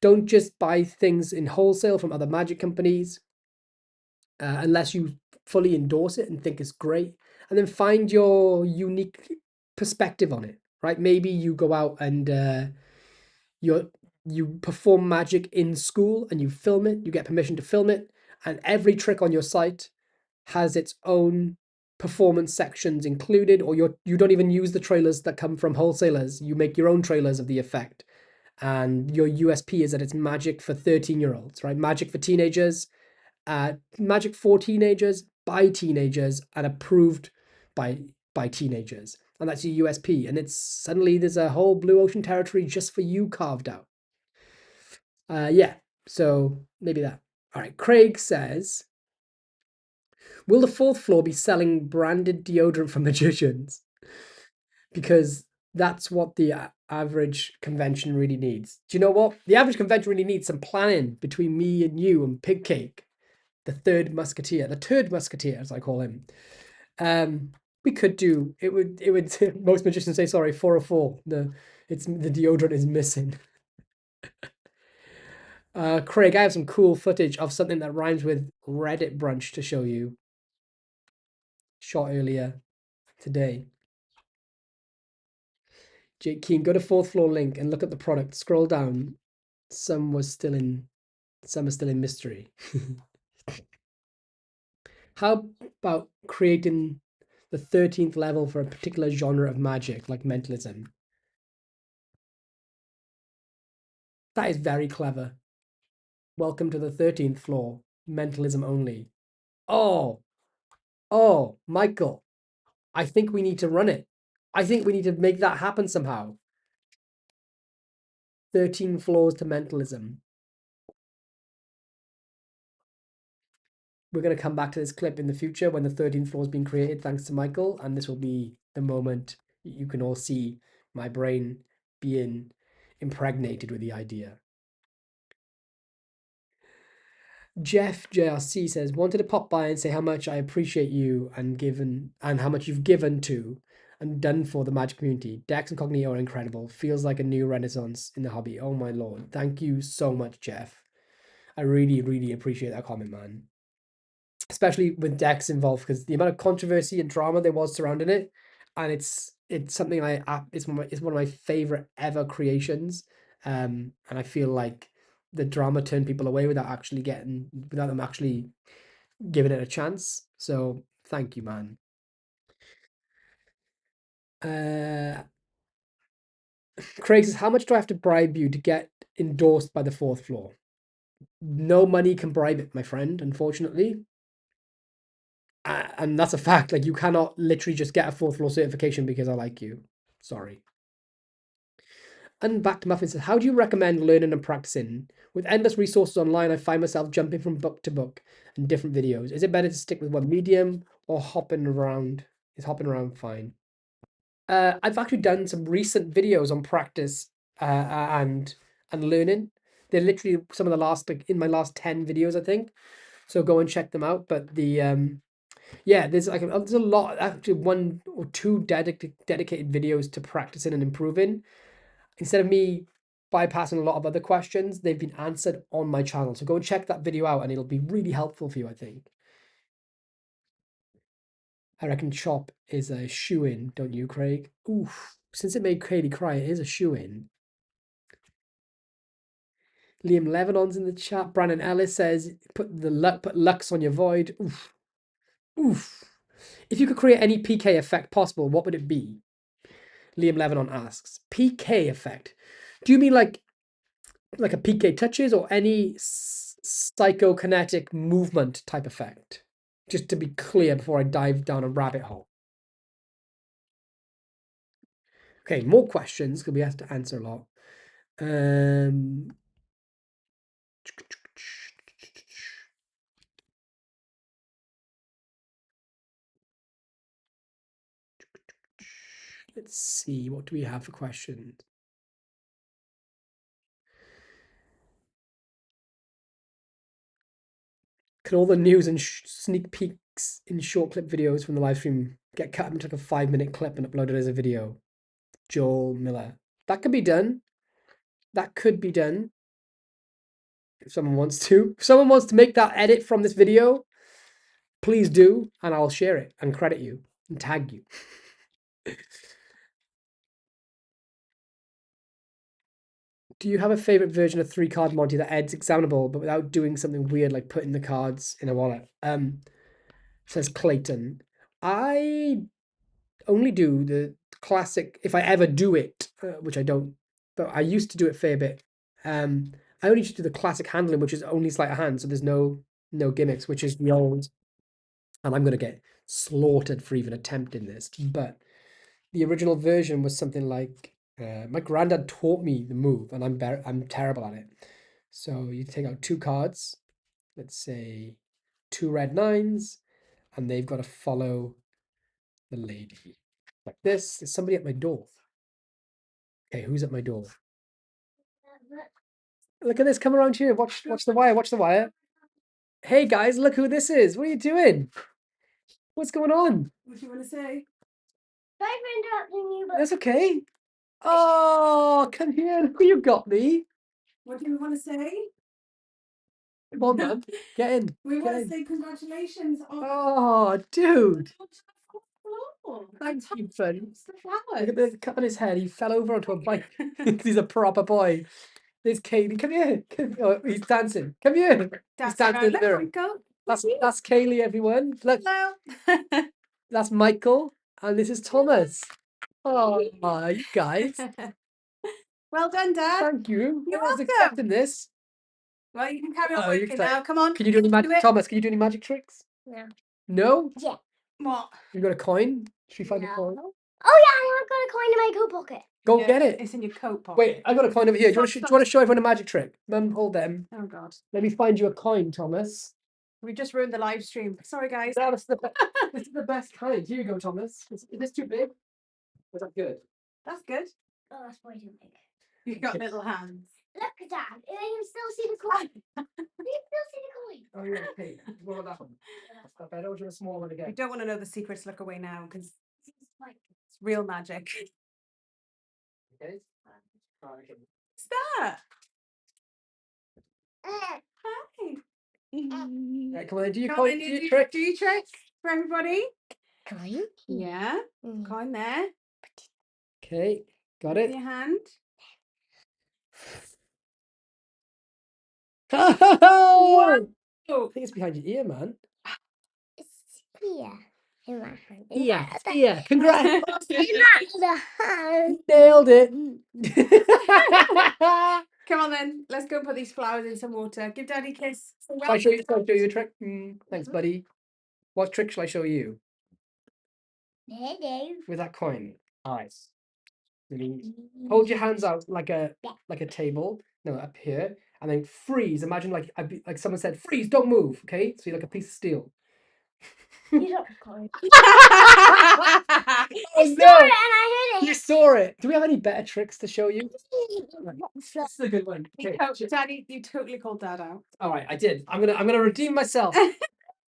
Don't just buy things in wholesale from other magic companies unless you fully endorse it and think it's great. And then find your unique perspective on it, right? Maybe you go out and you perform magic in school and you film it, you get permission to film it, and every trick on your site has its own performance sections included, or you don't even use the trailers that come from wholesalers. You make your own trailers of the effect. And your USP is that it's magic for 13-year-olds, right? Magic for teenagers, magic for teenagers, by teenagers, and approved by teenagers. And that's your USP. And it's suddenly there's a whole blue ocean territory just for you carved out. Yeah, so maybe that. All right, Craig says, will the fourth floor be selling branded deodorant for magicians? Because that's what the average convention really needs. Do you know what? The average convention really needs some planning between me and you and Pig Cake, the third musketeer, the turd musketeer, as I call him. We could do it. Would most magicians say, sorry, 404. The deodorant is missing. Craig, I have some cool footage of something that rhymes with Reddit brunch to show you. Shot earlier today. Jake Keen, go to fourth floor link and look at the product. Scroll down. Some are still in mystery. How about creating the 13th level for a particular genre of magic, like mentalism? That is very clever. Welcome to the 13th floor. Mentalism only. Oh, Michael. I think we need to run it. I think we need to make that happen somehow. 13 floors to mentalism. we're going to come back to this clip in the future when the 13th floor has been created, thanks to Michael, and this will be the moment you can all see my brain being impregnated with the idea. Jeff JRC says, wanted to pop by and say how much I appreciate you and how much you've given to and done for the Magic community. Dex and Cognito are incredible. Feels like a new renaissance in the hobby. Oh my lord. Thank you so much, Jeff. I really, really appreciate that comment, man. Especially with Dex involved, because the amount of controversy and drama there was surrounding it, and it's something it's one of my favorite ever creations. And I feel like the drama turned people away without them actually giving it a chance. So thank you, man. Craig says, how much do I have to bribe you to get endorsed by the 4th floor? No money can bribe it, my friend, unfortunately. And that's a fact. Like, you cannot literally just get a 4th floor certification because I like you. Sorry. And back to Muffin says, how do you recommend learning and practicing? With endless resources online, I find myself jumping from book to book and different videos. Is it better to stick with one medium or hopping around? Is hopping around fine? I've actually done some recent videos on practice and learning. They're literally some of the last, like in my last 10 videos, I think. So go and check them out. But yeah, there's a lot, actually 1 or 2 dedicated videos to practicing and improving. Instead of me bypassing a lot of other questions, they've been answered on my channel. So go and check that video out and it'll be really helpful for you, I think. I reckon Chop is a shoe-in, don't you, Craig? Oof. Since it made Kaylee cry, it is a shoe-in. Liam Levanon's in the chat. Brandon Ellis says, put Lux on your void. Oof. Oof. If you could create any PK effect possible, what would it be? Liam Levanon asks. PK effect. Do you mean like a PK touches or any psychokinetic movement type effect? Just to be clear before I dive down a rabbit hole. Okay, more questions because we have to answer a lot. Let's see, what do we have for questions? Can all the news and sneak peeks in short clip videos from the live stream get cut into like a 5-minute clip and uploaded as a video? Joel Miller. That could be done. That could be done. If someone wants to. If someone wants to make that edit from this video, please do, and I'll share it and credit you and tag you. Do you have a favorite version of 3-card Monty that adds examinable but without doing something weird like putting the cards in a wallet? Says Clayton. I only do the classic, if I ever do it, which I don't, but I used to do it a fair bit. I only just do the classic handling, which is only sleight of hand, so there's no gimmicks, which is the old, and I'm going to get slaughtered for even attempting this, but the original version was something like, my granddad taught me the move, and I'm terrible at it. So you take out 2 cards, let's say 2 red 9s, and they've got to follow the lady. Like this. There's somebody at my door. Okay, who's at my door? Look at this. Come around here. Watch the wire. Watch the wire. Hey guys, look who this is. What are you doing? What's going on? What do you want to say? Sorry for interrupting you, but That's okay. Oh, come here. Look who you got me. What do you want to say? Come on, man. Get in. We Get want to in. say congratulations on Oh, dude. the 4th floor. Thank you, friend. It's the Look flowers. at the cut on his head. He fell over onto a bike. He's a proper boy. There's Kaylee. Come here. Oh, he's dancing. Come here. He's dancing in the mirror. That's Kaylee, everyone. Look, Hello. that's Michael, and this is Thomas. Oh, you guys. Well done, Dad. Thank you. You're I was welcome. expecting this. Right, you can carry on Oh, you're working excited. now. Come on. Can you do any Do magic? it. Thomas, can you do any magic tricks? No. No? Yeah. What? You got a coin? Should we find a coin? Oh yeah, I've got a coin in my coat pocket. Go Yeah, get it. It's in your coat pocket. Wait, I got a coin over here. Do you want to show everyone a magic trick? Mum, hold them. Oh God. Let me find you a coin, Thomas. We just ruined the live stream. Sorry, guys. This is the best kind. Here you go, Thomas. Is this too big? Was that good? That's good. Oh, that's way too big. You've got little hands. Look at that. You can still see the coin. You can still see the coin. Oh, yeah, okay. What about that one? That's that better. Or do you want a small one We again? don't want to know the secrets. Look away now because It's like it's real magic. Okay. Oh, okay. What's that? uh, Hi. Right, come on, do your Come on, coin, do your trick. Do your trick for everybody. coin. Yeah. Coin there. Okay, got With it. your hand. I Oh, think it's behind your ear, man. It's here in my hand. Yeah, yeah. Congrats. In that hand. Nailed it. come on then. Let's go put these flowers in some water. Give Daddy a kiss. Say Shall I show you, welcome. a trick? Thanks, buddy. What trick shall I show you Hello. with that coin? Eyes. Hold your hands out like a table. No, up here, and then freeze. Imagine like someone said, freeze, don't move. Okay, so you're like a piece of steel. You don't coin. Oh I saw it and I heard You it. saw it. Do we have any better tricks to show you? This is a good one. Okay. Daddy, you totally called Dad out. All right, I did. I'm gonna redeem myself.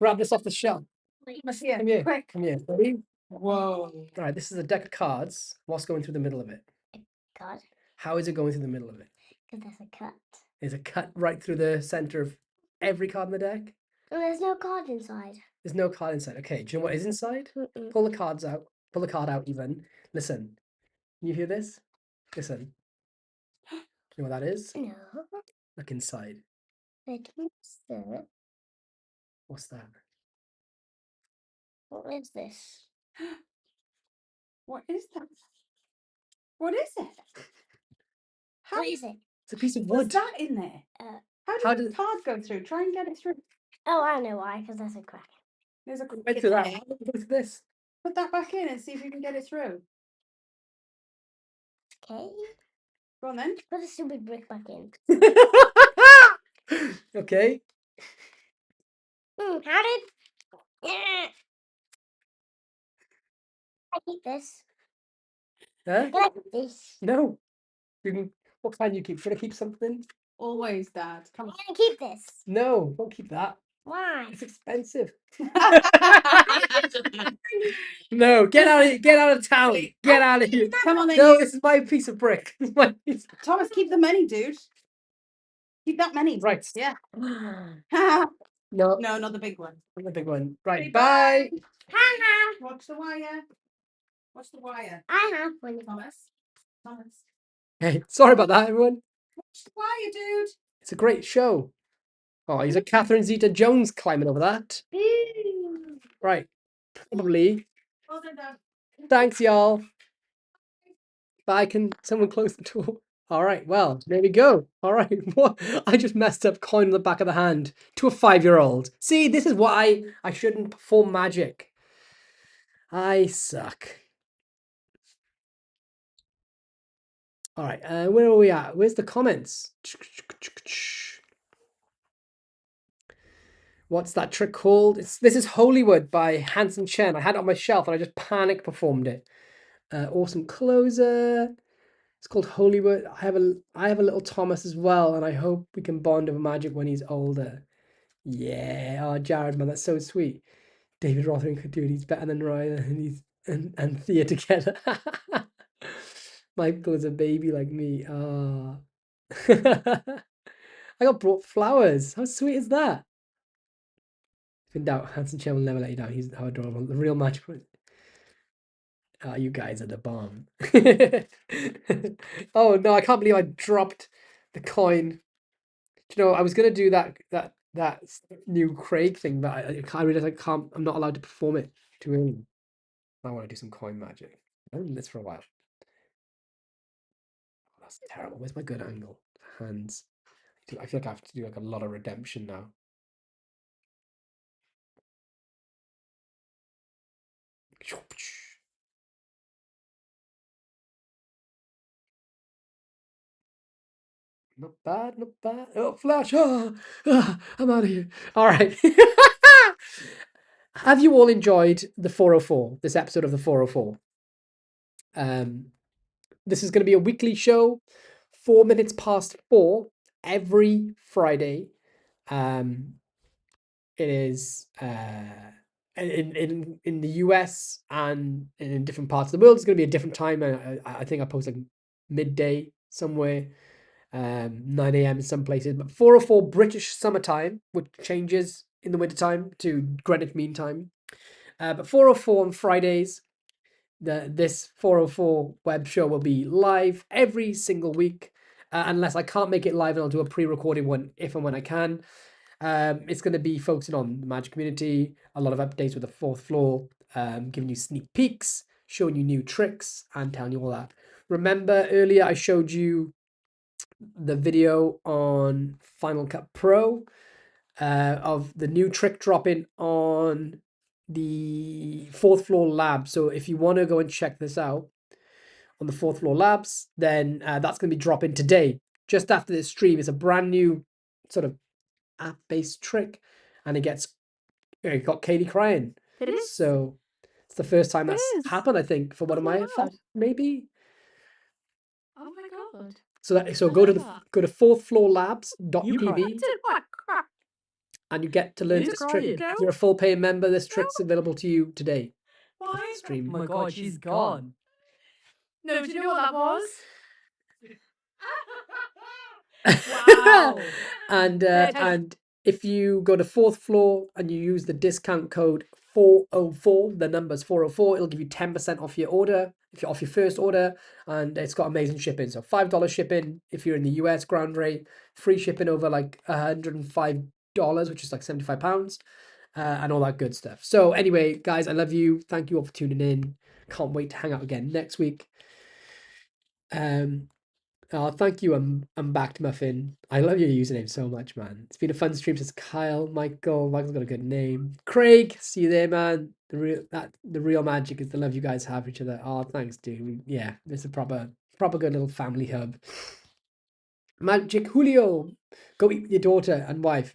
Grab this off the shelf. Here, Come here. quick. Come here. Ready? Whoa. All right, this is a deck of cards. What's going through the middle of it? God, How is it going through the middle of it? because there's a cut. There's a cut right through the center of every card in the deck. And there's no card inside. There's no card inside. Okay, do you know what is inside? Mm-mm. Pull the cards out. Pull the card out even. Listen. You hear this? Listen. Do you know what that is? No. Look inside. Wait, sir. What's that? What is this? What is that? What is it? How What is it? It's a piece of was wood. that in there? Uh, How how did did- the card go through? Try and get it through. Oh, I know why. Because there's a crack. There's a crack Went in through that. there. How did it go through this? Put that back in and see if you can get it through. Okay. Go on then. Put the stupid brick back in. Okay. How did? I keep this. Huh? Can I keep this? No. You can. What can you keep? Should I keep something? Always, Dad. Come Can I keep this? No, don't keep that. Why? It's expensive. on. No, get out of town. Get out of here. Come on then. No, you. this is my piece of brick. This is my piece. Thomas, keep the money, dude. Keep that money. Right. Yeah. No, no, not the big one. not the big one. Right. Okay, Bye. I Watch the wire. Watch the wire. have one. Thomas. Thomas. Hey, sorry about that, everyone. Watch the wire, dude. It's a great show. Oh, he's a Catherine Zeta-Jones climbing over that. Ooh. Right. Probably. Well done, Dad. Thanks, y'all. Bye. Can someone close the door? All right. Well, there we go. All right. What? I just messed up coin on the back of the hand to a 5-year-old. See, this is why I shouldn't perform magic. I suck. All right. Where are we at? Where's the comments? What's that trick called? This is Holywood by Hanson Chen. I had it on my shelf and I just panic performed it. Awesome closer. It's called Holywood. I have a little Thomas as well, and I hope we can bond over magic when he's older. Yeah. Oh, Jared, man, that's so sweet. David Rotherin could do it. He's better than Ryan and Thea together. Michael is a baby like me. Ah. I got brought flowers. How sweet is that? If in doubt, Hanson Chen will never let you down. He's how adorable. The real magic. Oh, you guys are the bomb. Oh no, I can't believe I dropped the coin. Do you know, I was gonna do that new Craig thing, but I realized I can't. I'm not allowed to perform it too early. I want to do some coin magic. I've done this for a while. Oh, that's terrible. Where's my good angle? Hands. I feel like I have to do like a lot of redemption now. Not bad, not bad. Oh, Flash. I'm out of here. All right. Have you all enjoyed the 404, this episode of the 404? This is going to be a weekly show, 4 minutes past 4, every Friday. It is in the US and in different parts of the world. It's going to be a different time. I think I post like midday somewhere, 9 a.m. in some places. But 4:04 British summertime, which changes in the wintertime to Greenwich Mean Time. But 4:04 on Fridays. This 4:04 web show will be live every single week, unless I can't make it live, and I'll do a pre-recorded one if and when I can. It's going to be focusing on the Magic community, a lot of updates with the fourth floor, giving you sneak peeks, showing you new tricks, and telling you all that. Remember earlier I showed you the video on Final Cut Pro of the new trick dropping on the fourth floor lab. So if you want to go and check this out on the fourth floor labs, then that's going to be dropping today, just after this stream. It's a brand new sort of app-based trick, and it got Katie crying. It is. So it's the first time It that's is. happened, I think, for one of Oh my my God. maybe. Oh my God. So I go to love that. go to fourthfloorlabs.tv Did what crap? and you get to learn Who's this trick. crying? If you're a full paying member, this trick's available to you today. Why is that? Stream. Oh my God, she's gone. No, do you know what that was? Wow. and They're and if you go to fourth floor and you use the discount code 404, the number's 404, it'll give you 10% off your order, if you're off your first order, and it's got amazing shipping. So $5 shipping if you're in the US ground rate, free shipping over like $105, which is like £75, and all that good stuff. So anyway, guys, I love you. Thank you all for tuning in. Can't wait to hang out again next week. Thank you. I'm back to Muffin. I love your username so much, man. It's been a fun stream since Kyle, Michael. Michael's got a good name. Craig, see you there, man. The real magic is the love you guys have for each other. Oh, thanks, dude. Yeah, it's a proper good little family hub. Magic Julio, go eat with your daughter and wife.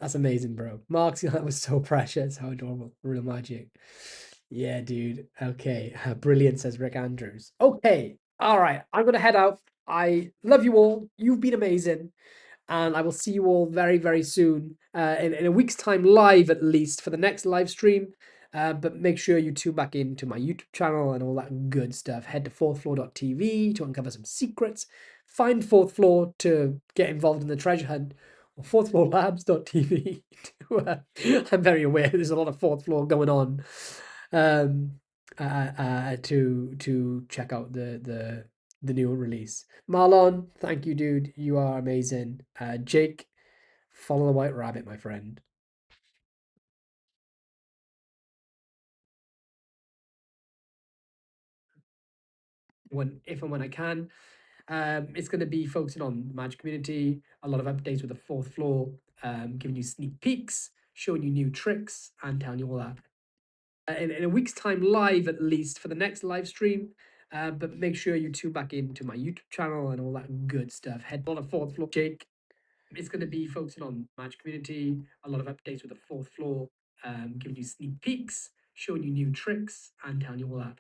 That's amazing, bro. Mark's that was so precious. How adorable. Real magic. Yeah, dude. Okay. Brilliant, says Rick Andrews. Okay. All right. I'm going to head out. I love you all. You've been amazing. And I will see you all very, very soon. In a week's time, live at least, for the next live stream. But make sure you tune back into my YouTube channel and all that good stuff. Head to fourthfloor.tv to uncover some secrets. Find Fourth Floor to get involved in the treasure hunt. Or fourthfloorlabs.tv. I'm very aware there's a lot of fourth floor going on. To check out the new release. Marlon, thank you, dude. You are amazing. Jake, follow the white rabbit, my friend. If and when I can. It's going to be focusing on the Magic community, a lot of updates with the fourth floor, giving you sneak peeks, showing you new tricks, and telling you all that. In a week's time, live at least, for the next live stream. But make sure you tune back into my YouTube channel and all that good stuff. Head on the fourth floor, Jake. It's going to be focusing on Magic community, a lot of updates with the fourth floor, giving you sneak peeks, showing you new tricks, and telling you all that.